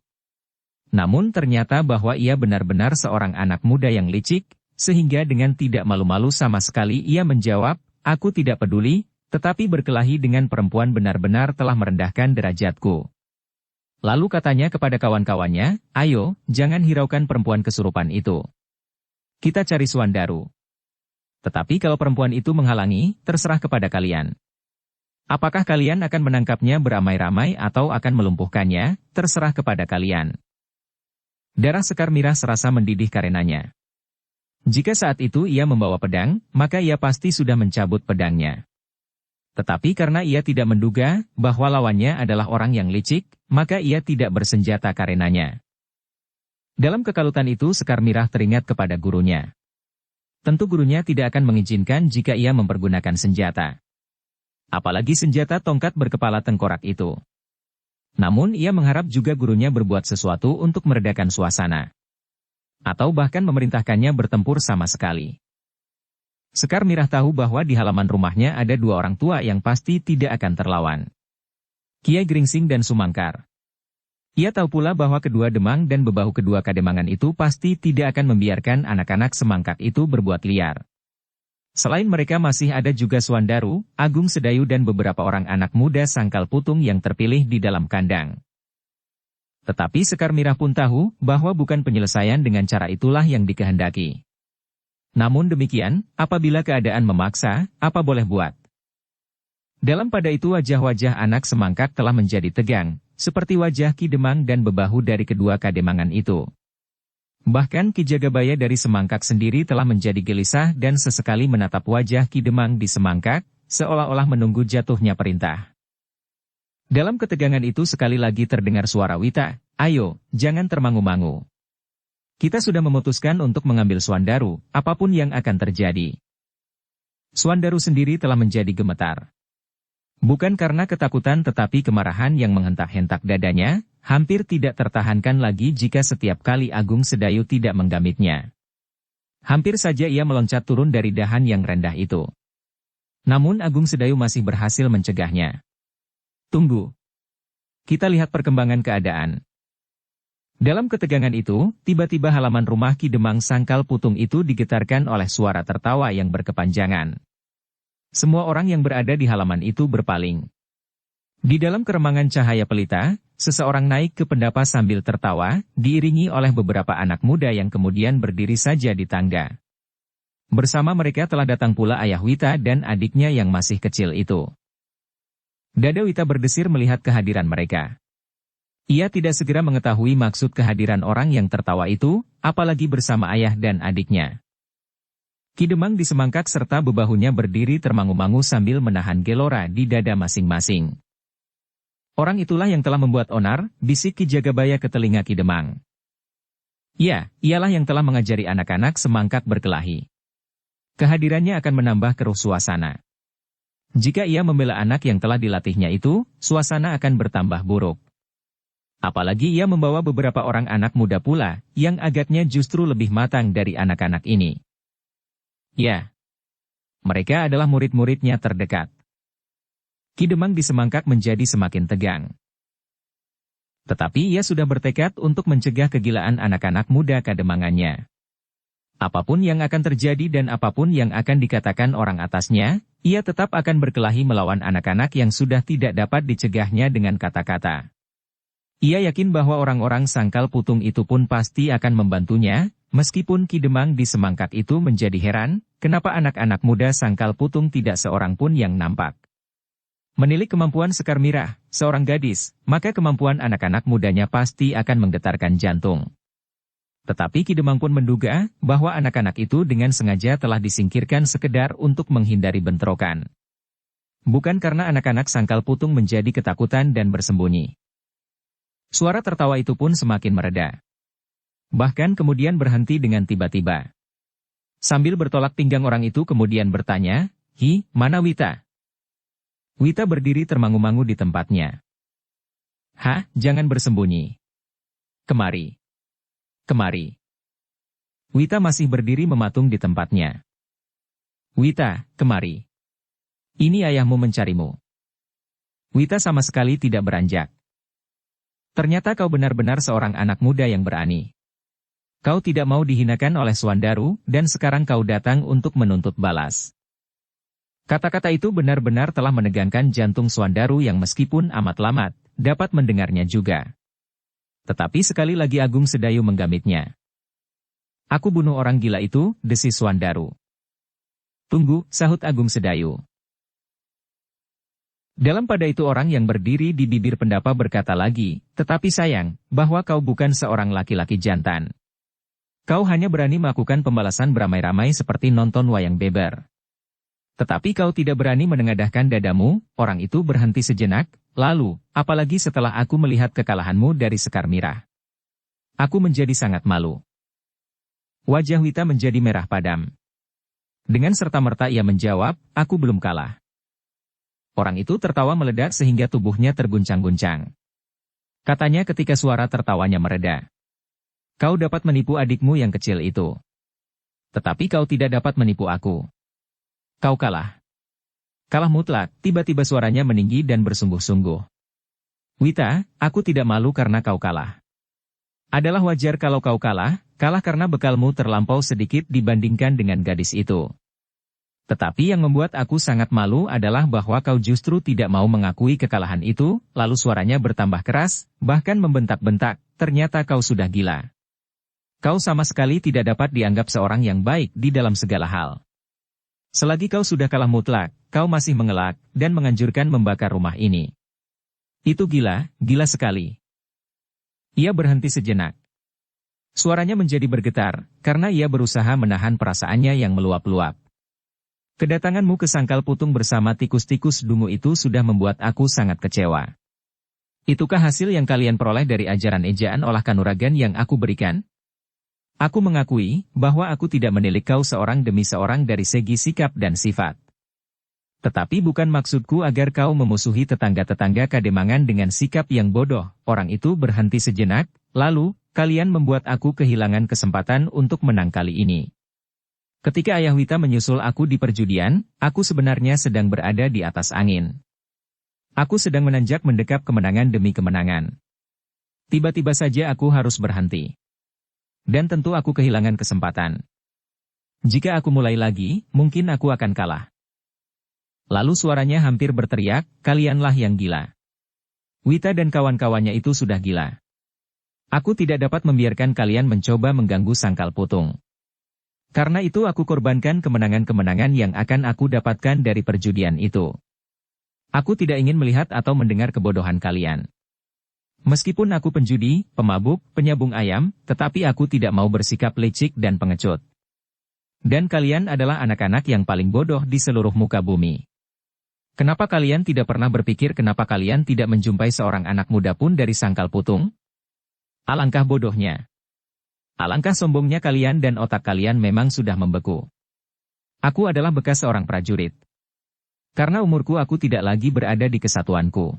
Namun ternyata bahwa ia benar-benar seorang anak muda yang licik, sehingga dengan tidak malu-malu sama sekali ia menjawab, "Aku tidak peduli, tetapi berkelahi dengan perempuan benar-benar telah merendahkan derajatku." Lalu katanya kepada kawan-kawannya, "Ayo, jangan hiraukan perempuan kesurupan itu. Kita cari Suandaru. Tetapi kalau perempuan itu menghalangi, terserah kepada kalian. Apakah kalian akan menangkapnya beramai-ramai atau akan melumpuhkannya, terserah kepada kalian." Darah Sekar Mirah serasa mendidih karenanya. Jika saat itu ia membawa pedang, maka ia pasti sudah mencabut pedangnya. Tetapi karena ia tidak menduga bahwa lawannya adalah orang yang licik, maka ia tidak bersenjata karenanya. Dalam kekalutan itu Sekar Mirah teringat kepada gurunya. Tentu gurunya tidak akan mengizinkan jika ia mempergunakan senjata. Apalagi senjata tongkat berkepala tengkorak itu. Namun ia mengharap juga gurunya berbuat sesuatu untuk meredakan suasana. Atau bahkan memerintahkannya bertempur sama sekali. Sekar Mirah tahu bahwa di halaman rumahnya ada dua orang tua yang pasti tidak akan terlawan. Kiai Gringsing dan Sumangkar. Ia tahu pula bahwa kedua Demang dan bebahu kedua kademangan itu pasti tidak akan membiarkan anak-anak semangkak itu berbuat liar. Selain mereka masih ada juga Suandaru, Agung Sedayu dan beberapa orang anak muda Sangkal Putung yang terpilih di dalam kandang. Tetapi Sekar Mirah pun tahu bahwa bukan penyelesaian dengan cara itulah yang dikehendaki. Namun demikian, apabila keadaan memaksa, apa boleh buat? Dalam pada itu wajah-wajah anak semangkak telah menjadi tegang, seperti wajah Ki Demang dan bebahu dari kedua kademangan itu. Bahkan Ki Jagabaya dari Semangkak sendiri telah menjadi gelisah dan sesekali menatap wajah Ki Demang di Semangkak, seolah-olah menunggu jatuhnya perintah. Dalam ketegangan itu sekali lagi terdengar suara Wita, "Ayo, jangan termangu-mangu. Kita sudah memutuskan untuk mengambil Suandaru, apapun yang akan terjadi." Suandaru sendiri telah menjadi gemetar. Bukan karena ketakutan tetapi kemarahan yang menghentak-hentak dadanya, hampir tidak tertahankan lagi jika setiap kali Agung Sedayu tidak menggamitnya. Hampir saja ia meloncat turun dari dahan yang rendah itu. Namun Agung Sedayu masih berhasil mencegahnya. Tunggu. Kita lihat perkembangan keadaan. Dalam ketegangan itu, tiba-tiba halaman rumah Ki Demang Sangkal Putung itu digetarkan oleh suara tertawa yang berkepanjangan. Semua orang yang berada di halaman itu berpaling. Di dalam keremangan cahaya pelita, seseorang naik ke pendapa sambil tertawa, diiringi oleh beberapa anak muda yang kemudian berdiri saja di tangga. Bersama mereka telah datang pula ayah Wita dan adiknya yang masih kecil itu. Dada Wita berdesir melihat kehadiran mereka. Ia tidak segera mengetahui maksud kehadiran orang yang tertawa itu, apalagi bersama ayah dan adiknya. Ki Demang di semangkak serta bebahunya berdiri termangu-mangu sambil menahan gelora di dada masing-masing. Orang itulah yang telah membuat onar, bisik Ki Jagabaya ke telinga Ki Demang. Ya, ialah yang telah mengajari anak-anak semangkak berkelahi. Kehadirannya akan menambah keruh suasana. Jika ia membela anak yang telah dilatihnya itu, suasana akan bertambah buruk. Apalagi ia membawa beberapa orang anak muda pula, yang agaknya justru lebih matang dari anak-anak ini. Ya, mereka adalah murid-muridnya terdekat. Ki Demang di semangkak menjadi semakin tegang. Tetapi ia sudah bertekad untuk mencegah kegilaan anak-anak muda kademangannya. Apapun yang akan terjadi dan apapun yang akan dikatakan orang atasnya, ia tetap akan berkelahi melawan anak-anak yang sudah tidak dapat dicegahnya dengan kata-kata. Ia yakin bahwa orang-orang Sangkal Putung itu pun pasti akan membantunya, meskipun Ki Demang di semangkak itu menjadi heran, kenapa anak-anak muda Sangkal Putung tidak seorang pun yang nampak. Menilik kemampuan Sekar Mirah, seorang gadis, maka kemampuan anak-anak mudanya pasti akan menggetarkan jantung. Tetapi Ki Demang pun menduga bahwa anak-anak itu dengan sengaja telah disingkirkan sekedar untuk menghindari bentrokan. Bukan karena anak-anak Sangkal Putung menjadi ketakutan dan bersembunyi. Suara tertawa itu pun semakin mereda. Bahkan kemudian berhenti dengan tiba-tiba. Sambil bertolak pinggang orang itu kemudian bertanya, "Hi, mana Wita?" Wita berdiri termangu-mangu di tempatnya. "Hah, jangan bersembunyi. Kemari. Kemari." Wita masih berdiri mematung di tempatnya. "Wita, kemari. Ini ayahmu mencarimu." Wita sama sekali tidak beranjak. "Ternyata kau benar-benar seorang anak muda yang berani. Kau tidak mau dihinakan oleh Suandaru, dan sekarang kau datang untuk menuntut balas." Kata-kata itu benar-benar telah menegangkan jantung Suandaru yang meskipun amat lamat, dapat mendengarnya juga. Tetapi sekali lagi Agung Sedayu menggamitnya. "Aku bunuh orang gila itu," desis Suandaru. "Tunggu," sahut Agung Sedayu. Dalam pada itu orang yang berdiri di bibir pendapa berkata lagi, "Tetapi sayang, bahwa kau bukan seorang laki-laki jantan. Kau hanya berani melakukan pembalasan beramai-ramai seperti nonton wayang beber. Tetapi kau tidak berani menengadahkan dadamu." Orang itu berhenti sejenak, lalu, "Apalagi setelah aku melihat kekalahanmu dari Sekar Mirah. Aku menjadi sangat malu." Wajah Wita menjadi merah padam. Dengan serta-merta ia menjawab, "Aku belum kalah." Orang itu tertawa meledak sehingga tubuhnya terguncang-guncang. Katanya ketika suara tertawanya mereda, "Kau dapat menipu adikmu yang kecil itu. Tetapi kau tidak dapat menipu aku. Kau kalah. Kalah mutlak." Tiba-tiba suaranya meninggi dan bersungguh-sungguh. "Wita, aku tidak malu karena kau kalah. Adalah wajar kalau kau kalah karena bekalmu terlampau sedikit dibandingkan dengan gadis itu. Tetapi yang membuat aku sangat malu adalah bahwa kau justru tidak mau mengakui kekalahan itu." Lalu suaranya bertambah keras, bahkan membentak-bentak, "Ternyata kau sudah gila. Kau sama sekali tidak dapat dianggap seorang yang baik di dalam segala hal. Selagi kau sudah kalah mutlak, kau masih mengelak, dan menganjurkan membakar rumah ini. Itu gila, gila sekali." Ia berhenti sejenak. Suaranya menjadi bergetar, karena ia berusaha menahan perasaannya yang meluap-luap. "Kedatanganmu ke Sangkal Putung bersama tikus-tikus dungu itu sudah membuat aku sangat kecewa. Itukah hasil yang kalian peroleh dari ajaran ejaan olah kanuragan yang aku berikan? Aku mengakui bahwa aku tidak menilik kau seorang demi seorang dari segi sikap dan sifat. Tetapi bukan maksudku agar kau memusuhi tetangga-tetangga Kademangan dengan sikap yang bodoh. Orang itu berhenti sejenak, lalu, kalian membuat aku kehilangan kesempatan untuk menang kali ini. Ketika Ayah Wita menyusul aku di perjudian, aku sebenarnya sedang berada di atas angin. Aku sedang menanjak mendekap kemenangan demi kemenangan. Tiba-tiba saja aku harus berhenti. Dan tentu aku kehilangan kesempatan. Jika aku mulai lagi, mungkin aku akan kalah. Lalu suaranya hampir berteriak, kalianlah yang gila. Wita dan kawan-kawannya itu sudah gila. Aku tidak dapat membiarkan kalian mencoba mengganggu Sangkal Putung. Karena itu aku korbankan kemenangan-kemenangan yang akan aku dapatkan dari perjudian itu. Aku tidak ingin melihat atau mendengar kebodohan kalian. Meskipun aku penjudi, pemabuk, penyambung ayam, tetapi aku tidak mau bersikap licik dan pengecut. Dan kalian adalah anak-anak yang paling bodoh di seluruh muka bumi. Kenapa kalian tidak pernah berpikir kenapa kalian tidak menjumpai seorang anak muda pun dari Sangkal Putung? Alangkah bodohnya. Alangkah sombongnya kalian dan otak kalian memang sudah membeku. Aku adalah bekas seorang prajurit. Karena umurku aku tidak lagi berada di kesatuanku.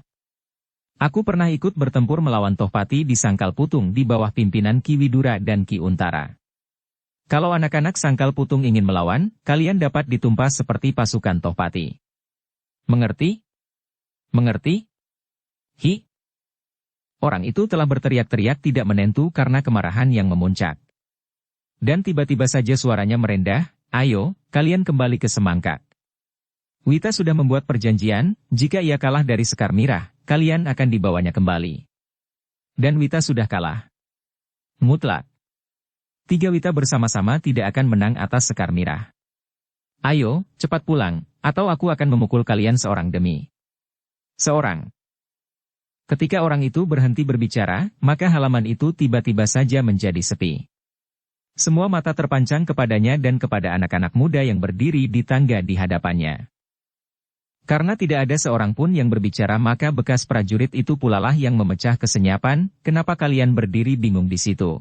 Aku pernah ikut bertempur melawan Tohpati di Sangkal Putung di bawah pimpinan Ki Widura dan Ki Untara. Kalau anak-anak Sangkal Putung ingin melawan, kalian dapat ditumpas seperti pasukan Tohpati. Mengerti? Mengerti? Hi? Orang itu telah berteriak-teriak tidak menentu karena kemarahan yang memuncak. Dan tiba-tiba saja suaranya merendah, ayo, kalian kembali ke Semangkak. Wita sudah membuat perjanjian, jika ia kalah dari Sekar Mirah, kalian akan dibawanya kembali. Dan Wita sudah kalah. Mutlak. 3 Wita bersama-sama tidak akan menang atas Sekar Mirah. Ayo, cepat pulang, atau aku akan memukul kalian seorang demi seorang. Ketika orang itu berhenti berbicara, maka halaman itu tiba-tiba saja menjadi sepi. Semua mata terpancang kepadanya dan kepada anak-anak muda yang berdiri di tangga di hadapannya. Karena tidak ada seorang pun yang berbicara maka bekas prajurit itu pulalah yang memecah kesenyapan, kenapa kalian berdiri bingung di situ?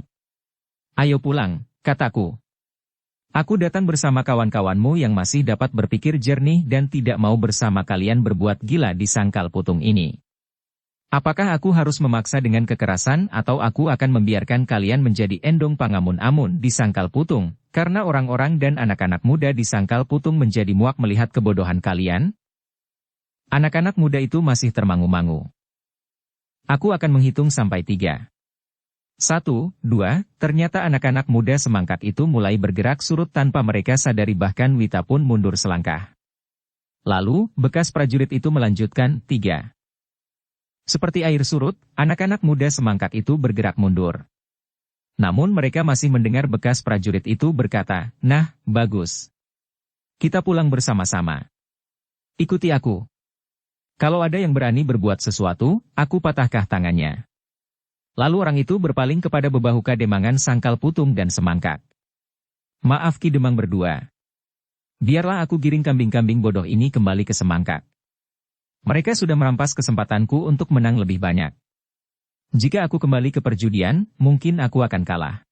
Ayo pulang, kataku. Aku datang bersama kawan-kawanmu yang masih dapat berpikir jernih dan tidak mau bersama kalian berbuat gila di Sangkal Putung ini. Apakah aku harus memaksa dengan kekerasan atau aku akan membiarkan kalian menjadi endong pangamun-amun di Sangkal Putung, karena orang-orang dan anak-anak muda di Sangkal Putung menjadi muak melihat kebodohan kalian? Anak-anak muda itu masih termangu-mangu. Aku akan menghitung sampai 3. 1, 2, ternyata anak-anak muda Semangkak itu mulai bergerak surut tanpa mereka sadari bahkan Wita pun mundur selangkah. Lalu, bekas prajurit itu melanjutkan, 3. Seperti air surut, anak-anak muda Semangkak itu bergerak mundur. Namun mereka masih mendengar bekas prajurit itu berkata, nah, bagus. Kita pulang bersama-sama. Ikuti aku. Kalau ada yang berani berbuat sesuatu, aku patahkah tangannya. Lalu orang itu berpaling kepada bebahu Kademangan Sangkal Putung dan Semangkak. Maaf Ki Demang berdua. Biarlah aku giring kambing-kambing bodoh ini kembali ke Semangkak. Mereka sudah merampas kesempatanku untuk menang lebih banyak. Jika aku kembali ke perjudian, mungkin aku akan kalah.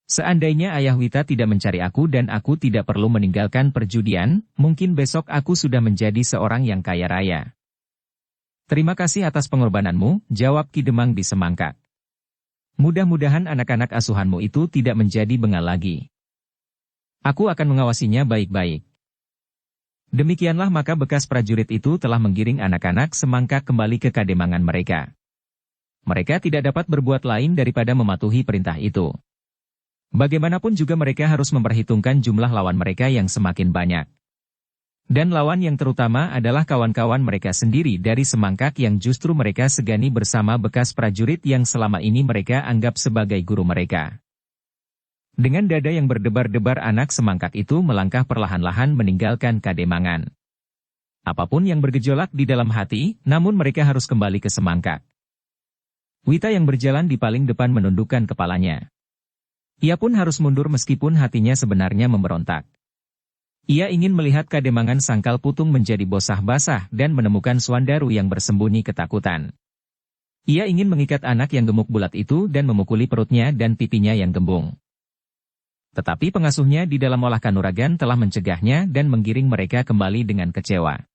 Seandainya Ayah Wita tidak mencari aku dan aku tidak perlu meninggalkan perjudian, mungkin besok aku sudah menjadi seorang yang kaya raya. Terima kasih atas pengorbananmu, jawab Ki Demang di Semangkak. Mudah-mudahan anak-anak asuhanmu itu tidak menjadi bengal lagi. Aku akan mengawasinya baik-baik. Demikianlah maka bekas prajurit itu telah menggiring anak-anak Semangkak kembali ke Kademangan mereka. Mereka tidak dapat berbuat lain daripada mematuhi perintah itu. Bagaimanapun juga mereka harus memperhitungkan jumlah lawan mereka yang semakin banyak. Dan lawan yang terutama adalah kawan-kawan mereka sendiri dari Semangkak yang justru mereka segani bersama bekas prajurit yang selama ini mereka anggap sebagai guru mereka. Dengan dada yang berdebar-debar anak Semangkak itu melangkah perlahan-lahan meninggalkan Kademangan. Apapun yang bergejolak di dalam hati, namun mereka harus kembali ke Semangkak. Wita yang berjalan di paling depan menundukkan kepalanya. Ia pun harus mundur meskipun hatinya sebenarnya memberontak. Ia ingin melihat Kademangan Sangkal Putung menjadi bosah basah dan menemukan Swandaru yang bersembunyi ketakutan. Ia ingin mengikat anak yang gemuk bulat itu dan memukuli perutnya dan pipinya yang gembung. Tetapi pengasuhnya di dalam olah kanuragan telah mencegahnya dan menggiring mereka kembali dengan kecewa.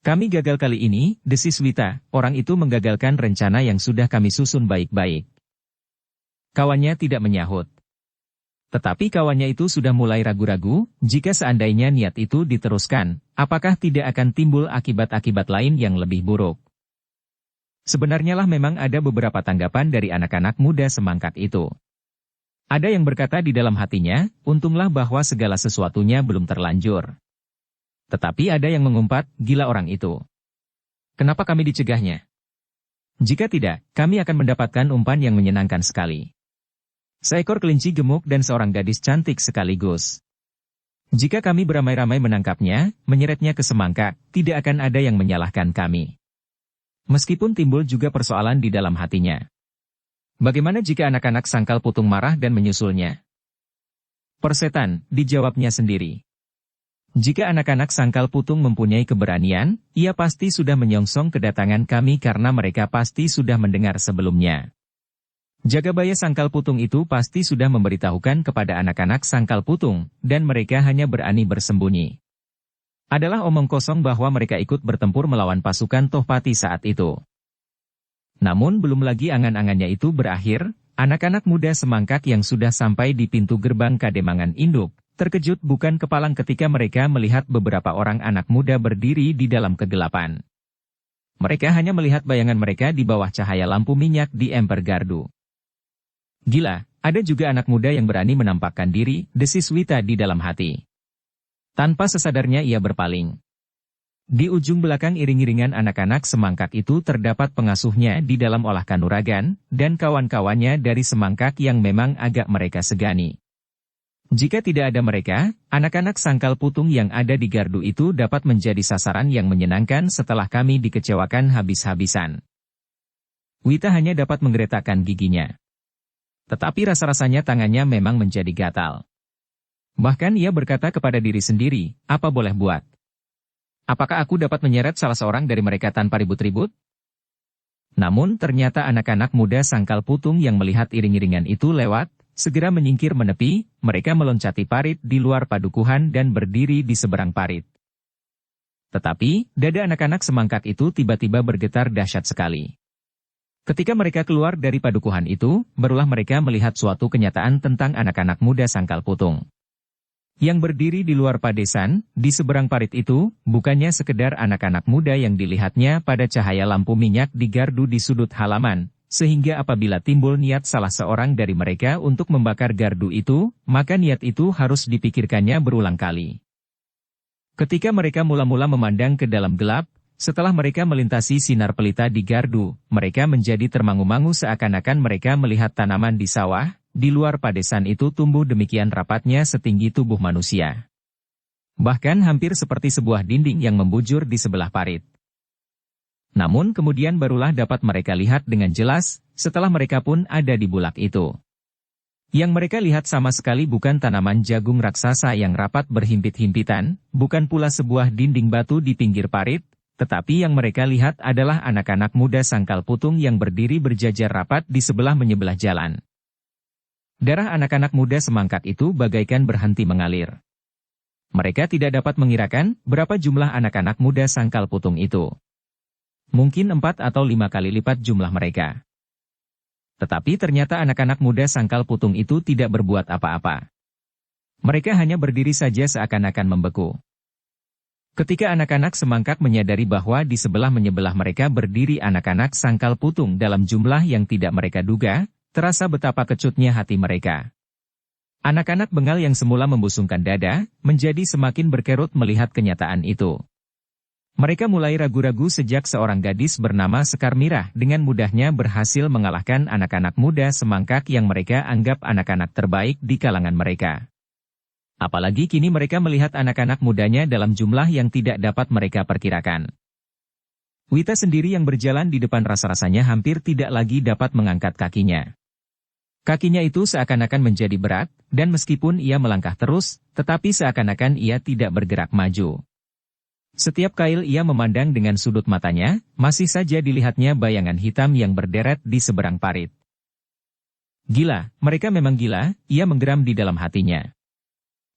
Kami gagal kali ini, desis Wita, orang itu menggagalkan rencana yang sudah kami susun baik-baik. Kawannya tidak menyahut. Tetapi kawannya itu sudah mulai ragu-ragu, jika seandainya niat itu diteruskan, apakah tidak akan timbul akibat-akibat lain yang lebih buruk. Sebenarnya lah memang ada beberapa tanggapan dari anak-anak muda semangkat itu. Ada yang berkata di dalam hatinya, untunglah bahwa segala sesuatunya belum terlanjur. Tetapi ada yang mengumpat, gila orang itu. Kenapa kami dicegahnya? Jika tidak, kami akan mendapatkan umpan yang menyenangkan sekali. Seekor kelinci gemuk dan seorang gadis cantik sekaligus. Jika kami beramai-ramai menangkapnya, menyeretnya ke semangka, tidak akan ada yang menyalahkan kami. Meskipun timbul juga persoalan di dalam hatinya. Bagaimana jika anak-anak sangkal putung marah dan menyusulnya? Persetan, dijawabnya sendiri. Jika anak-anak sangkal putung mempunyai keberanian, ia pasti sudah menyongsong kedatangan kami karena mereka pasti sudah mendengar sebelumnya. Jagabaya sangkal putung itu pasti sudah memberitahukan kepada anak-anak sangkal putung, dan mereka hanya berani bersembunyi. Adalah omong kosong bahwa mereka ikut bertempur melawan pasukan Tohpati saat itu. Namun belum lagi angan-angannya itu berakhir, anak-anak muda semangkak yang sudah sampai di pintu gerbang Kademangan Induk, terkejut bukan kepalang ketika mereka melihat beberapa orang anak muda berdiri di dalam kegelapan. Mereka hanya melihat bayangan mereka di bawah cahaya lampu minyak di emper gardu. Gila, ada juga anak muda yang berani menampakkan diri, desis Wita di dalam hati. Tanpa sesadarnya ia berpaling. Di ujung belakang iring-iringan anak-anak semangkak itu terdapat pengasuhnya di dalam olah kanuragan, dan kawan-kawannya dari semangkak yang memang agak mereka segani. Jika tidak ada mereka, anak-anak sangkal putung yang ada di gardu itu dapat menjadi sasaran yang menyenangkan setelah kami dikecewakan habis-habisan. Wita hanya dapat menggeretakkan giginya. Tetapi rasa-rasanya tangannya memang menjadi gatal. Bahkan ia berkata kepada diri sendiri, apa boleh buat? Apakah aku dapat menyeret salah seorang dari mereka tanpa ribut-ribut? Namun ternyata anak-anak muda sangkal putung yang melihat iring-iringan itu lewat, segera menyingkir menepi, mereka meloncati parit di luar padukuhan dan berdiri di seberang parit. Tetapi, dada anak-anak semangkak itu tiba-tiba bergetar dahsyat sekali. Ketika mereka keluar dari padukuhan itu, barulah mereka melihat suatu kenyataan tentang anak-anak muda sangkal putung. Yang berdiri di luar padesan, di seberang parit itu, bukannya sekedar anak-anak muda yang dilihatnya pada cahaya lampu minyak di gardu di sudut halaman, sehingga apabila timbul niat salah seorang dari mereka untuk membakar gardu itu, maka niat itu harus dipikirkannya berulang kali. Ketika mereka mula-mula memandang ke dalam gelap, setelah mereka melintasi sinar pelita di gardu, mereka menjadi termangu-mangu seakan-akan mereka melihat tanaman di sawah, di luar padesan itu tumbuh demikian rapatnya setinggi tubuh manusia. Bahkan hampir seperti sebuah dinding yang membujur di sebelah parit. Namun kemudian barulah dapat mereka lihat dengan jelas, setelah mereka pun ada di bulak itu. Yang mereka lihat sama sekali bukan tanaman jagung raksasa yang rapat berhimpit-himpitan, bukan pula sebuah dinding batu di pinggir parit, tetapi yang mereka lihat adalah anak-anak muda sangkal putung yang berdiri berjajar rapat di sebelah menyebelah jalan. Darah anak-anak muda semangkak itu bagaikan berhenti mengalir. Mereka tidak dapat mengirakan berapa jumlah anak-anak muda sangkal putung itu. Mungkin 4 atau 5 kali lipat jumlah mereka. Tetapi ternyata anak-anak muda sangkal putung itu tidak berbuat apa-apa. Mereka hanya berdiri saja seakan-akan membeku. Ketika anak-anak semangkak menyadari bahwa di sebelah menyebelah mereka berdiri anak-anak sangkal putung dalam jumlah yang tidak mereka duga, terasa betapa kecutnya hati mereka. Anak-anak bengal yang semula membusungkan dada, menjadi semakin berkerut melihat kenyataan itu. Mereka mulai ragu-ragu sejak seorang gadis bernama Sekar Mirah dengan mudahnya berhasil mengalahkan anak-anak muda semangkak yang mereka anggap anak-anak terbaik di kalangan mereka. Apalagi kini mereka melihat anak-anak mudanya dalam jumlah yang tidak dapat mereka perkirakan. Wita sendiri yang berjalan di depan rasa-rasanya hampir tidak lagi dapat mengangkat kakinya. Kakinya itu seakan-akan menjadi berat, dan meskipun ia melangkah terus, tetapi seakan-akan ia tidak bergerak maju. Setiap kali ia memandang dengan sudut matanya, masih saja dilihatnya bayangan hitam yang berderet di seberang parit. Gila, mereka memang gila, ia menggeram di dalam hatinya.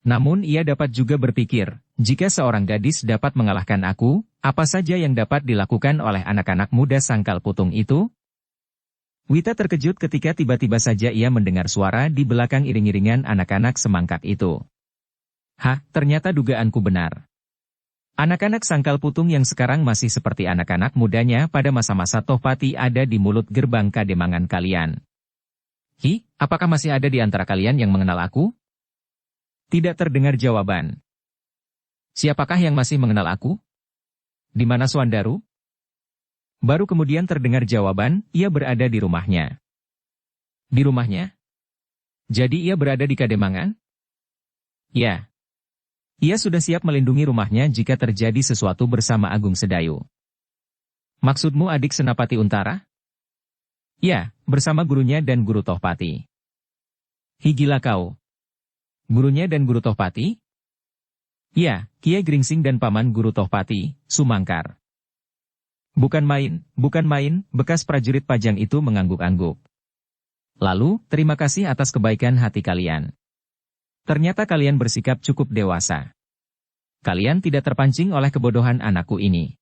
Namun ia dapat juga berpikir, jika seorang gadis dapat mengalahkan aku, Apa saja yang dapat dilakukan oleh anak-anak muda Sangkal Putung itu? Wita terkejut ketika tiba-tiba saja ia mendengar suara di belakang iring-iringan anak-anak semangkak itu. Hah, ternyata dugaanku benar. Anak-anak Sangkal Putung yang sekarang masih seperti anak-anak mudanya pada masa-masa Tohpati ada di mulut gerbang Kademangan kalian. Hi, apakah masih ada di antara kalian yang mengenal aku? Tidak terdengar jawaban. Siapakah yang masih mengenal aku? Di mana Suandaru? Baru kemudian terdengar jawaban, ia berada di rumahnya. Di rumahnya? Jadi ia berada di Kademangan? Ya. Ia sudah siap melindungi rumahnya jika terjadi sesuatu bersama Agung Sedayu. Maksudmu adik Senapati Untara? Ya, bersama gurunya dan guru Tohpati. Hi gila kau. Gurunya dan guru Tohpati? Ya, Kiai Gringsing dan Paman Guru Tohpati, Sumangkar. Bukan main, bekas prajurit Pajang itu mengangguk-angguk. Lalu, terima kasih atas kebaikan hati kalian. Ternyata kalian bersikap cukup dewasa. Kalian tidak terpancing oleh kebodohan anakku ini.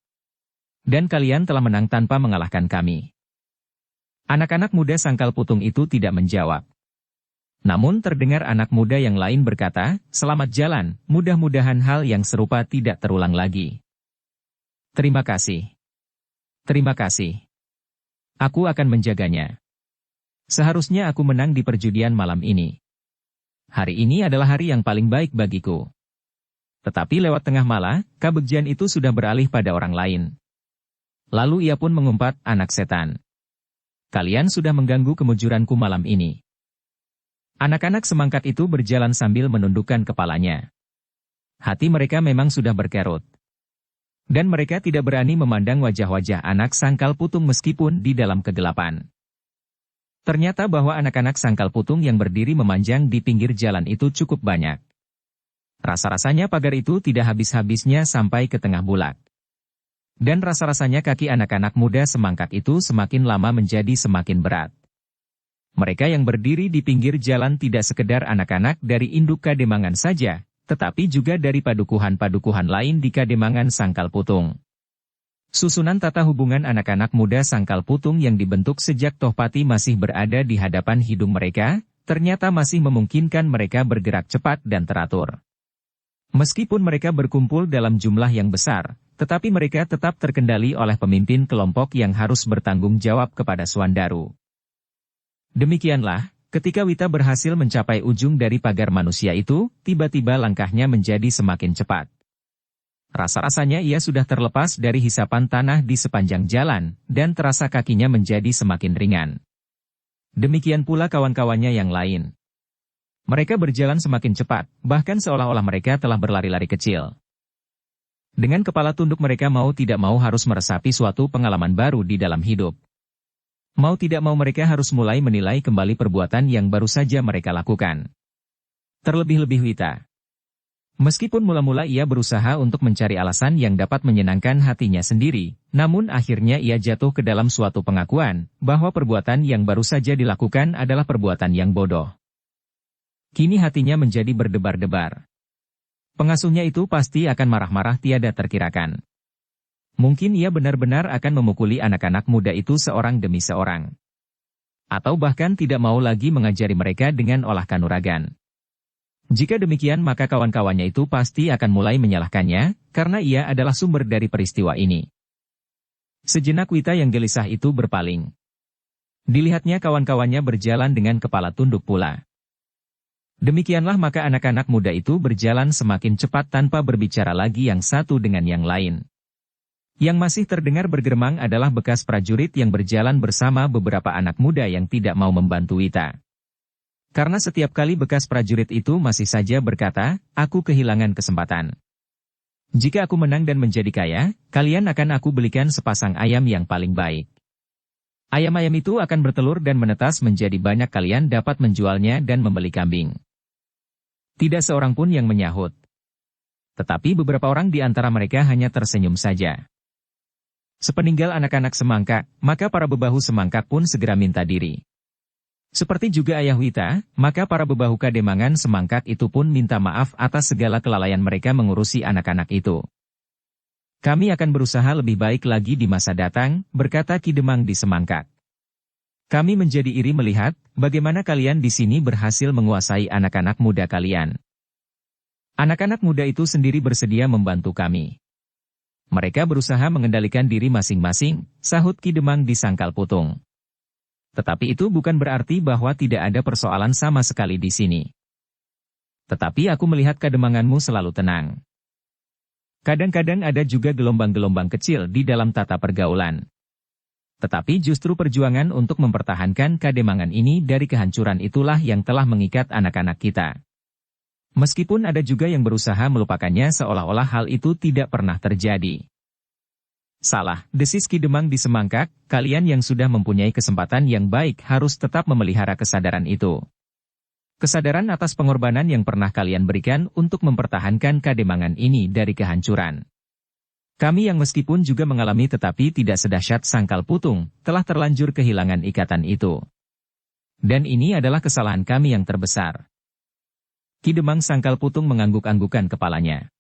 Dan kalian telah menang tanpa mengalahkan kami. Anak-anak muda Sangkal Putung itu tidak menjawab. Namun terdengar anak muda yang lain berkata, selamat jalan, mudah-mudahan hal yang serupa tidak terulang lagi. Terima kasih. Terima kasih. Aku akan menjaganya. Seharusnya aku menang di perjudian malam ini. Hari ini adalah hari yang paling baik bagiku. Tetapi lewat tengah malam, Kabegjan itu sudah beralih pada orang lain. Lalu ia pun mengumpat, anak setan. Kalian sudah mengganggu kemujuranku malam ini. Anak-anak semangkat itu berjalan sambil menundukkan kepalanya. Hati mereka memang sudah berkerut. Dan mereka tidak berani memandang wajah-wajah anak Sangkal Putung meskipun di dalam kegelapan. Ternyata bahwa anak-anak Sangkal Putung yang berdiri memanjang di pinggir jalan itu cukup banyak. Rasa-rasanya pagar itu tidak habis-habisnya sampai ke tengah bulak. Dan rasa-rasanya kaki anak-anak muda semangkat itu semakin lama menjadi semakin berat. Mereka yang berdiri di pinggir jalan tidak sekedar anak-anak dari induk Kademangan saja, tetapi juga dari padukuhan-padukuhan lain di Kademangan Sangkal Putung. Susunan tata hubungan anak-anak muda Sangkal Putung yang dibentuk sejak Tohpati masih berada di hadapan hidung mereka, ternyata masih memungkinkan mereka bergerak cepat dan teratur. Meskipun mereka berkumpul dalam jumlah yang besar, tetapi mereka tetap terkendali oleh pemimpin kelompok yang harus bertanggung jawab kepada Suandaru. Demikianlah, ketika Wita berhasil mencapai ujung dari pagar manusia itu, tiba-tiba langkahnya menjadi semakin cepat. Rasa-rasanya ia sudah terlepas dari hisapan tanah di sepanjang jalan, dan terasa kakinya menjadi semakin ringan. Demikian pula kawan-kawannya yang lain. Mereka berjalan semakin cepat, bahkan seolah-olah mereka telah berlari-lari kecil. Dengan kepala tunduk mereka mau tidak mau harus meresapi suatu pengalaman baru di dalam hidup. Mau tidak mau mereka harus mulai menilai kembali perbuatan yang baru saja mereka lakukan. Terlebih-lebih Wita. Meskipun mula-mula ia berusaha untuk mencari alasan yang dapat menyenangkan hatinya sendiri, namun akhirnya ia jatuh ke dalam suatu pengakuan, bahwa perbuatan yang baru saja dilakukan adalah perbuatan yang bodoh. Kini hatinya menjadi berdebar-debar. Pengasuhnya itu pasti akan marah-marah tiada terkirakan. Mungkin ia benar-benar akan memukuli anak-anak muda itu seorang demi seorang. Atau bahkan tidak mau lagi mengajari mereka dengan olah kanuragan. Jika demikian maka kawan-kawannya itu pasti akan mulai menyalahkannya, karena ia adalah sumber dari peristiwa ini. Sejenak Wita yang gelisah itu berpaling. Dilihatnya kawan-kawannya berjalan dengan kepala tunduk pula. Demikianlah maka anak-anak muda itu berjalan semakin cepat tanpa berbicara lagi yang satu dengan yang lain. Yang masih terdengar bergeremang adalah bekas prajurit yang berjalan bersama beberapa anak muda yang tidak mau membantu Wita. Karena setiap kali bekas prajurit itu masih saja berkata, aku kehilangan kesempatan. Jika aku menang dan menjadi kaya, kalian akan aku belikan sepasang ayam yang paling baik. Ayam-ayam itu akan bertelur dan menetas menjadi banyak, kalian dapat menjualnya dan membeli kambing. Tidak seorang pun yang menyahut. Tetapi beberapa orang di antara mereka hanya tersenyum saja. Sepeninggal anak-anak semangkak, maka para bebahu semangkak pun segera minta diri. Seperti juga ayah Wita, maka para bebahu Kademangan semangkak itu pun minta maaf atas segala kelalaian mereka mengurusi anak-anak itu. Kami akan berusaha lebih baik lagi di masa datang, berkata Ki Demang di semangkak. Kami menjadi iri melihat bagaimana kalian di sini berhasil menguasai anak-anak muda kalian. Anak-anak muda itu sendiri bersedia membantu kami. Mereka berusaha mengendalikan diri masing-masing, sahut Ki Demang di Sangkal Putung. Tetapi itu bukan berarti bahwa tidak ada persoalan sama sekali di sini. Tetapi aku melihat kademanganmu selalu tenang. Kadang-kadang ada juga gelombang-gelombang kecil di dalam tata pergaulan. Tetapi justru perjuangan untuk mempertahankan kademangan ini dari kehancuran itulah yang telah mengikat anak-anak kita. Meskipun ada juga yang berusaha melupakannya seolah-olah hal itu tidak pernah terjadi. Salah, desis Ki Demang di semangkak, kalian yang sudah mempunyai kesempatan yang baik harus tetap memelihara kesadaran itu. Kesadaran atas pengorbanan yang pernah kalian berikan untuk mempertahankan kademangan ini dari kehancuran. Kami yang meskipun juga mengalami tetapi tidak sedahsyat Sangkal Putung, telah terlanjur kehilangan ikatan itu. Dan ini adalah kesalahan kami yang terbesar. Ki Demang Sangkal Putung mengangguk-anggukan kepalanya.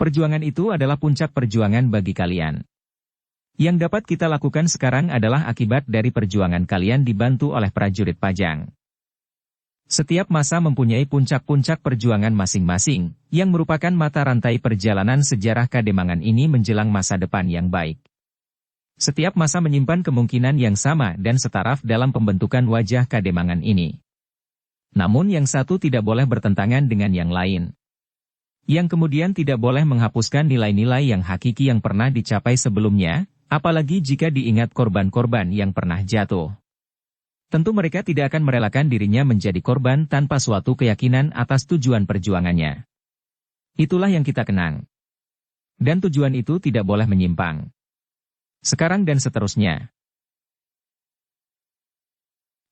Perjuangan itu adalah puncak perjuangan bagi kalian. Yang dapat kita lakukan sekarang adalah akibat dari perjuangan kalian dibantu oleh prajurit Pajang. Setiap masa mempunyai puncak-puncak perjuangan masing-masing, yang merupakan mata rantai perjalanan sejarah kademangan ini menjelang masa depan yang baik. Setiap masa menyimpan kemungkinan yang sama dan setaraf dalam pembentukan wajah kademangan ini. Namun yang satu tidak boleh bertentangan dengan yang lain. Yang kemudian tidak boleh menghapuskan nilai-nilai yang hakiki yang pernah dicapai sebelumnya, apalagi jika diingat korban-korban yang pernah jatuh. Tentu mereka tidak akan merelakan dirinya menjadi korban tanpa suatu keyakinan atas tujuan perjuangannya. Itulah yang kita kenang. Dan tujuan itu tidak boleh menyimpang. Sekarang dan seterusnya.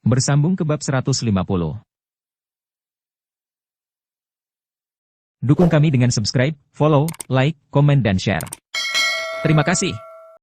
Bersambung ke bab 150. Dukung kami dengan subscribe, follow, like, komen dan share. Terima kasih.